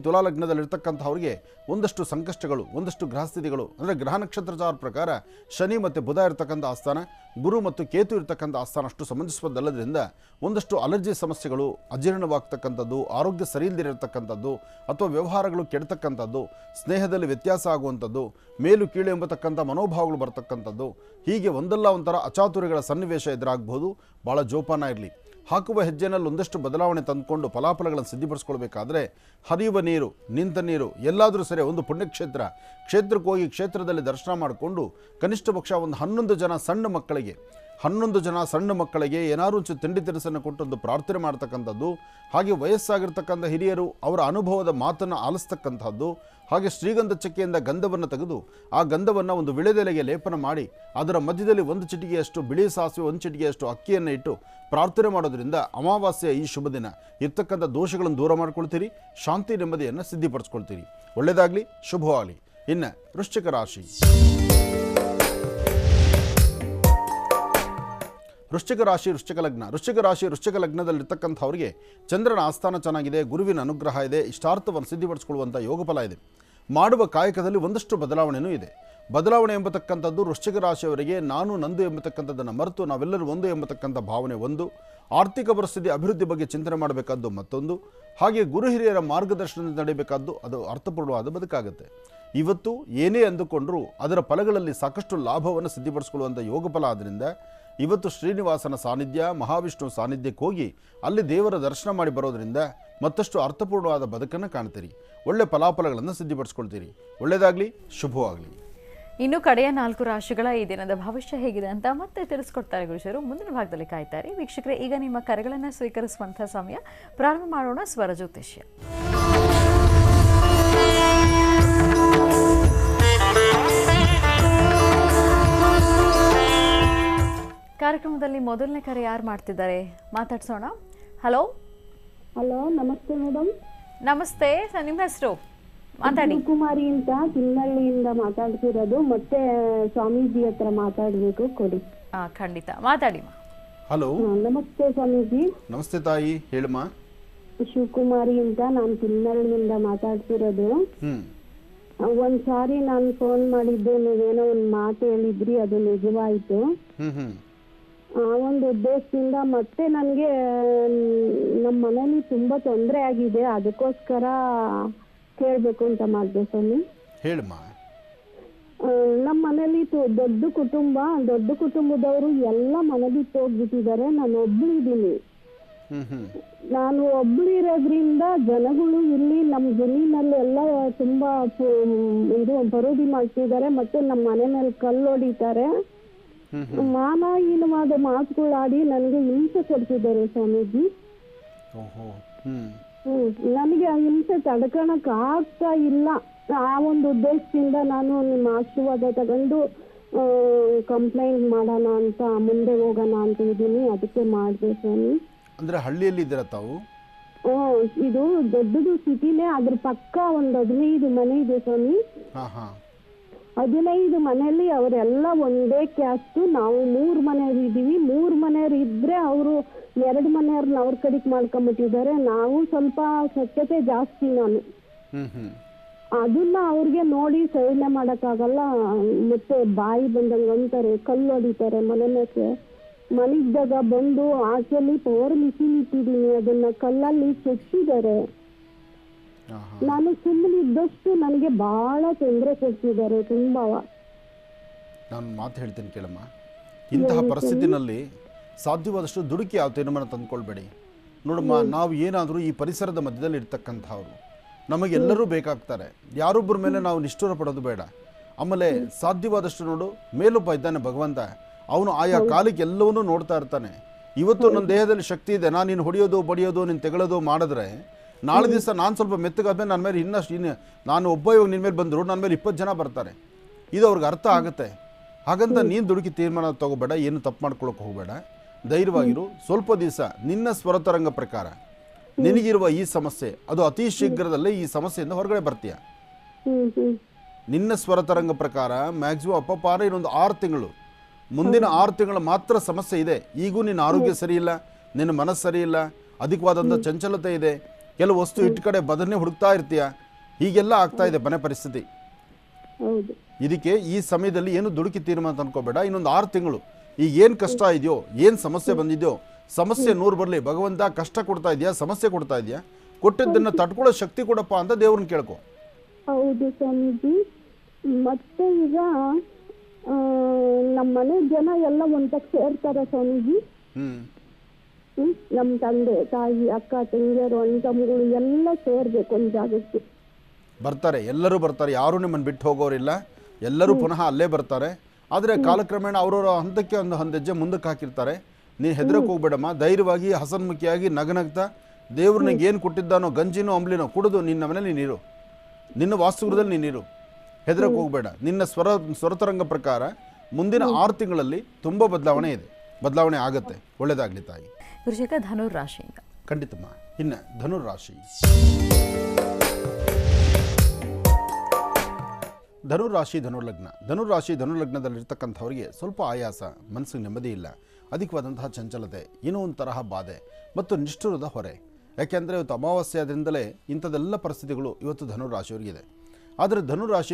ತುಲಾಲಗ್ನದಲ್ಲಿರ್ತಕ್ಕಂಥವ್ರಿಗೆ ಒಂದಷ್ಟು ಸಂಕಷ್ಟಗಳು, ಒಂದಷ್ಟು ಗ್ರಹಸ್ಥಿತಿಗಳು, ಅಂದರೆ ಗ್ರಹ ನಕ್ಷತ್ರಚಾರ ಪ್ರಕಾರ ಶನಿ ಮತ್ತು ಬುಧ ಇರತಕ್ಕಂಥ ಆಸ್ಥಾನ, ಗುರು ಮತ್ತು ಕೇತು ಇರತಕ್ಕಂಥ ಆಸ್ಥಾನ ಅಷ್ಟು ಸಂಬಂಧಿಸುವುದಲ್ಲದ್ರಿಂದ ಒಂದಷ್ಟು ಅಲರ್ಜಿ ಸಮಸ್ಯೆಗಳು, ಅಜೀರ್ಣವಾಗ್ತಕ್ಕಂಥದ್ದು, ಆರೋಗ್ಯ ಸರಿ ಇಲ್ಲದಿರತಕ್ಕಂಥದ್ದು, ಅಥವಾ ವ್ಯವಹಾರಗಳು ಕೆಡ್ತಕ್ಕಂಥದ್ದು, ಸ್ನೇಹದಲ್ಲಿ ವ್ಯತ್ಯಾಸ ಆಗುವಂಥದ್ದು, ಮೇಲು ಕೀಳು ಎಂಬತಕ್ಕಂಥ ಮನೋಭಾವಗಳು ಬರ್ತಕ್ಕಂಥದ್ದು, ಹೀಗೆ ಒಂದಲ್ಲ ಒಂಥರ ಅಚಾತುರ್ಯಗಳ ಸನ್ನಿವೇಶ ಎದುರಾಗಬಹುದು. ಭಾಳ ಜೋಪಾನ ಇರಲಿ. ಹಾಕುವ ಹೆಜ್ಜೆನಲ್ಲಿ ಒಂದಷ್ಟು ಬದಲಾವಣೆ ತಂದುಕೊಂಡು ಫಲಾಫಲಗಳನ್ನು ಸಿದ್ಧಿಪಡಿಸ್ಕೊಳ್ಬೇಕಾದ್ರೆ ಹರಿಯುವ ನೀರು, ನಿಂತ ನೀರು ಎಲ್ಲಾದರೂ ಸರಿ ಒಂದು ಕ್ಷೇತ್ರಕ್ಕೆ ಹೋಗಿ ಕ್ಷೇತ್ರದಲ್ಲಿ ದರ್ಶನ ಮಾಡಿಕೊಂಡು ಕನಿಷ್ಠ ಪಕ್ಷ ಒಂದು 11 ಜನ ಸಣ್ಣ ಮಕ್ಕಳಿಗೆ ಏನಾದರೂ ತಿಂಡಿ ತಿನಿಸನ್ನು ಕೊಟ್ಟು ಒಂದು ಪ್ರಾರ್ಥನೆ ಮಾಡ್ತಕ್ಕಂಥದ್ದು, ಹಾಗೆ ವಯಸ್ಸಾಗಿರ್ತಕ್ಕಂಥ ಹಿರಿಯರು ಅವರ ಅನುಭವದ ಮಾತನ್ನು ಆಲಿಸ್ತಕ್ಕಂಥದ್ದು, ಹಾಗೆ ಶ್ರೀಗಂಧ ಚಕ್ಕೆಯಿಂದ ಗಂಧವನ್ನು ತೆಗೆದು ಆ ಗಂಧವನ್ನು ಒಂದು ವಿಳೆದೆಲೆಗೆ ಲೇಪನ ಮಾಡಿ ಅದರ ಮಧ್ಯದಲ್ಲಿ 1 ಚಿಟಿಕೆಯಷ್ಟು ಬಿಳಿ ಸಾಸಿವೆ, 1 ಚಿಟಿಕೆಯಷ್ಟು ಅಕ್ಕಿಯನ್ನು ಇಟ್ಟು ಪ್ರಾರ್ಥನೆ ಮಾಡೋದ್ರಿಂದ ಅಮಾವಾಸ್ಯೆಯ ಈ ಶುಭ ದಿನ ಇರ್ತಕ್ಕಂಥ ದೋಷಗಳನ್ನು ದೂರ ಮಾಡ್ಕೊಳ್ತೀರಿ, ಶಾಂತಿ ನೆಮ್ಮದಿಯನ್ನು ಸಿದ್ಧಿಪಡಿಸ್ಕೊಳ್ತೀರಿ. ಒಳ್ಳೆಯದಾಗಲಿ, ಶುಭವಾಗಲಿ. ಇನ್ನು ವೃಶ್ಚಿಕ ರಾಶಿ. ವೃಶ್ಚಿಕ ಲಗ್ನದಲ್ಲಿರ್ತಕ್ಕಂಥವ್ರಿಗೆ ಚಂದ್ರನ ಆಸ್ಥಾನ ಚೆನ್ನಾಗಿದೆ, ಗುರುವಿನ ಅನುಗ್ರಹ ಇದೆ, ಇಷ್ಟಾರ್ಥವನ್ನು ಸಿದ್ಧಿಪಡಿಸಿಕೊಳ್ಳುವಂಥ ಯೋಗಫಲ ಇದೆ. ಮಾಡುವ ಕಾಯಕದಲ್ಲಿ ಒಂದಷ್ಟು ಬದಲಾವಣೆಯೂ ಇದೆ. ಬದಲಾವಣೆ ಎಂಬತಕ್ಕಂಥದ್ದು ವೃಶ್ಚಿಕ ರಾಶಿಯವರಿಗೆ ನಾನು ನಂದು ಎಂಬತಕ್ಕಂಥದ್ದನ್ನು ಮರೆತು ನಾವೆಲ್ಲರೂ ಒಂದು ಎಂಬತಕ್ಕಂಥ ಭಾವನೆ ಒಂದು, ಆರ್ಥಿಕ ಪರಿಸ್ಥಿತಿ ಅಭಿವೃದ್ಧಿ ಬಗ್ಗೆ ಚಿಂತನೆ ಮಾಡಬೇಕಾದ್ದು ಮತ್ತೊಂದು, ಹಾಗೆ ಗುರು ಹಿರಿಯರ ಮಾರ್ಗದರ್ಶನದಿಂದ ನಡೆಯಬೇಕಾದ್ದು ಅದು ಅರ್ಥಪೂರ್ಣವಾದ ಬದುಕಾಗುತ್ತೆ. ಇವತ್ತು ಏನೇ ಅಂದುಕೊಂಡರೂ ಅದರ ಫಲಗಳಲ್ಲಿ ಸಾಕಷ್ಟು ಲಾಭವನ್ನು ಸಿದ್ಧಿಪಡಿಸಿಕೊಳ್ಳುವಂಥ ಯೋಗಫಲ ಆದ್ದರಿಂದ ಇವತ್ತು ಶ್ರೀನಿವಾಸನ ಸಾನ್ನಿಧ್ಯ, ಮಹಾವಿಷ್ಣು ಸಾನ್ನಿಧ್ಯಕ್ಕೆ ಹೋಗಿ ಅಲ್ಲಿ ದೇವರ ದರ್ಶನ ಮಾಡಿ ಬರೋದರಿಂದ ಮತ್ತಷ್ಟು ಅರ್ಥಪೂರ್ಣವಾದ ಬದುಕನ್ನು ಕಾಣ್ತೀರಿ. ಒಳ್ಳೆ ಫಲಾಫಲಗಳನ್ನು ಸಿದ್ಧಿಪಡಿಸ್ಕೊಳ್ತೀರಿ. ಒಳ್ಳೆಯದಾಗಲಿ, ಶುಭವಾಗಲಿ. ಇನ್ನು ಕಡೆಯ 4 ರಾಶಿಗಳ ಈ ದಿನದ ಭವಿಷ್ಯ ಹೇಗಿದೆ ಅಂತ ಮತ್ತೆ ತಿಳಿಸ್ಕೊಡ್ತಾರೆ ಗುರುಜರು. ಮುಂದಿನ ಭಾಗದಲ್ಲಿ ಕಾಯ್ತಾರೆ ವೀಕ್ಷಕರೇ. ಈಗ ನಿಮ್ಮ ಕರೆಗಳನ್ನು ಸ್ವೀಕರಿಸುವಂಥ ಸಮಯ. ಪ್ರಾರಂಭ ಮಾಡೋಣ ಸ್ವರ ಜ್ಯೋತಿಷ್ಯ. ಕಾರ್ಯಕ್ರಮದಲ್ಲಿ ಮೊದಲನೇ ಕರೆ ಯಾರು ಮಾಡ್ತಿದ್ದಾರೆ ಮಾತಾಡ್ಸೋಣ. ಹಲೋ. ನಮಸ್ತೆ ಮೇಡಮ್. ನಮಸ್ತೆ ಸರ್, ನಿಮ್ಮ ಹೆಸರು ಮಾತಾಡಿ. ಕುಮಾರಿ ಅಂತ ತಿನ್ನಳ್ಳಿಯಿಂದ ಮಾತಾಡ್ತಿರೋದು. ಮತ್ತೆ ಸ್ವಾಮೀಜಿ ಹತ್ರ ಮಾತಾಡ್ಬೇಕು, ಕೊಡಿ. ಖಂಡಿತ ಮಾತಾಡಿ. ಹಲೋ. ನಮಸ್ತೆ ಸ್ವಾಮೀಜಿ. ನಮಸ್ತೆ ತಾಯಿ, ಹೇಳಮ್ಮ. ಶಿವಕುಮಾರಿ ಅಂತ ನಾನು ತಿನ್ನಳ್ಳಿಯಿಂದ ಮಾತಾಡ್ತಿರೋದು. ಒಂದ್ಸಾರಿ ನಾನು ಫೋನ್ ಮಾಡಿದ್ದೆ, ನೀವೇನೋ ಒಂದ್ ಮಾತು ಹೇಳಿದ್ರಿ, ಅದು ನಿಜವಾಯ್ತು. ಆ ಒಂದು ಉದ್ದೇಶದಿಂದ ಮತ್ತೆ ನನಗೆ ನಮ್ಮ ಮನೇಲಿ ತುಂಬಾ ತೊಂದರೆ ಆಗಿದೆ, ಅದಕ್ಕೋಸ್ಕರ ಕೇಳ್ಬೇಕು ಅಂತ ಮಾಡಿದೆ ಸ್ವಾಮಿ. ಹೇಳಮ್ಮ. ನಮ್ಮ ಮನೇಲಿ ದೊಡ್ಡ ಕುಟುಂಬದವರು ಎಲ್ಲ ಮನೆ ಬಿಟ್ಟು ಹೋಗ್ಬಿಟ್ಟಿದ್ದಾರೆ. ನಾನು ಒಬ್ಳು ಇದ್ದೀನಿ. ನಾನು ಒಬ್ಳು ಇರೋದ್ರಿಂದ ಜನಗಳು ಇಲ್ಲಿ ನಮ್ಮ ಜಮೀನಲ್ಲೆಲ್ಲ ತುಂಬಾ ಬರೋದಿ ಮಾಡ್ತಿದ್ದಾರೆ, ಮತ್ತೆ ನಮ್ಮ ಮನೆ ಮೇಲೆ ಕಲ್ಲು ಹೊಡಿತಾರೆ, ಮಾನಹೀನವಾದ ಮಾತುಗಳಾಡಿ ನನಗೆ ಹಿಂಸೆ ಕೊಡ್ತಿದ್ದಾರೆ ಸ್ವಾಮೀಜಿ. ನನಗೆ ಆ ಹಿಂಸೆ ತಡ್ಕೊಳಕ್ ಆಗ್ತಾ ಇಲ್ಲ. ಆ ಒಂದು ಉದ್ದೇಶದಿಂದ ನಾನು ನಿಮ್ಮ ಆಶೀರ್ವಾದ ತಗೊಂಡು ಕಂಪ್ಲೇಂಟ್ ಮಾಡೋಣ ಅಂತ, ಮುಂದೆ ಹೋಗೋಣ ಅಂತ ಇದ್ದೀನಿ. ಅದಕ್ಕೆ ಮಾಡಿದೆ ಸ್ವಾಮಿ. ಅಂದ್ರೆ ಹಳ್ಳಿಯಲ್ಲಿ ಇದ್ದೀರಾ ತಾವು? ಇದು ದೊಡ್ಡದು ಸಿಟಿನೇ, ಅದ್ರ ಪಕ್ಕ ಒಂದು 15 ಮನೆ ಇದೆ ಸ್ವಾಮಿ. 15 ಮನೆಯಲ್ಲಿ ಅವರೆಲ್ಲ ಒಂದೇ ಕ್ಯಾಸ್ಟು. ನಾವು 3 ಮನೆಯವರು ಇದ್ದೀವಿ. 3 ಮನೆಯವರು ಇದ್ರೆ ಅವರು 2 ಮನೆಯವ್ರನ್ನ ಅವ್ರ ಕಡೆಗೆ ಮಾಡ್ಕೊಂಡ್ಬಿಟ್ಟಿದ್ದಾರೆ. ನಾವು ಸ್ವಲ್ಪ ಸ್ವಚ್ಛತೆ ಜಾಸ್ತಿ. ನಾನು ಅದನ್ನ ಅವ್ರಿಗೆ ನೋಡಿ ಸಹನೆ ಮಾಡಕ್ಕಾಗಲ್ಲ. ಮತ್ತೆ ಬಾಯಿ ಬಂದಂಗ ಅಂತಾರೆ, ಕಲ್ಲು ಹೊಡಿತಾರೆ ಮನೆ ಮೇಲೆ. ಮನೆಗ್ದಾಗ ಬಂದು ಆಚೆಲಿ ಪವರ್ ಮಿಷಿನ್ ಇಟ್ಟಿದ್ದೀನಿ, ಅದನ್ನ ಕಲ್ಲಲ್ಲಿ ಚುಚ್ಚಿದ್ದಾರೆ. ನಾನು ಸುಮ್ಮನಿದ್ದಷ್ಟು ನನಗೆ ಬಹಳ ತೊಂದರೆ ಕೊಡ್ತಿದ್ದಾರೆ ತುಂಬಾ. ನಾನು ಮಾತು ಹೇಳ್ತೀನಿ ಕೇಳಮ್ಮ. ಇಂತಹ ಪರಿಸ್ಥಿತಿನಲ್ಲಿ ಸಾಧ್ಯವಾದಷ್ಟು ದುಡುಕಿ ಯಾವ ತೀರ್ಮಾನ ತಂದ್ಕೊಳ್ಬೇಡಿ. ನೋಡಮ್ಮ, ನಾವು ಏನಾದರೂ ಈ ಪರಿಸರದ ಮಧ್ಯದಲ್ಲಿ ಇರ್ತಕ್ಕಂಥವ್ರು, ನಮಗೆಲ್ಲರೂ ಬೇಕಾಗ್ತಾರೆ. ಯಾರೊಬ್ಬರ ಮೇಲೆ ನಾವು ನಿಷ್ಠುರ ಪಡೋದು ಬೇಡ. ಆಮೇಲೆ ಸಾಧ್ಯವಾದಷ್ಟು ನೋಡು, ಮೇಲೊಬ್ಬ ಇದ್ದಾನೆ ಭಗವಂತ, ಅವನು ಆಯಾ ಕಾಲಕ್ಕೆ ಎಲ್ಲವನ್ನೂ ನೋಡ್ತಾ ಇರ್ತಾನೆ. ಇವತ್ತು ನನ್ನ ದೇಹದಲ್ಲಿ ಶಕ್ತಿ ಇದೆ, ನಾನು ನೀನು ಹೊಡೆಯೋದು ಬಡಿಯೋದು ನೀನು ತೆಗಳೋದು ಮಾಡಿದ್ರೆ ನಾಳೆ ದಿವಸ ನಾನು ಸ್ವಲ್ಪ ಮೆತ್ತಗಾದ್ಮೇಲೆ ನನ್ನ ಮೇಲೆ ನಾನು ಒಬ್ಬ ಇವಾಗ ನಿನ್ನ ಮೇಲೆ ಬಂದರು ನನ್ನ ಮೇಲೆ 20 ಜನ ಬರ್ತಾರೆ. ಇದು ಅವ್ರಿಗೆ ಅರ್ಥ ಆಗುತ್ತೆ. ಹಾಗಂತ ನೀನು ದುಡುಕಿ ತೀರ್ಮಾನ ತಗೋಬೇಡ, ಏನು ತಪ್ಪು ಮಾಡ್ಕೊಳ್ಳೋಕೆ ಹೋಗಬೇಡ, ಧೈರ್ಯವಾಗಿರು. ಸ್ವಲ್ಪ ದಿವಸ ನಿನ್ನ ಸ್ವರತರಂಗ ಪ್ರಕಾರ ನಿನಗಿರುವ ಈ ಸಮಸ್ಯೆ ಅದು ಅತಿ ಶೀಘ್ರದಲ್ಲೇ ಈ ಸಮಸ್ಯೆಯಿಂದ ಹೊರಗಡೆ ಬರ್ತೀಯ. ನಿನ್ನ ಸ್ವರತರಂಗ ಪ್ರಕಾರ ಮ್ಯಾಕ್ಸಿಮಮ್ ಅಪ್ಪಪಾರ ಇನ್ನೊಂದು 6 ತಿಂಗಳು, ಮುಂದಿನ 6 ತಿಂಗಳು ಮಾತ್ರ ಸಮಸ್ಯೆ ಇದೆ. ಈಗೂ ನಿನ್ನ ಆರೋಗ್ಯ ಸರಿ ಇಲ್ಲ, ನಿನ್ನ ಮನಸ್ಸು ಸರಿ ಇಲ್ಲ, ಅಧಿಕವಾದಂಥ ಚಂಚಲತೆ ಇದೆ, ಕೆಲವು ವಸ್ತು ಇಟ್ಟು ಕಡೆ ಬದನೆ ಹುಡುಕ್ತಾ ಇರ್ತೀಯ, ಹೀಗೆಲ್ಲ ಆಗ್ತಾ ಇದೆ ಮನೆ ಪರಿಸ್ಥಿತಿ. ಇದಕ್ಕೆ ಈ ಸಮಯದಲ್ಲಿ ಏನು ದುಡುಕಿ ತೀರ್ಮಾನ ತಂದ್ಕೋಬೇಡ. ಇನ್ನೊಂದು 6 ತಿಂಗಳು ಈಗ ಏನು ಕಷ್ಟ ಇದೆಯೋ, ಏನು ಸಮಸ್ಯೆ ಬಂದಿದೆಯೋ, ಸಮಸ್ಯೆ 100 ಬರಲಿ. ಭಗವಂತ ಕಷ್ಟ ಕೊಡ್ತಾ ಇದೆಯಾ, ಸಮಸ್ಯೆ ಕೊಡ್ತಾ ಇದೆಯಾ, ಕೊಟ್ಟಿದ್ದನ್ನು ತಡ್ಕೊಳ್ಳೋ ಶಕ್ತಿ ಕೊಡಪ್ಪ ಅಂತ ದೇವ್ರನ್ನ ಕೇಳ್ಕೊ. ಹೌದು ಸ್ವಾಮೀಜಿ. ಮತ್ತೆ ಈಗ ನಮ್ಮ ಮನೆ ಜನ ಎಲ್ಲ ಒಂದಕ್ಕೆ ಸೇರ್ತಾರೆ ಸ್ವಾಮೀಜಿ. ನಮ್ಮ ತಂದೆ ತಾಯಿ ಅಕ್ಕ ತಂಗಿಯರು ಅಣ್ಣ ತಮ್ಮಗಳು ಎಲ್ಲ ಸೇರ್ಬೇಕು ಒಂದು ಜಾಗಕ್ಕೆ. ಬರ್ತಾರೆ, ಎಲ್ಲರೂ ಬರ್ತಾರೆ, ಯಾರೂ ನಿಮ್ಮನ್ನು ಬಿಟ್ಟು ಹೋಗೋರಿಲ್ಲ, ಎಲ್ಲರೂ ಪುನಃ ಅಲ್ಲೇ ಬರ್ತಾರೆ. ಆದರೆ ಕಾಲಕ್ರಮೇಣ ಅವರವರ ಹಂತಕ್ಕೆ ಒಂದು ಹೆಜ್ಜೆ ಮುಂದಕ್ಕೆ ಹಾಕಿರ್ತಾರೆ. ನೀನು ಹೆದರಕ್ಕೆ ಹೋಗ್ಬೇಡಮ್ಮ, ಧೈರ್ಯವಾಗಿ ಹಸನ್ಮುಖಿಯಾಗಿ ನಗನಗ್ತಾ ದೇವ್ರನಿಗೆ ಏನು ಕೊಟ್ಟಿದ್ದಾನೋ ಗಂಜಿನೋ ಅಂಬ್ಲಿನೋ ಕುಡಿದು ನಿನ್ನ ಮನೇಲಿ ನೀರು, ನಿನ್ನ ವಾಸ್ತುಗೃಹದಲ್ಲಿ ನೀನಿರು, ಹೆದರಕ್ಕೆ ಹೋಗಬೇಡ. ನಿನ್ನ ಸ್ವರತರಂಗ ಪ್ರಕಾರ ಮುಂದಿನ 6 ತಿಂಗಳಲ್ಲಿ ತುಂಬ ಬದಲಾವಣೆ ಆಗುತ್ತೆ. ಒಳ್ಳೆಯದಾಗಲಿ ತಾಯಿ. ಗುರುಶೇಖ, ಧನುರ್ ರಾಶಿಯಿಂದ ಖಂಡಿತಮ್ಮ. ಇನ್ನು ಧನುರ್ ರಾಶಿ, ಧನುರಾಶಿ ಧನುರ್ಲಗ್ನದಲ್ಲಿರ್ತಕ್ಕಂಥವ್ರಿಗೆ ಸ್ವಲ್ಪ ಆಯಾಸ, ಮನಸ್ಸಿಗೆ ನೆಮ್ಮದಿ ಇಲ್ಲ, ಅಧಿಕವಾದಂತಹ ಚಂಚಲತೆ, ಏನೋ ಒಂದು ತರಹ ಬಾಧೆ ಮತ್ತು ನಿಷ್ಠುರದ ಹೊರೆ. ಯಾಕೆಂದರೆ ಇವತ್ತು ಅಮಾವಾಸ್ಯೆ ಆದ್ದರಿಂದಲೇ ಇಂಥದ್ದೆಲ್ಲ ಪರಿಸ್ಥಿತಿಗಳು ಇವತ್ತು ಧನುರಾಶಿಯವರಿಗಿದೆ. ಆದರೆ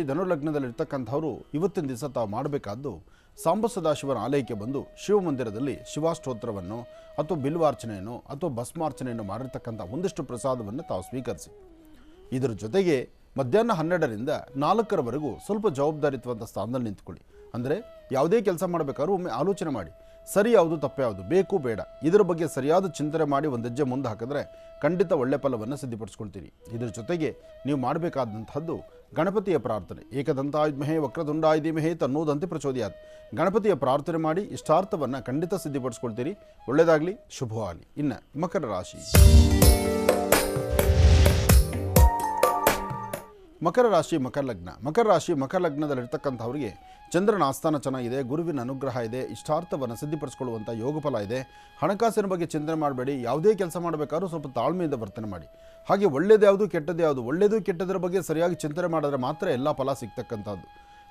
ಧನುರ್ಲಗ್ನದಲ್ಲಿರ್ತಕ್ಕಂಥವರು ಇವತ್ತಿನ ದಿವಸ ತಾವು ಮಾಡಬೇಕಾದ್ದು ಸಾಂಬ ಸದಾಶಿವನ ಆಲಯಕ್ಕೆ ಬಂದು ಶಿವಮಂದಿರದಲ್ಲಿ ಶಿವಾಷ್ಟೋತ್ರವನ್ನು ಅಥವಾ ಬಿಲ್ವಾರ್ಚನೆಯನ್ನು ಅಥವಾ ಭಸ್ಮಾರ್ಚನೆಯನ್ನು ಮಾಡಿರ್ತಕ್ಕಂಥ ಒಂದಿಷ್ಟು ಪ್ರಸಾದವನ್ನು ತಾವು ಸ್ವೀಕರಿಸಿ. ಇದರ ಜೊತೆಗೆ ಮಧ್ಯಾಹ್ನ 12ರಿಂದ 4ರವರೆಗೂ ಸ್ವಲ್ಪ ಜವಾಬ್ದಾರಿತ್ವಂಥ ಸ್ಥಾನದಲ್ಲಿ ನಿಂತ್ಕೊಳ್ಳಿ. ಅಂದರೆ ಯಾವುದೇ ಕೆಲಸ ಮಾಡಬೇಕಾದ್ರೂ ಒಮ್ಮೆ ಆಲೋಚನೆ ಮಾಡಿ, ಸರಿ ಯಾವುದು ತಪ್ಪು ಯಾವುದು, ಬೇಕು ಬೇಡ, ಇದರ ಬಗ್ಗೆ ಸರಿಯಾದ ಚಿಂತನೆ ಮಾಡಿ ಒಂದು ಹೆಜ್ಜೆ ಮುಂದೆ ಹಾಕಿದ್ರೆ ಖಂಡಿತ ಒಳ್ಳೆ ಫಲವನ್ನು ಸಿದ್ಧಪಡಿಸ್ಕೊಳ್ತೀರಿ. ಇದರ ಜೊತೆಗೆ ನೀವು ಮಾಡಬೇಕಾದಂಥದ್ದು ಗಣಪತಿಯ ಪ್ರಾರ್ಥನೆ. ಏಕದಂತಾಯ ವಿದ್ಮಹೇ ವಕ್ರತುಂಡಾಯ ಧೀಮಹಿ ತನ್ನೋದಂತೆ ಪ್ರಚೋದಯಾತ್. ಗಣಪತಿಯ ಪ್ರಾರ್ಥನೆ ಮಾಡಿ ಇಷ್ಟಾರ್ಥವನ್ನು ಖಂಡಿತ ಸಿದ್ಧಪಡಿಸ್ಕೊಳ್ತೀರಿ. ಒಳ್ಳೆಯದಾಗಲಿ, ಶುಭವಾಗಲಿ. ಇನ್ನು ಮಕರ ರಾಶಿ, ಮಕರ ಲಗ್ನದಲ್ಲಿರ್ತಕ್ಕಂಥವ್ರಿಗೆ ಚಂದ್ರನ ಆಸ್ಥಾನ ಚೆನ್ನಾಗಿದೆ, ಗುರುವಿನ ಅನುಗ್ರಹ ಇದೆ, ಇಷ್ಟಾರ್ಥವನ್ನು ಸಿದ್ಧಪಡಿಸ್ಕೊಳ್ಳುವಂಥ ಯೋಗ ಫಲ ಇದೆ. ಹಣಕಾಸಿನ ಬಗ್ಗೆ ಚಿಂತನೆ ಮಾಡಬೇಡಿ. ಯಾವುದೇ ಕೆಲಸ ಮಾಡಬೇಕಾದ್ರೂ ಸ್ವಲ್ಪ ತಾಳ್ಮೆಯಿಂದ ವರ್ತನೆ ಮಾಡಿ. ಹಾಗೆ ಒಳ್ಳೆಯದು ಯಾವುದು ಕೆಟ್ಟದ್ದು ಯಾವುದು, ಒಳ್ಳೆಯದು ಕೆಟ್ಟದರ ಬಗ್ಗೆ ಸರಿಯಾಗಿ ಚಿಂತನೆ ಮಾಡಿದ್ರೆ ಮಾತ್ರ ಎಲ್ಲ ಫಲ ಸಿಗ್ತಕ್ಕಂಥದ್ದು.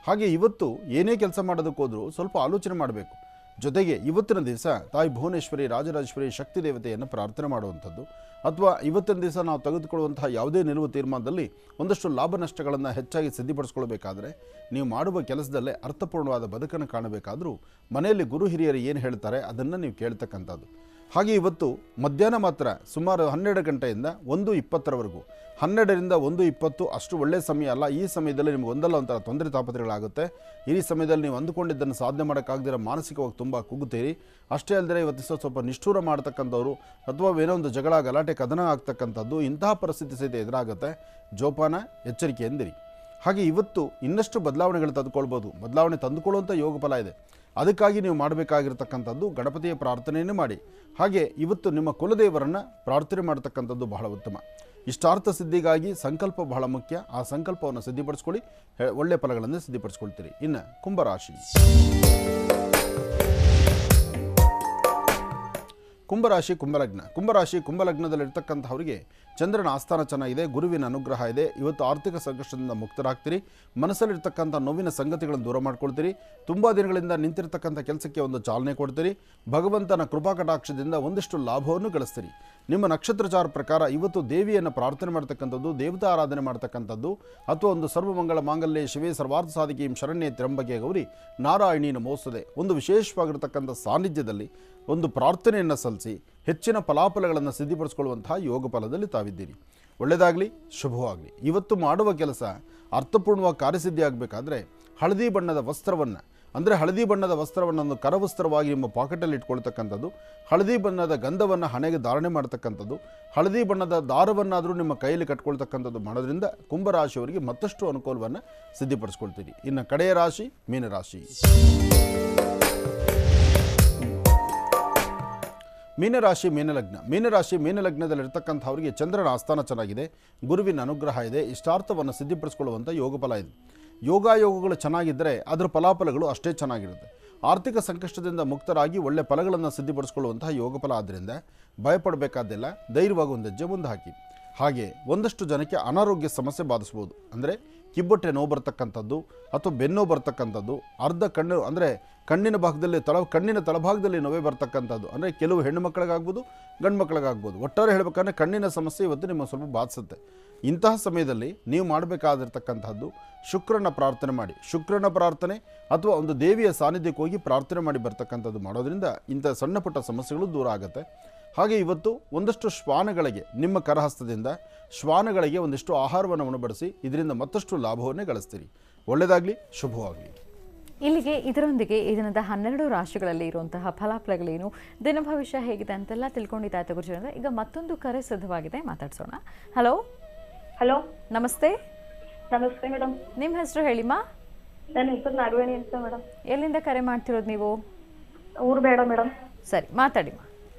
ಹಾಗೆ ಇವತ್ತು ಏನೇ ಕೆಲಸ ಮಾಡೋದಕ್ಕೋದ್ರೂ ಸ್ವಲ್ಪ ಆಲೋಚನೆ ಮಾಡಬೇಕು. ಜೊತೆಗೆ ಇವತ್ತಿನ ದಿವಸ ತಾಯಿ ಭುವನೇಶ್ವರಿ, ರಾಜರಾಜೇಶ್ವರಿ ಶಕ್ತಿ ದೇವತೆಯನ್ನು ಪ್ರಾರ್ಥನೆ ಮಾಡುವಂಥದ್ದು, ಅಥವಾ ಇವತ್ತಿನ ದಿವಸ ನಾವು ತೆಗೆದುಕೊಳ್ಳುವಂತಹ ಯಾವುದೇ ನಿಲುವು ತೀರ್ಮಾನದಲ್ಲಿ ಒಂದಷ್ಟು ಲಾಭ ನಷ್ಟಗಳನ್ನು ಹೆಚ್ಚಾಗಿ ಸಿದ್ಧಪಡಿಸ್ಕೊಳ್ಬೇಕಾದ್ರೆ ನೀವು ಮಾಡುವ ಕೆಲಸದಲ್ಲೇ ಅರ್ಥಪೂರ್ಣವಾದ ಬದುಕನ್ನು ಕಾಣಬೇಕಾದರೂ ಮನೆಯಲ್ಲಿ ಗುರು ಹಿರಿಯರು ಏನು ಹೇಳ್ತಾರೆ ಅದನ್ನು ನೀವು ಕೇಳ್ತಕ್ಕಂಥದ್ದು. ಹಾಗೆ ಇವತ್ತು ಮಧ್ಯಾಹ್ನ ಮಾತ್ರ ಸುಮಾರು 12 ಗಂಟೆಯಿಂದ 1:20ರವರೆಗೂ, 12ರಿಂದ 1:20 ಅಷ್ಟು ಒಳ್ಳೆಯ ಸಮಯ ಅಲ್ಲ. ಈ ಸಮಯದಲ್ಲಿ ನಿಮ್ಗೆ ಒಂದಲ್ಲ ಒಂಥರ ತೊಂದರೆ ತಾಪತ್ರೆಗಳಾಗುತ್ತೆ. ಈ ಸಮಯದಲ್ಲಿ ನೀವು ಅಂದುಕೊಂಡಿದ್ದನ್ನು ಸಾಧನೆ ಮಾಡೋಕ್ಕಾಗದಿರೋ ಮಾನಸಿಕವಾಗಿ ತುಂಬ ಕುಗ್ಗುತ್ತೀರಿ. ಅಷ್ಟೇ ಅಲ್ಲದೆ ಇವತ್ತು ಸ್ವಲ್ಪ ನಿಷ್ಠೂರ ಮಾಡ್ತಕ್ಕಂಥವ್ರು ಅಥವಾ ಏನೋ ಒಂದು ಜಗಳ ಗಲಾಟೆ ಕದನ ಆಗ್ತಕ್ಕಂಥದ್ದು, ಇಂತಹ ಪರಿಸ್ಥಿತಿ ಸಹಿತ ಎದುರಾಗುತ್ತೆ. ಜೋಪಾನ, ಎಚ್ಚರಿಕೆಯಿಂದಿರಿ. ಹಾಗೆ ಇವತ್ತು ಇನ್ನಷ್ಟು ಬದಲಾವಣೆಗಳು ತಂದುಕೊಳ್ಬೋದು. ಬದಲಾವಣೆ ತಂದುಕೊಳ್ಳುವಂಥ ಯೋಗ ಫಲ ಇದೆ. ಅದಕ್ಕಾಗಿ ನೀವು ಮಾಡಬೇಕಾಗಿರ್ತಕ್ಕಂಥದ್ದು ಗಣಪತಿಯ ಪ್ರಾರ್ಥನೆಯನ್ನು ಮಾಡಿ. ಹಾಗೆ ಇವತ್ತು ನಿಮ್ಮ ಕುಲದೇವರನ್ನು ಪ್ರಾರ್ಥನೆ ಮಾಡ್ತಕ್ಕಂಥದ್ದು ಬಹಳ ಉತ್ತಮ. ಇಷ್ಟಾರ್ಥ ಸಿದ್ಧಿಗಾಗಿ ಸಂಕಲ್ಪ ಬಹಳ ಮುಖ್ಯ. ಆ ಸಂಕಲ್ಪವನ್ನು ಸಿದ್ಧಿಪಡಿಸ್ಕೊಳ್ಳಿ, ಒಳ್ಳೆಯ ಫಲಗಳನ್ನು ಸಿದ್ಧಿಪಡಿಸ್ಕೊಳ್ತೀರಿ. ಇನ್ನು ಕುಂಭರಾಶಿ, ಕುಂಭಲಗ್ನದಲ್ಲಿರ್ತಕ್ಕಂಥವರಿಗೆ ಚಂದ್ರನ ಆಸ್ಥಾನ ಚೆನ್ನಾಗಿದೆ, ಗುರುವಿನ ಅನುಗ್ರಹ ಇದೆ. ಇವತ್ತು ಆರ್ಥಿಕ ಸಂಕಷ್ಟದಿಂದ ಮುಕ್ತರಾಗ್ತೀರಿ. ಮನಸ್ಸಲ್ಲಿರ್ತಕ್ಕಂಥ ನೋವಿನ ಸಂಗತಿಗಳನ್ನು ದೂರ ಮಾಡ್ಕೊಳ್ತೀರಿ. ತುಂಬ ದಿನಗಳಿಂದ ನಿಂತಿರ್ತಕ್ಕಂಥ ಕೆಲಸಕ್ಕೆ ಒಂದು ಚಾಲನೆ ಕೊಡ್ತೀರಿ. ಭಗವಂತನ ಕೃಪಾಕಟಾಕ್ಷದಿಂದ ಒಂದಿಷ್ಟು ಲಾಭವನ್ನು ಗಳಿಸ್ತೀರಿ. ನಿಮ್ಮ ನಕ್ಷತ್ರಚಾರ ಪ್ರಕಾರ ಇವತ್ತು ದೇವಿಯನ್ನು ಪ್ರಾರ್ಥನೆ ಮಾಡ್ತಕ್ಕಂಥದ್ದು, ದೇವತಾ ಆರಾಧನೆ ಮಾಡ್ತಕ್ಕಂಥದ್ದು, ಅಥವಾ ಒಂದು ಸರ್ವಮಂಗಳ ಮಾಂಗಲ್ಯ ಶಿವೇ ಸರ್ವಾರ್ಥ ಸಾಧಿಕೀಂ ಶರಣ್ಯೇ ತ್ರ್ಯಂಬಕೆ ಗೌರಿ ನಾರಾಯಣಿ ನಮೋಸ್ತುತೆ ಒಂದು ವಿಶೇಷವಾಗಿರ್ತಕ್ಕಂಥ ಸಾನ್ನಿಧ್ಯದಲ್ಲಿ ಒಂದು ಪ್ರಾರ್ಥನೆಯನ್ನು ಸಲ್ಲಿಸಿ ಹೆಚ್ಚಿನ ಫಲಾಫಲಗಳನ್ನು ಸಿದ್ಧಪಡಿಸ್ಕೊಳ್ಳುವಂತಹ ಯೋಗ ಫಲದಲ್ಲಿ ತಾವಿದ್ದೀರಿ. ಒಳ್ಳೆಯದಾಗಲಿ, ಶುಭವಾಗಲಿ. ಇವತ್ತು ಮಾಡುವ ಕೆಲಸ ಅರ್ಥಪೂರ್ಣವಾಗಿ ಕಾರ್ಯಸಿದ್ಧಿ ಆಗಬೇಕಾದ್ರೆ ಹಳದಿ ಬಣ್ಣದ ವಸ್ತ್ರವನ್ನು, ಅಂದರೆ ಹಳದಿ ಬಣ್ಣದ ವಸ್ತ್ರವನ್ನು ಒಂದು ಕರವಸ್ತ್ರವಾಗಿ ನಿಮ್ಮ ಪಾಕೆಟಲ್ಲಿ ಇಟ್ಕೊಳ್ತಕ್ಕಂಥದ್ದು, ಹಳದಿ ಬಣ್ಣದ ಗಂಧವನ್ನು ಹಣೆಗೆ ಧಾರಣೆ ಮಾಡ್ತಕ್ಕಂಥದ್ದು, ಹಳದಿ ಬಣ್ಣದ ದಾರವನ್ನಾದರೂ ನಿಮ್ಮ ಕೈಯಲ್ಲಿ ಕಟ್ಕೊಳ್ತಕ್ಕಂಥದ್ದು ಮಾಡೋದ್ರಿಂದ ಕುಂಭರಾಶಿಯವರಿಗೆ ಮತ್ತಷ್ಟು ಅನುಕೂಲವನ್ನು ಸಿದ್ಧಪಡಿಸ್ಕೊಳ್ತೀರಿ. ಇನ್ನು ಕಡೆಯ ರಾಶಿ ಮೀನರಾಶಿ. ಮೀನಲಗ್ನದಲ್ಲಿರ್ತಕ್ಕಂಥವರಿಗೆ ಚಂದ್ರನ ಆಸ್ಥಾನ ಚೆನ್ನಾಗಿದೆ, ಗುರುವಿನ ಅನುಗ್ರಹ ಇದೆ, ಇಷ್ಟಾರ್ಥವನ್ನು ಸಿದ್ಧಪಡಿಸ್ಕೊಳ್ಳುವಂಥ ಯೋಗ ಫಲ ಇದೆ. ಯೋಗಾಯೋಗಗಳು ಚೆನ್ನಾಗಿದ್ದರೆ ಅದರ ಫಲಾಫಲಗಳು ಅಷ್ಟೇ ಚೆನ್ನಾಗಿರುತ್ತೆ. ಆರ್ಥಿಕ ಸಂಕಷ್ಟದಿಂದ ಮುಕ್ತರಾಗಿ ಒಳ್ಳೆ ಫಲಗಳನ್ನು ಸಿದ್ಧಿಪಡಿಸ್ಕೊಳ್ಳುವಂತಹ ಯೋಗ ಫಲ ಆದ್ದರಿಂದ ಭಯಪಡಬೇಕಾದಿಲ್ಲ. ಧೈರ್ಯವಾಗಿ ಒಂದು ಹೆಜ್ಜೆ ಮುಂದೆ ಹಾಕಿ. ಹಾಗೆ ಒಂದಷ್ಟು ಜನಕ್ಕೆ ಅನಾರೋಗ್ಯ ಸಮಸ್ಯೆ ಬಾಧಿಸ್ಬೋದು. ಅಂದರೆ ಕಿಬ್ಬೊಟ್ಟೆ ನೋವು ಬರ್ತಕ್ಕಂಥದ್ದು ಅಥವಾ ಬೆನ್ನೋ ಬರ್ತಕ್ಕಂಥದ್ದು, ಅರ್ಧ ಕಣ್ಣು ಅಂದರೆ ಕಣ್ಣಿನ ಭಾಗದಲ್ಲಿ ಕಣ್ಣಿನ ತಳಭಾಗದಲ್ಲಿ ನೋವೇ ಬರ್ತಕ್ಕಂಥದ್ದು. ಅಂದರೆ ಕೆಲವು ಹೆಣ್ಣು ಮಕ್ಕಳಿಗಾಗ್ಬೋದು, ಗಂಡು ಮಕ್ಕಳಿಗಾಗ್ಬೋದು. ಒಟ್ಟಾರೆ ಹೇಳಬೇಕಂದ್ರೆ ಕಣ್ಣಿನ ಸಮಸ್ಯೆ ಇವತ್ತು ನಿಮ್ಮ ಸ್ವಲ್ಪ ಬಾಧಿಸುತ್ತೆ. ಇಂತಹ ಸಮಯದಲ್ಲಿ ನೀವು ಮಾಡಬೇಕಾದಿರ್ತಕ್ಕಂಥದ್ದು ಶುಕ್ರನ ಪ್ರಾರ್ಥನೆ ಮಾಡಿ. ಶುಕ್ರನ ಪ್ರಾರ್ಥನೆ ಅಥವಾ ಒಂದು ದೇವಿಯ ಸಾನ್ನಿಧ್ಯಕ್ಕೆ ಹೋಗಿ ಪ್ರಾರ್ಥನೆ ಮಾಡಿ ಬರ್ತಕ್ಕಂಥದ್ದು ಮಾಡೋದ್ರಿಂದ ಇಂಥ ಸಣ್ಣ ಪುಟ್ಟ ಸಮಸ್ಯೆಗಳು ದೂರ ಆಗುತ್ತೆ. ಹಾಗೆ ಇವತ್ತು ಒಂದಷ್ಟು ಶ್ವಾನಗಳಿಗೆ ನಿಮ್ಮ ಕರಹಸ್ತದಿಂದ ಶ್ವಾನಗಳಿಗೆ ಒಂದಿಷ್ಟು ಆಹಾರವನ್ನು ಉಣಬಡಿಸಿ ಇದರಿಂದ ಮತ್ತಷ್ಟು ಲಾಭವನ್ನೇ ಗಳಿಸ್ತೀರಿ. ಒಳ್ಳೆಯದಾಗಲಿ, ಶುಭವಾಗಲಿ. ಇಲ್ಲಿಗೆ ಇದರೊಂದಿಗೆ ಈ ದಿನದ 12 ರಾಶಿಗಳಲ್ಲಿ ಇರುವಂತಹ ಫಲಾಫಲಗಳೇನು, ದಿನ ಭವಿಷ್ಯ ಹೇಗಿದೆ ಅಂತೆಲ್ಲ ತಿಳ್ಕೊಂಡಿದ್ದಾಯ್ತು ಗುರುಜಿ. ಈಗ ಮತ್ತೊಂದು ಕರೆ ಸಿದ್ಧವಾಗಿದೆ, ಮಾತಾಡ್ಸೋಣ. ಹಲೋ ಹಲೋ, ನಮಸ್ತೆ. ನಮಸ್ತೆ ಮೇಡಮ್. ನಿಮ್ಮ ಹೆಸರು ಹೇಳಿಮ್ಮ. ನನ್ನ ಹೆಸರು ನಾಗವೇಣಿ ಅಂತ ಮೇಡಮ್. ಎಲ್ಲಿಂದ ಕರೆ ಮಾಡ್ತಿರೋದು ನೀವು? ಊರು ಬೇಡ ಮೇಡಮ್. ಸರಿ, ಮಾತಾಡಿಮ್ಮ.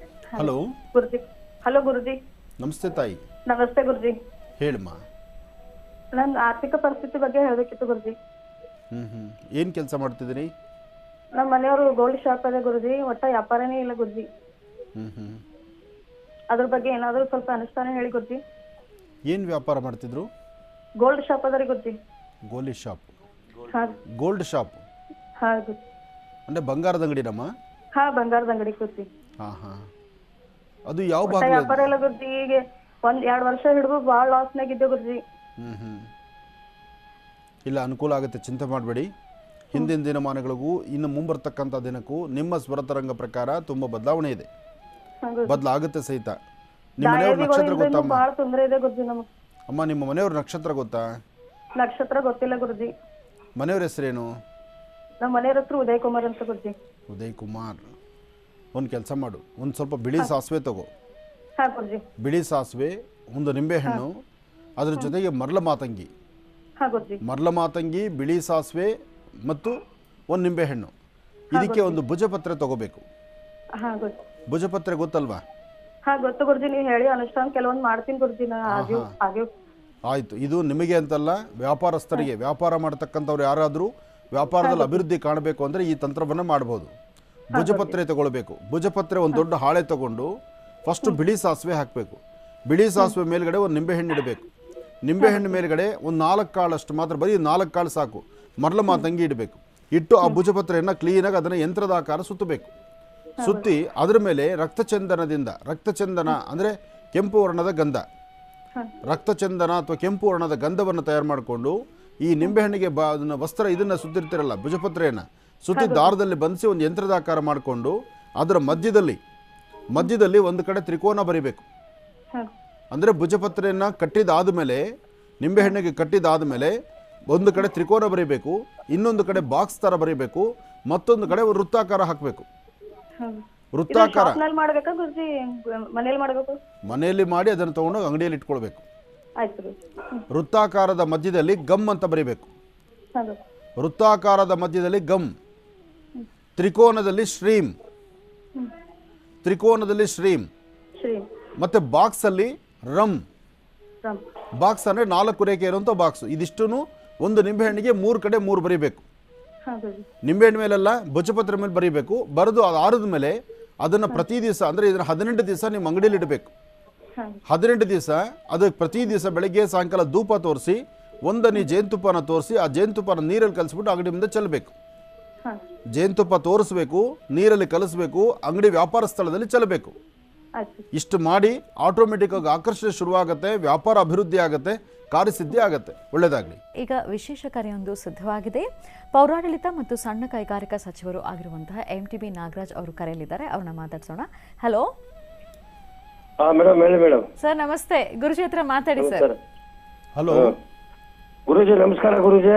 ಹಲೋ ಗುರುಜಿ. ಹಲೋ ಗುರುಜಿ. ನಮಸ್ತೆ ತಾಯಿ. ನಮಸ್ತೆ ಗುರುಜಿ. ಹೇಳಮ್ಮ. ನನ್ನ ಆರ್ಥಿಕ ಪರಿಸ್ಥಿತಿ ಬಗ್ಗೆ ಹೇಳಬೇಕಿತ್ತು ಗುರುಜಿ. ಏನು ಕೆಲಸ ಮಾಡ್ತಿದ್ದೀರಿ? ನಮ್ಮ ಮನೆಯವರು ಗೋಲ್ಡ್ ಶಾಪ್ ಅದೇ ಗುರುಜಿ, ಒಟ್ಟ ವ್ಯಾಪಾರನೇ ಇಲ್ಲ ಗುರುಜಿ. ಅದ್ರ ಬಗ್ಗೆ ಏನಾದರೂ ಸ್ವಲ್ಪ ಅನುಷ್ಠಾನ ಹೇಳಿ ಗುರುಜಿ. ಏನು ವ್ಯಾಪಾರ ಮಾಡ್ತಿದ್ರು? ಗೋಲ್ಡ್ ಶಾಪ್ ಅದ ರೀ ಗುರುಜಿ. Gold shop? ಹಾಂ ಗೋಲ್ಡ್ ಶಾಪ್ ಹೌದು. ಅಂದರೆ ಬಂಗಾರದ ಅಂಗಡಿನಮ್ಮ? ಹಾಂ, ಬಂಗಾರದ ಅಂಗಡಿ ಗುರುಜಿ. ಹಾಂ ಹಾಂ. ಅದು ಯಾವ ಒಟ್ಟ ಭಾಗ? ವ್ಯಾಪಾರ ಇಲ್ಲ ಗುರುಜಿ. ಈಗ 1-2 ವರ್ಷ ಹಿಡಿದು ಭಾಳ ಲಾಸ್ನಾಗ ಇದ್ದೆ ಗುರುಜಿ. ಇಲ್ಲ, ಅನುಕೂಲ ಆಗುತ್ತೆ, ಚಿಂತೆ ಮಾಡಬೇಡಿ. ಹಿಂದಿನ ದಿನಮಾನಗಳಿಗೂ ಇನ್ನು ಮುಂಬರ್ತಕ್ಕಂಥ ದಿನಕ್ಕೂ ನಿಮ್ಮ ಸ್ವರತರಂಗ ಪ್ರಕಾರ ತುಂಬ ಬದಲಾವಣೆ ಇದೆ. ಬದಲಾಗುತ್ತೆ ಸಹಿತ. ನಿಮ್ಮ ಮನೆಯವ್ರ ನಕ್ಷತ್ರ ಗೊತ್ತಮ್ಮ? ಭಾಳ ತೊಂದರೆ ಇದೆ ಗುರುಜಿ ನಮಗೆ. ಅಮ್ಮ, ನಿಮ್ಮ ಮನೆಯವ್ರ ನಕ್ಷತ್ರ ಗೊತ್ತಾ? ನಕ್ಷತ್ರ ಗೊತ್ತಿಲ್ಲ ಗುರುಜಿ. ಮನೆಯವ್ರ ಹೆಸರೇನು? ನಮ್ಮ ಮನೆಯವ್ರ ಹೆಸರು ಉದಯ್ ಕುಮಾರ್ ಅಂತ ಗುರುಜಿ. ಉದಯ್ ಕುಮಾರ್. ಒಂದು ಕೆಲಸ ಮಾಡು, ಒಂದು ಸ್ವಲ್ಪ ಬಿಳಿ ಸಾಸಿವೆ ತಗೋ. ಹಾಂ ಗುರುಜಿ. ಬಿಳಿ ಸಾಸಿವೆ, ಒಂದು ನಿಂಬೆಹಣ್ಣು, ಅದ್ರ ಜೊತೆಗೆ ಮರಳ ಮಾತಂಗಿ. ಹಾಂ ಗುರುಜಿ. ಮರಳ ಮಾತಂಗಿ, ಬಿಳಿ ಸಾಸಿವೆ ಮತ್ತು ಒಂದು ನಿಂಬೆಹಣ್ಣು. ಇದಕ್ಕೆ ಒಂದು ಭುಜಪತ್ರೆ ತಗೋಬೇಕು. ಹಾಂ ಗುರುಜಿ. ಭುಜಪತ್ರೆ ಗೊತ್ತಲ್ವಾ? ಹಾಂ ಗೊತ್ತು ಗುರುಜಿ. ನೀವು ಹೇಳಿ ಅನುಷ್ಠಾನ ಕೆಲವೊಂದು ಮಾಡ್ತೀನಿ ಗುರುಜಿ. ಆಯಿತು. ಇದು ನಿಮಗೆ ಅಂತಲ್ಲ, ವ್ಯಾಪಾರಸ್ಥರಿಗೆ, ವ್ಯಾಪಾರ ಮಾಡ್ತಕ್ಕಂಥವ್ರು ಯಾರಾದರೂ ವ್ಯಾಪಾರದಲ್ಲಿ ಅಭಿವೃದ್ಧಿ ಕಾಣಬೇಕು ಅಂದರೆ ಈ ತಂತ್ರವನ್ನು ಮಾಡ್ಬೋದು. ಭುಜಪತ್ರೆ ತಗೊಳ್ಬೇಕು. ಭುಜಪತ್ರೆ ಒಂದು ದೊಡ್ಡ ಹಾಳೆ ತಗೊಂಡು ಫಸ್ಟು ಬಿಳಿ ಸಾಸಿವೆ ಹಾಕಬೇಕು. ಬಿಳಿ ಸಾಸಿವೆ ಮೇಲ್ಗಡೆ ಒಂದು ನಿಂಬೆಹಣ್ಣು ಇಡಬೇಕು. ನಿಂಬೆಹಣ್ಣು ಮೇಲ್ಗಡೆ ಒಂದು 4 ಕಾಳಷ್ಟು ಮಾತ್ರ, ಬರೀ 4 ಕಾಳು ಸಾಕು, ಮರಳ ಮಾತಂಗಿ ಇಡಬೇಕು. ಇಟ್ಟು ಆ ಭುಜಪತ್ರೆಯನ್ನು ಕ್ಲೀನಾಗಿ ಅದನ್ನು ಯಂತ್ರದ ಆಕಾರ ಸುತ್ತಬೇಕು. ಸುತ್ತಿ ಅದರ ಮೇಲೆ ರಕ್ತಚಂದನ ಅಂದರೆ ಕೆಂಪು ವರ್ಣದ ಗಂಧ, ರಕ್ತಚಂದನ ಅಥವಾ ಕೆಂಪು ವರ್ಣದ ಗಂಧವನ್ನು ತಯಾರು ಮಾಡಿಕೊಂಡು ಈ ನಿಂಬೆಹಣ್ಣಿಗೆ ವಸ್ತ್ರ ಇದನ್ನು ಸುತ್ತಿರ್ತಿರಲ್ಲ, ಭುಜಪತ್ರೆಯನ್ನು ಸುತ್ತಿ ದಾರದಲ್ಲಿ ಬಂಧಿಸಿ ಒಂದು ಯಂತ್ರದ ಆಕಾರ ಮಾಡಿಕೊಂಡು ಅದರ ಮಧ್ಯದಲ್ಲಿ ಒಂದು ಕಡೆ ತ್ರಿಕೋನ ಬರಿಬೇಕು. ಅಂದರೆ ಭುಜಪತ್ರೆಯನ್ನು ಕಟ್ಟಿದಾದ ಮೇಲೆ, ನಿಂಬೆಹಣ್ಣಿಗೆ ಕಟ್ಟಿದಾದ ಮೇಲೆ ಒಂದು ಕಡೆ ತ್ರಿಕೋನ ಬರೀಬೇಕು, ಇನ್ನೊಂದು ಕಡೆ ಬಾಕ್ಸ್ ಥರ ಬರೀಬೇಕು, ಮತ್ತೊಂದು ಕಡೆ ವೃತ್ತಾಕಾರ ಹಾಕಬೇಕು. ವೃತ್ತಾಕಾರ ಮನೆಯಲ್ಲಿ ಮಾಡಿ ಅದನ್ನು ತಗೊಂಡು ಅಂಗಡಿಯಲ್ಲಿ ಇಟ್ಕೊಳ್ಬೇಕು. ವೃತ್ತಾಕಾರದ ಮಧ್ಯದಲ್ಲಿ ಗಮ್ ಅಂತ ಬರೀಬೇಕು. ವೃತ್ತಾಕಾರದ ಮಧ್ಯದಲ್ಲಿ ಗಮ್, ತ್ರಿಕೋನದಲ್ಲಿ ಶ್ರೀಂ, ಮತ್ತೆ ಬಾಕ್ಸ್ ಅಲ್ಲಿ ರಮ್. ಬಾಕ್ಸ್ ಅಂದ್ರೆ 4 ರೇಖೆ ಇರುವಂತ ಬಾಕ್ಸ್. ಇದಿಷ್ಟು ಒಂದು ನಿಂಬೆಹಣ್ಣಿಗೆ 3 ಕಡೆ 3 ಬರೀಬೇಕು. ನಿಂಬೆಹಣ್ಣು ಮೇಲೆಲ್ಲ ಭುಜಪತ್ರೆ ಮೇಲೆ ಬರೀಬೇಕು. ಬರೆದು ಅದು ಆರಿದ ಮೇಲೆ ಅದನ್ನು ಪ್ರತಿ ದಿವಸ, ಅಂದರೆ ಇದನ್ನು 18 ದಿವಸ ನಿಮ್ಮ ಅಂಗಡಿಯಲ್ಲಿ ಇಡಬೇಕು. 18 ದಿವಸ ಅದಕ್ಕೆ ಪ್ರತಿ ದಿವಸ ಬೆಳಗ್ಗೆ ಸಾಯಂಕಾಲ ಧೂಪ ತೋರಿಸಿ, ಒಂದನಿ ಜೇನುತುಪ್ಪನ ತೋರಿಸಿ, ಆ ಜೇನುತುಪ್ಪನ ನೀರಲ್ಲಿ ಕಲಿಸ್ಬಿಟ್ಟು ಅಂಗಡಿ ಮುಂದೆ ಚೆಲ್ಲಬೇಕು. ಜೇನುತುಪ್ಪ ತೋರಿಸ್ಬೇಕು, ನೀರಲ್ಲಿ ಕಲಿಸ್ಬೇಕು, ಅಂಗಡಿ ವ್ಯಾಪಾರ ಸ್ಥಳದಲ್ಲಿ ಚೆಲ್ಲಬೇಕು. ಇಷ್ಟು ಮಾಡಿ ಆಟೋಮೆಟಿಕ್ ಆಗಿ ಆಕರ್ಷಣೆ ಶುರುವಾಗುತ್ತೆ, ವ್ಯಾಪಾರ ಅಭಿವೃದ್ಧಿ ಆಗುತ್ತೆ, ಕಾರ್ಯಸಿದ್ಧಿ ಆಗುತ್ತೆ. ಒಳ್ಳೆಯದಾಗಲಿ. ಈಗ ವಿಶೇಷ ಕಾರ್ಯವೊಂದು ಸಿದ್ಧವಾಗಿದೆ. ಪೌರಾಡಳಿತ ಮತ್ತು ಸಣ್ಣ ಕೈಗಾರಿಕಾ ಸಚಿವರು ಆಗಿರುವಂತಹ MTB ನಾಗರಾಜ್ ಅವರು ಕರೆಯಲಿದ್ದಾರೆ, ಅವ್ರನ್ನ ಮಾತಾಡ್ಸೋಣ. Hello madam. ಹೇಳಿ ಮೇಡಮ್. ಸರ್ ನಮಸ್ತೆ. ಗುರುಜಿ ಹತ್ರ ಮಾತಾಡಿ ಸರ್. ಹಲೋ ಗುರುಜಿ. ನಮಸ್ಕಾರ ಗುರುಜಿ.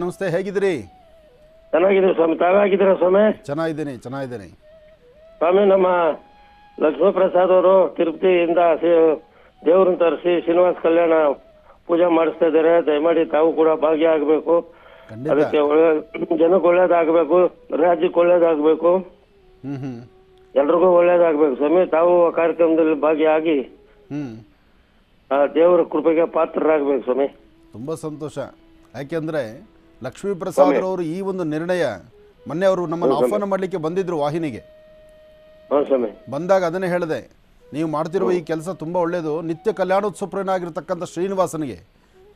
ನಮಸ್ತೆ. ಹೇಗಿದ್ದೀರಿ? ಚೆನ್ನಾಗಿದ್ದೀವಿ ಸ್ವಾಮಿ. ತಾವೇ ಆಗಿದ್ದೀರಾ ಸ್ವಾಮಿ? ಚೆನ್ನಾಗಿದ್ದೀನಿ ಸ್ವಾಮಿ. ನಮ್ಮ ಲಕ್ಷ್ಮೀ ಪ್ರಸಾದ್ ಅವರು ತಿರುಪತಿಯಿಂದ ದೇವ್ರನ್ನ ತರಿಸಿ ಶ್ರೀನಿವಾಸ ಕಲ್ಯಾಣ ಪೂಜೆ ಮಾಡಿಸ್ತಾ ಇದ್ದಾರೆ. ದಯಮಾಡಿ ತಾವು ಕೂಡ ಭಾಗಿಯಾಗಬೇಕು. ಅದಕ್ಕೆ ಜನಕ್ಕೆ ಒಳ್ಳೇದಾಗಬೇಕು, ರಾಜ್ಯಕ್ಕೆ ಒಳ್ಳೇದಾಗಬೇಕು, ಎಲ್ರಿಗೂ ಒಳ್ಳೇದಾಗಬೇಕು ಸ್ವಾಮಿ. ತಾವು ಕಾರ್ಯಕ್ರಮದಲ್ಲಿ ಭಾಗಿಯಾಗಿ ದೇವರ ಕೃಪೆಗೆ ಪಾತ್ರರಾಗಬೇಕು ಸ್ವಾಮಿ. ತುಂಬ ಸಂತೋಷ. ಯಾಕೆಂದರೆ ಲಕ್ಷ್ಮೀ ಪ್ರಸಾದರವರು ಈ ಒಂದು ನಿರ್ಣಯ ಮೊನ್ನೆ ಅವರು ನಮ್ಮನ್ನು ಆಹ್ವಾನ ಮಾಡಲಿಕ್ಕೆ ಬಂದಿದ್ರು ವಾಹಿನಿಗೆ. ಹಾಂ ಸ್ವಾಮಿ. ಬಂದಾಗ ಅದನ್ನೇ ಹೇಳಿದೆ, ನೀವು ಮಾಡ್ತಿರುವ ಈ ಕೆಲಸ ತುಂಬ ಒಳ್ಳೆಯದು. ನಿತ್ಯ ಕಲ್ಯಾಣೋತ್ಸವಪ್ರಿಯನಾಗಿರ್ತಕ್ಕಂಥ ಶ್ರೀನಿವಾಸನಿಗೆ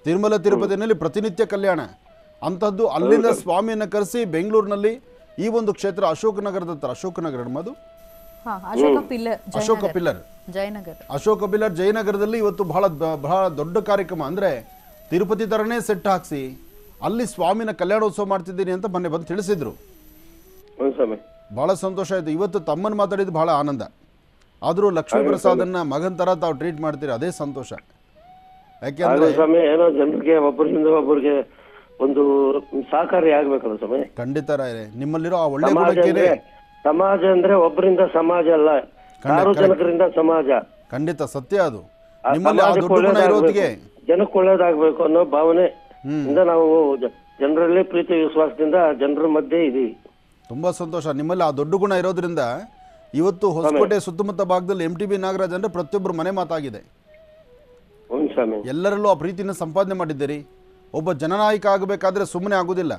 ತಿರುಮಲ ತಿರುಪತಿನಲ್ಲಿ ಪ್ರತಿನಿತ್ಯ ಕಲ್ಯಾಣ ಅಂಥದ್ದು. ಅಲ್ಲಿಂದ ಸ್ವಾಮಿಯನ್ನು ಕರೆಸಿ ಬೆಂಗಳೂರಿನಲ್ಲಿ ಈ ಒಂದು ಕ್ಷೇತ್ರ ಅಶೋಕನಗರದ ಹತ್ರ, ಅಶೋಕನಗರ ನಮ್ಮದು ಅಶೋಕ ಪಿಲ್ಲರ್ ಜಯನಗರದಲ್ಲಿ ಇವತ್ತು ಬಹಳ ದೊಡ್ಡ ಕಾರ್ಯಕ್ರಮ, ಅಂದರೆ ತಿರುಪತಿ ಥರನೇ ಸೆಟ್ ಹಾಕಿಸಿ ಅಲ್ಲಿ ಸ್ವಾಮಿನ ಕಲ್ಯಾಣೋತ್ಸವ ಮಾಡ್ತಿದ್ದೀನಿ ಅಂತ ಮೊನ್ನೆ ಬಂದು ತಿಳಿಸಿದ್ರು. ಬಹಳ ಸಂತೋಷ ಆಯಿತು. ಇವತ್ತು ತಮ್ಮನ್ನು ಮಾತಾಡಿದ್ದು ಬಹಳ ಆನಂದ. ಆದರೂ ಲಕ್ಷ್ಮೀ ಪ್ರಸಾದನ್ನ ಮಗನ ಥರ ತಾವು ಟ್ರೀಟ್ ಮಾಡ್ತೀರಿ, ಅದೇ ಸಂತೋಷ. ಯಾಕೆಂದ್ರೆ ಸ್ವಾಮಿ ಏನೋ ಜನರಿಗೆ ಒಬ್ಬರಿಂದ ಒಬ್ಬರಿಗೆ ಒಂದು ಸಹಕಾರಿ ಆಗ್ಬೇಕಲ್ಲ ಸ್ವಾಮಿ. ಖಂಡಿತ ರಾಯರೇ, ನಿಮ್ಮಲ್ಲಿರೋ ಆ ಒಳ್ಳೆ ಗುಣಕ್ಕೆ ಸಮಾಜ ಅಂದ್ರೆ ಒಬ್ಬರಿಂದ ಸಮಾಜ ಅಲ್ಲ, ಸಾರ್ವಜನಿಕರಿಂದ ಸಮಾಜ. ಖಂಡಿತ ಸತ್ಯ ಅದು. ನಿಮ್ಮಲ್ಲಿ ಆ ದೊಡ್ಡ ಗುಣ ಇರೋದಿಗೆ ಜನಕ್ಕೆ ಒಳ್ಳೇದಾಗ್ಬೇಕು ಅನ್ನೋ ಭಾವನೆ ಇಂದ ನಾವು ಜನರಲ್ಲಿ ಪ್ರೀತಿ ವಿಶ್ವಾಸದಿಂದ ಜನರ ಮಧ್ಯೆ ಇದೀವಿ. ತುಂಬಾ ಸಂತೋಷ. ನಿಮ್ಮಲ್ಲಿ ಆ ದೊಡ್ಡ ಗುಣ ಇರೋದ್ರಿಂದ ಇವತ್ತು ಹೊಸಕೋಟೆ ಸುತ್ತಮುತ್ತ ಭಾಗದಲ್ಲಿ MTB ನಾಗರಾಜ್ ಅಂದ್ರೆ ಪ್ರತಿಯೊಬ್ಬರು ಮನೆ ಮಾತಾಗಿದೆ. ಎಲ್ಲರಲ್ಲೂ ಆ ಪ್ರೀತಿನ ಸಂಪಾದನೆ ಮಾಡಿದ್ದೀರಿ. ಒಬ್ಬ ಜನನಾಯಕ ಆಗಬೇಕಾದ್ರೆ ಸುಮ್ಮನೆ ಆಗೋದಿಲ್ಲ.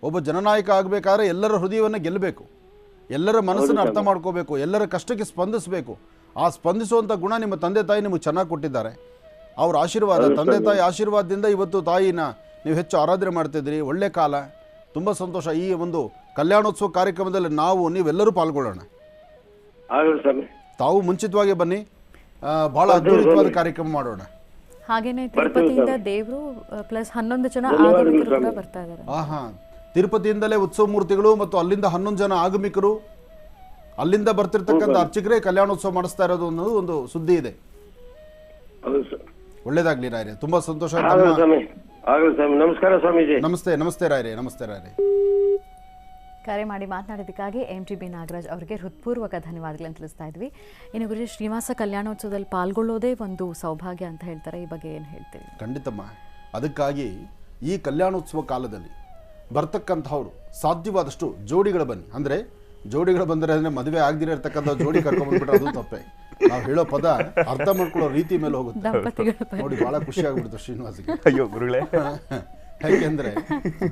ಒಬ್ಬ ಜನನಾಯಕ ಆಗಬೇಕಾದ್ರೆ ಎಲ್ಲರ ಹೃದಯವನ್ನು ಗೆಲ್ಲಬೇಕು, ಎಲ್ಲರ ಮನಸ್ಸನ್ನು ಅರ್ಥ ಮಾಡ್ಕೋಬೇಕು, ಎಲ್ಲರ ಕಷ್ಟಕ್ಕೆ ಸ್ಪಂದಿಸಬೇಕು. ಆ ಸ್ಪಂದಿಸುವಂಥ ಗುಣ ನಿಮ್ಮ ತಂದೆ ತಾಯಿ ನಿಮಗೆ ಚೆನ್ನಾಗಿ ಕೊಟ್ಟಿದ್ದಾರೆ. ಅವ್ರ ಆಶೀರ್ವಾದ, ತಂದೆ ತಾಯಿ ಆಶೀರ್ವಾದದಿಂದ ಇವತ್ತು ತಾಯಿನ ನೀವು ಹೆಚ್ಚು ಆರಾಧನೆ ಮಾಡ್ತಿದ್ದೀರಿ. ಒಳ್ಳೆ ಕಾಲ, ತುಂಬ ಸಂತೋಷ. ಈ ಒಂದು ಕಲ್ಯಾಣೋತ್ಸವ ಕಾರ್ಯಕ್ರಮದಲ್ಲಿ ನೀವೆಲ್ಲರೂ ಪಾಲ್ಗೊಳ್ಳೋಣ. ತಾವು ಮುಂಚಿತವಾಗಿ ಬನ್ನಿ, ಬಹಳ ಅದ್ಭುತವಾದ ಕಾರ್ಯಕ್ರಮ ಮಾಡೋಣ. ಹಾಗೇನೆ ತಿರುಪತಿಯಿಂದ ದೇವರು ಪ್ಲಸ್ 11 ಜನ ಆಗಮಿಕರು ಕೂಡ ಬರ್ತಾ ಇದ್ದಾರೆ. ತಿರುಪತಿಯಿಂದಲೇ ಉತ್ಸವ ಮೂರ್ತಿಗಳು ಮತ್ತು ಅಲ್ಲಿಂದ 11 ಜನ ಆಗಮಿಕರು, ಅಲ್ಲಿಂದ ಬರ್ತಿರ್ತಕ್ಕಂಥ ಅರ್ಚಕರೇ ಕಲ್ಯಾಣೋತ್ಸವ ಮಾಡಿಸ್ತಾ ಇರೋದು ಅನ್ನೋದು ಒಂದು ಸುದ್ದಿ ಇದೆ. ಒಳ್ಳೇದಾಗ್ಲಿ ರಾಯರೇ, ತುಂಬಾ ಸಂತೋಷ. ನಮಸ್ಕಾರ ಸ್ವಾಮೀಜಿ. ನಮಸ್ತೆ ರಾಯರೇ. ನಮಸ್ತೆ ರಾಯರೇ. ಕರೆ ಮಾಡಿ ಮಾತನಾಡಿದ್ದಕ್ಕಾಗಿ MTB ನಾಗರಾಜ್ ಅವರಿಗೆ ಹೃತ್ಪೂರ್ವಕ ಧನ್ಯವಾದಗಳನ್ನು ತಿಳಿಸ್ತಾ ಇದ್ವಿ. ಇನ್ನು ಗುರುಜಿ, ಶ್ರೀನಿವಾಸ ಕಲ್ಯಾಣೋತ್ಸವದಲ್ಲಿ ಪಾಲ್ಗೊಳ್ಳೋದೇ ಒಂದು ಸೌಭಾಗ್ಯ ಅಂತ ಹೇಳ್ತಾರೆ, ಈ ಬಗ್ಗೆ ಏನು ಹೇಳ್ತೀವಿ? ಖಂಡಿತಮ್ಮ. ಅದಕ್ಕಾಗಿ ಈ ಕಲ್ಯಾಣೋತ್ಸವ ಕಾಲದಲ್ಲಿ ಬರ್ತಕ್ಕಂಥವ್ರು ಸಾಧ್ಯವಾದಷ್ಟು ಜೋಡಿಗಳು ಬನ್ನಿ. ಅಂದರೆ ಜೋಡಿಗಳು ಬಂದರೆ ಅಂದರೆ ಮದುವೆ ಆಗದಿರ ಇರ್ತಕ್ಕಂಥ ಜೋಡಿ ಕರ್ಕೊಂಡ್ಬಂದ್ಬಿಟ್ರೆ ಅದು ತಪ್ಪೆ. ನಾವು ಹೇಳೋ ಪದ ಅರ್ಥ ಮಾಡ್ಕೊಳ್ಳೋ ರೀತಿ ಮೇಲೆ ಹೋಗುತ್ತೆ. ನೋಡಿ, ಬಹಳ ಖುಷಿ ಆಗ್ಬಿಡ್ತು ಶ್ರೀನಿವಾಸಿಗೆ. ಅಯ್ಯೋ ಗುರುಗಳೇ. ಯಾಕೆಂದರೆ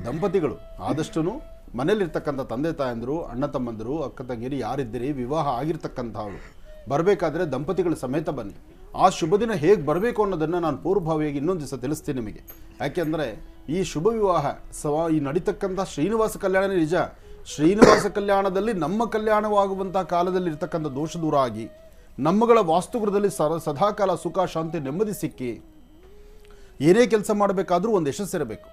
ದಂಪತಿಗಳು ಆದಷ್ಟು ಮನೇಲಿರ್ತಕ್ಕಂಥ ತಂದೆ ತಾಯಂದರು, ಅಣ್ಣ ತಮ್ಮಂದರು, ಅಕ್ಕ ತಂಗಿರಿ ಯಾರಿದ್ದೀರಿ ವಿವಾಹ ಆಗಿರ್ತಕ್ಕಂಥವ್ರು ಬರಬೇಕಾದ್ರೆ ದಂಪತಿಗಳು ಸಮೇತ ಬನ್ನಿ. ಆ ಶುಭ ದಿನ ಹೇಗೆ ಬರಬೇಕು ಅನ್ನೋದನ್ನು ನಾನು ಪೂರ್ವಭಾವಿಯಾಗಿ ಇನ್ನೊಂದು ದಿವಸ ತಿಳಿಸ್ತೀನಿ ನಿಮಗೆ. ಯಾಕೆಂದರೆ ಈ ಶುಭ ವಿವಾಹ ಈ ನಡೀತಕ್ಕಂಥ ಶ್ರೀನಿವಾಸ ಕಲ್ಯಾಣ ನಿಜ. ಶ್ರೀನಿವಾಸ ಕಲ್ಯಾಣದಲ್ಲಿ ನಮ್ಮ ಕಲ್ಯಾಣವಾಗುವಂಥ ಕಾಲದಲ್ಲಿ ಇರ್ತಕ್ಕಂಥ ದೋಷ ದೂರ ಆಗಿ ನಮ್ಮಗಳ ವಾಸ್ತುಗೃಹದಲ್ಲಿ ಸದಾಕಾಲ ಸುಖ ಶಾಂತಿ ನೆಮ್ಮದಿ ಸಿಕ್ಕಿ ಏನೇ ಕೆಲಸ ಮಾಡಬೇಕಾದ್ರೂ ಒಂದು ಯಶಸ್ಸಿರಬೇಕು.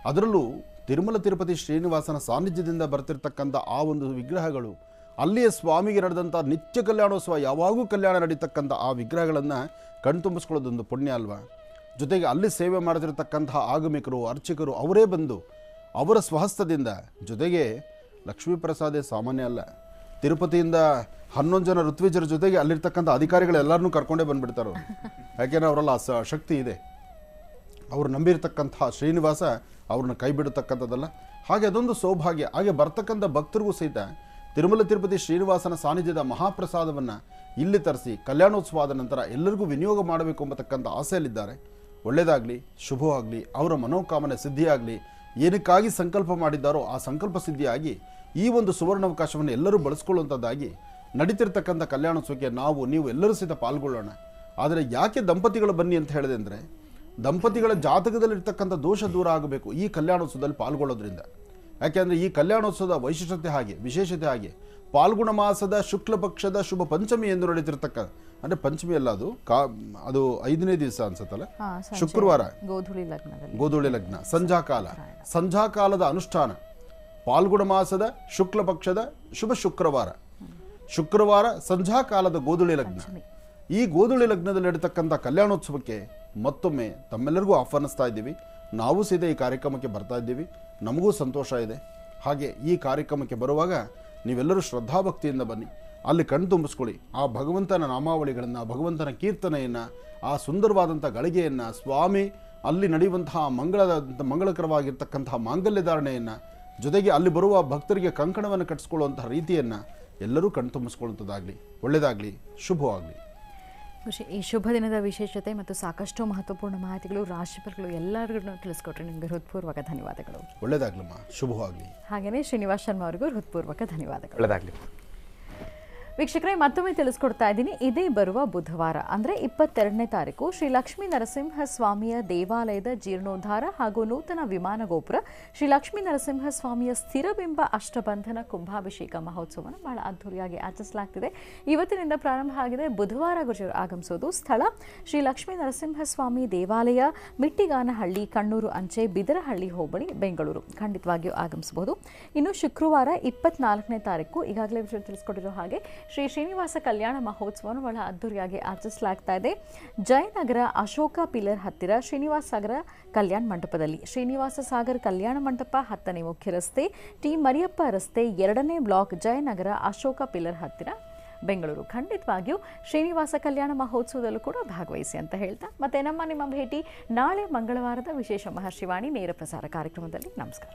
ಅದರಲ್ಲೂ ತಿರುಮಲ ತಿರುಪತಿ ಶ್ರೀನಿವಾಸನ ಸಾನ್ನಿಧ್ಯದಿಂದ ಬರ್ತಿರ್ತಕ್ಕಂಥ ಆ ಒಂದು ವಿಗ್ರಹಗಳು, ಅಲ್ಲಿಯೇ ಸ್ವಾಮಿಗೆ ನಡೆದಂಥ ನಿತ್ಯ ಕಲ್ಯಾಣೋತ್ಸವ, ಯಾವಾಗೂ ಕಲ್ಯಾಣ ನಡೀತಕ್ಕಂಥ ಆ ವಿಗ್ರಹಗಳನ್ನು ಕಣ್ತುಂಬಿಸ್ಕೊಳ್ಳೋದೊಂದು ಪುಣ್ಯ ಅಲ್ವಾ? ಜೊತೆಗೆ ಅಲ್ಲಿ ಸೇವೆ ಮಾಡ್ತಿರ್ತಕ್ಕಂತಹ ಆಗಮಿಕರು, ಅರ್ಚಕರು ಅವರೇ ಬಂದು ಅವರ ಸ್ವಹಸ್ತದಿಂದ, ಜೊತೆಗೆ ಲಕ್ಷ್ಮೀ ಪ್ರಸಾದೇ ಸಾಮಾನ್ಯ ಅಲ್ಲ. ತಿರುಪತಿಯಿಂದ 11 ಜನ ಋತ್ವಿಜರ ಜೊತೆಗೆ ಅಲ್ಲಿರ್ತಕ್ಕಂಥ ಅಧಿಕಾರಿಗಳೆಲ್ಲರನ್ನೂ ಕರ್ಕೊಂಡೇ ಬಂದುಬಿಡ್ತಾರೆ. ಯಾಕೆಂದರೆ ಅವರೆಲ್ಲ ಶಕ್ತಿ ಇದೆ. ಅವರು ನಂಬಿರ್ತಕ್ಕಂಥ ಶ್ರೀನಿವಾಸ ಅವ್ರನ್ನ ಕೈ ಬಿಡತಕ್ಕಂಥದ್ದಲ್ಲ. ಹಾಗೆ ಅದೊಂದು ಸೌಭಾಗ್ಯ. ಹಾಗೆ ಬರ್ತಕ್ಕಂಥ ಭಕ್ತರಿಗೂ ಸಹಿತ ತಿರುಮಲ ತಿರುಪತಿ ಶ್ರೀನಿವಾಸನ ಸಾನ್ನಿಧ್ಯದ ಮಹಾಪ್ರಸಾದವನ್ನು ಇಲ್ಲಿ ತರಿಸಿ ಕಲ್ಯಾಣೋತ್ಸವ ಆದ ನಂತರ ಎಲ್ಲರಿಗೂ ವಿನಿಯೋಗ ಮಾಡಬೇಕು ಎಂಬತಕ್ಕಂಥ ಆಸೆಯಲ್ಲಿದ್ದಾರೆ. ಒಳ್ಳೆಯದಾಗಲಿ, ಶುಭವಾಗಲಿ, ಅವರ ಮನೋಕಾಮನೆ ಸಿದ್ಧಿಯಾಗಲಿ. ಏನಕ್ಕಾಗಿ ಸಂಕಲ್ಪ ಮಾಡಿದ್ದಾರೋ ಆ ಸಂಕಲ್ಪ ಸಿದ್ಧಿಯಾಗಿ ಈ ಒಂದು ಸುವರ್ಣಾವಕಾಶವನ್ನು ಎಲ್ಲರೂ ಬಳಸ್ಕೊಳ್ಳುವಂಥದ್ದಾಗಿ ನಡೀತಿರ್ತಕ್ಕಂಥ ಕಲ್ಯಾಣೋತ್ಸವಕ್ಕೆ ನೀವು ಎಲ್ಲರೂ ಸಹಿತ ಪಾಲ್ಗೊಳ್ಳೋಣ. ಆದರೆ ಯಾಕೆ ದಂಪತಿಗಳು ಬನ್ನಿ ಅಂತ ಹೇಳಿದೆ ಅಂದರೆ, ದಂಪತಿಗಳ ಜಾತಕದಲ್ಲಿರ್ತಕ್ಕಂಥ ದೋಷ ದೂರ ಆಗಬೇಕು ಈ ಕಲ್ಯಾಣೋತ್ಸವದಲ್ಲಿ ಪಾಲ್ಗೊಳ್ಳೋದ್ರಿಂದ. ಯಾಕೆಂದರೆ ಈ ಕಲ್ಯಾಣೋತ್ಸವದ ವೈಶಿಷ್ಟ್ಯತೆ ಹಾಗೆ, ವಿಶೇಷತೆ ಹಾಗೆ, ಪಾಲ್ಗುಣ ಮಾಸದ ಶುಕ್ಲ ಪಕ್ಷದ ಶುಭ ಪಂಚಮಿ ಎಂದು ನಡೀತಿರ್ತಕ್ಕ, ಅಂದರೆ ಪಂಚಮಿ ಅಲ್ಲ, ಅದು 5ನೇ ದಿವಸ ಅನ್ಸುತ್ತಲ್ಲ, ಶುಕ್ರವಾರ, ಗೋಧೂಳಿ ಲಗ್ನ, ಸಂಧ್ಯಾಕಾಲದ ಅನುಷ್ಠಾನ, ಪಾಲ್ಗುಣ ಮಾಸದ ಶುಕ್ಲ ಪಕ್ಷದ ಶುಭ ಶುಕ್ರವಾರ ಸಂಧ್ಯಾಕಾಲದ ಗೋಧೂಳಿ ಲಗ್ನ. ಈ ಗೋಧೂಳಿ ಲಗ್ನದಲ್ಲಿ ನಡೀತಕ್ಕಂಥ ಕಲ್ಯಾಣೋತ್ಸವಕ್ಕೆ ಮತ್ತೊಮ್ಮೆ ತಮ್ಮೆಲ್ಲರಿಗೂ ಆಹ್ವಾನಿಸ್ತಾ ಇದ್ದೀವಿ. ನಾವು ಸೀದಾ ಈ ಕಾರ್ಯಕ್ರಮಕ್ಕೆ ಬರ್ತಾ ಇದ್ದೀವಿ, ನಮಗೂ ಸಂತೋಷ ಇದೆ. ಹಾಗೆ ಈ ಕಾರ್ಯಕ್ರಮಕ್ಕೆ ಬರುವಾಗ ನೀವೆಲ್ಲರೂ ಶ್ರದ್ಧಾಭಕ್ತಿಯಿಂದ ಬನ್ನಿ, ಅಲ್ಲಿ ಕಣ್ತುಂಬಿಸ್ಕೊಳ್ಳಿ. ಆ ಭಗವಂತನ ನಾಮಾವಳಿಗಳನ್ನು, ಭಗವಂತನ ಕೀರ್ತನೆಯನ್ನು, ಆ ಸುಂದರವಾದಂಥ ಗಳಿಗೆಯನ್ನು, ಸ್ವಾಮಿ ಅಲ್ಲಿ ನಡೆಯುವಂತಹ ಮಂಗಳಕರವಾಗಿರ್ತಕ್ಕಂತಹ ಮಾಂಗಲ್ಯ ಧಾರಣೆಯನ್ನು, ಜೊತೆಗೆ ಅಲ್ಲಿ ಬರುವ ಭಕ್ತರಿಗೆ ಕಂಕಣವನ್ನು ಕಟ್ಟಿಸ್ಕೊಳ್ಳುವಂತಹ ರೀತಿಯನ್ನು ಎಲ್ಲರೂ ಕಣ್ತುಂಬಿಸ್ಕೊಳ್ಳುವಂಥದ್ದಾಗಲಿ. ಒಳ್ಳೆಯದಾಗಲಿ, ಶುಭವಾಗಲಿ. ಖುಷಿ, ಈ ಶುಭ ದಿನದ ವಿಶೇಷತೆ ಮತ್ತು ಸಾಕಷ್ಟು ಮಹತ್ವಪೂರ್ಣ ಮಾಹಿತಿಗಳು, ರಾಶಿಫಲಗಳು ಎಲ್ಲರಿಗೂ ತಿಳಿಸ್ಕೊಟ್ರೆ ನಿಮಗೆ ಹೃತ್ಪೂರ್ವಕ ಧನ್ಯವಾದಗಳು. ಒಳ್ಳೆಯದಾಗ್ಲಮ್ಮ, ಶುಭವಾಗಲಿ. ಹಾಗೆಯೇ ಶ್ರೀನಿವಾಸ್ ಶರ್ಮಾ ಅವರಿಗೂ ಹೃತ್ಪೂರ್ವಕ ಧನ್ಯವಾದಗಳು. ಒಳ್ಳೆಯದಾಗಲಿ. ವೀಕ್ಷಕರೇ, ಮತ್ತೊಮ್ಮೆ ತಿಳಿಸ್ಕೊಡ್ತಾ ಇದ್ದೀನಿ, ಇದೇ ಬರುವ ಬುಧವಾರ ಅಂದರೆ 22ನೇ ತಾರೀಕು ಶ್ರೀ ಲಕ್ಷ್ಮೀ ನರಸಿಂಹ ಸ್ವಾಮಿಯ ದೇವಾಲಯದ ಜೀರ್ಣೋದ್ಧಾರ ಹಾಗೂ ನೂತನ ವಿಮಾನ ಗೋಪುರ, ಶ್ರೀ ಲಕ್ಷ್ಮೀ ನರಸಿಂಹ ಸ್ವಾಮಿಯ ಸ್ಥಿರಬಿಂಬ ಅಷ್ಟಬಂಧನ ಕುಂಭಾಭಿಷೇಕ ಮಹೋತ್ಸವವನ್ನು ಬಹಳ ಅದ್ದೂರಿಯಾಗಿ ಆಚರಿಸಲಾಗ್ತಿದೆ. ಇವತ್ತಿನಿಂದ ಪ್ರಾರಂಭ ಆಗಿದೆ. ಬುಧವಾರ ಗುರುಜರು ಆಗಮಿಸೋದು. ಸ್ಥಳ ಶ್ರೀ ಲಕ್ಷ್ಮೀ ನರಸಿಂಹ ಸ್ವಾಮಿ ದೇವಾಲಯ, ಮಿಟ್ಟಿಗಾನಹಳ್ಳಿ, ಕಣ್ಣೂರು ಅಂಚೆ, ಬಿದರಹಳ್ಳಿ ಹೋಬಳಿ, ಬೆಂಗಳೂರು. ಖಂಡಿತವಾಗಿಯೂ ಆಗಮಿಸಬಹುದು. ಇನ್ನು ಶುಕ್ರವಾರ 24ನೇ ತಾರೀಕು ಈಗಾಗಲೇ ತಿಳಿಸ್ಕೊಟ್ಟಿರೋ ಹಾಗೆ ಶ್ರೀ ಶ್ರೀನಿವಾಸ ಕಲ್ಯಾಣ ಮಹೋತ್ಸವವನ್ನು ಬಹಳ ಅದ್ದೂರಿಯಾಗಿ ಆಚರಿಸಲಾಗ್ತಾ ಇದೆ. ಜಯನಗರ ಅಶೋಕ ಪಿಲ್ಲರ್ ಹತ್ತಿರ ಶ್ರೀನಿವಾಸ ಸಾಗರ ಕಲ್ಯಾಣ ಮಂಟಪದಲ್ಲಿ. ಶ್ರೀನಿವಾಸ ಸಾಗರ್ ಕಲ್ಯಾಣ ಮಂಟಪ 10ನೇ ಮುಖ್ಯ ರಸ್ತೆ, ಟಿ ಮರಿಯಪ್ಪ ರಸ್ತೆ, 2ನೇ ಬ್ಲಾಕ್, ಜಯನಗರ ಅಶೋಕ ಪಿಲ್ಲರ್ ಹತ್ತಿರ, ಬೆಂಗಳೂರು. ಖಂಡಿತವಾಗಿಯೂ ಶ್ರೀನಿವಾಸ ಕಲ್ಯಾಣ ಮಹೋತ್ಸವದಲ್ಲೂ ಕೂಡ ಭಾಗವಹಿಸಿ ಅಂತ ಹೇಳ್ತಾ ಮತ್ತೆ ನಿಮ್ಮ ಭೇಟಿ ನಾಳೆ ಮಂಗಳವಾರದ ವಿಶೇಷ ಮಹರ್ಷಿವಾಣಿ ನೇರ ಪ್ರಸಾರ ಕಾರ್ಯಕ್ರಮದಲ್ಲಿ. ನಮಸ್ಕಾರ.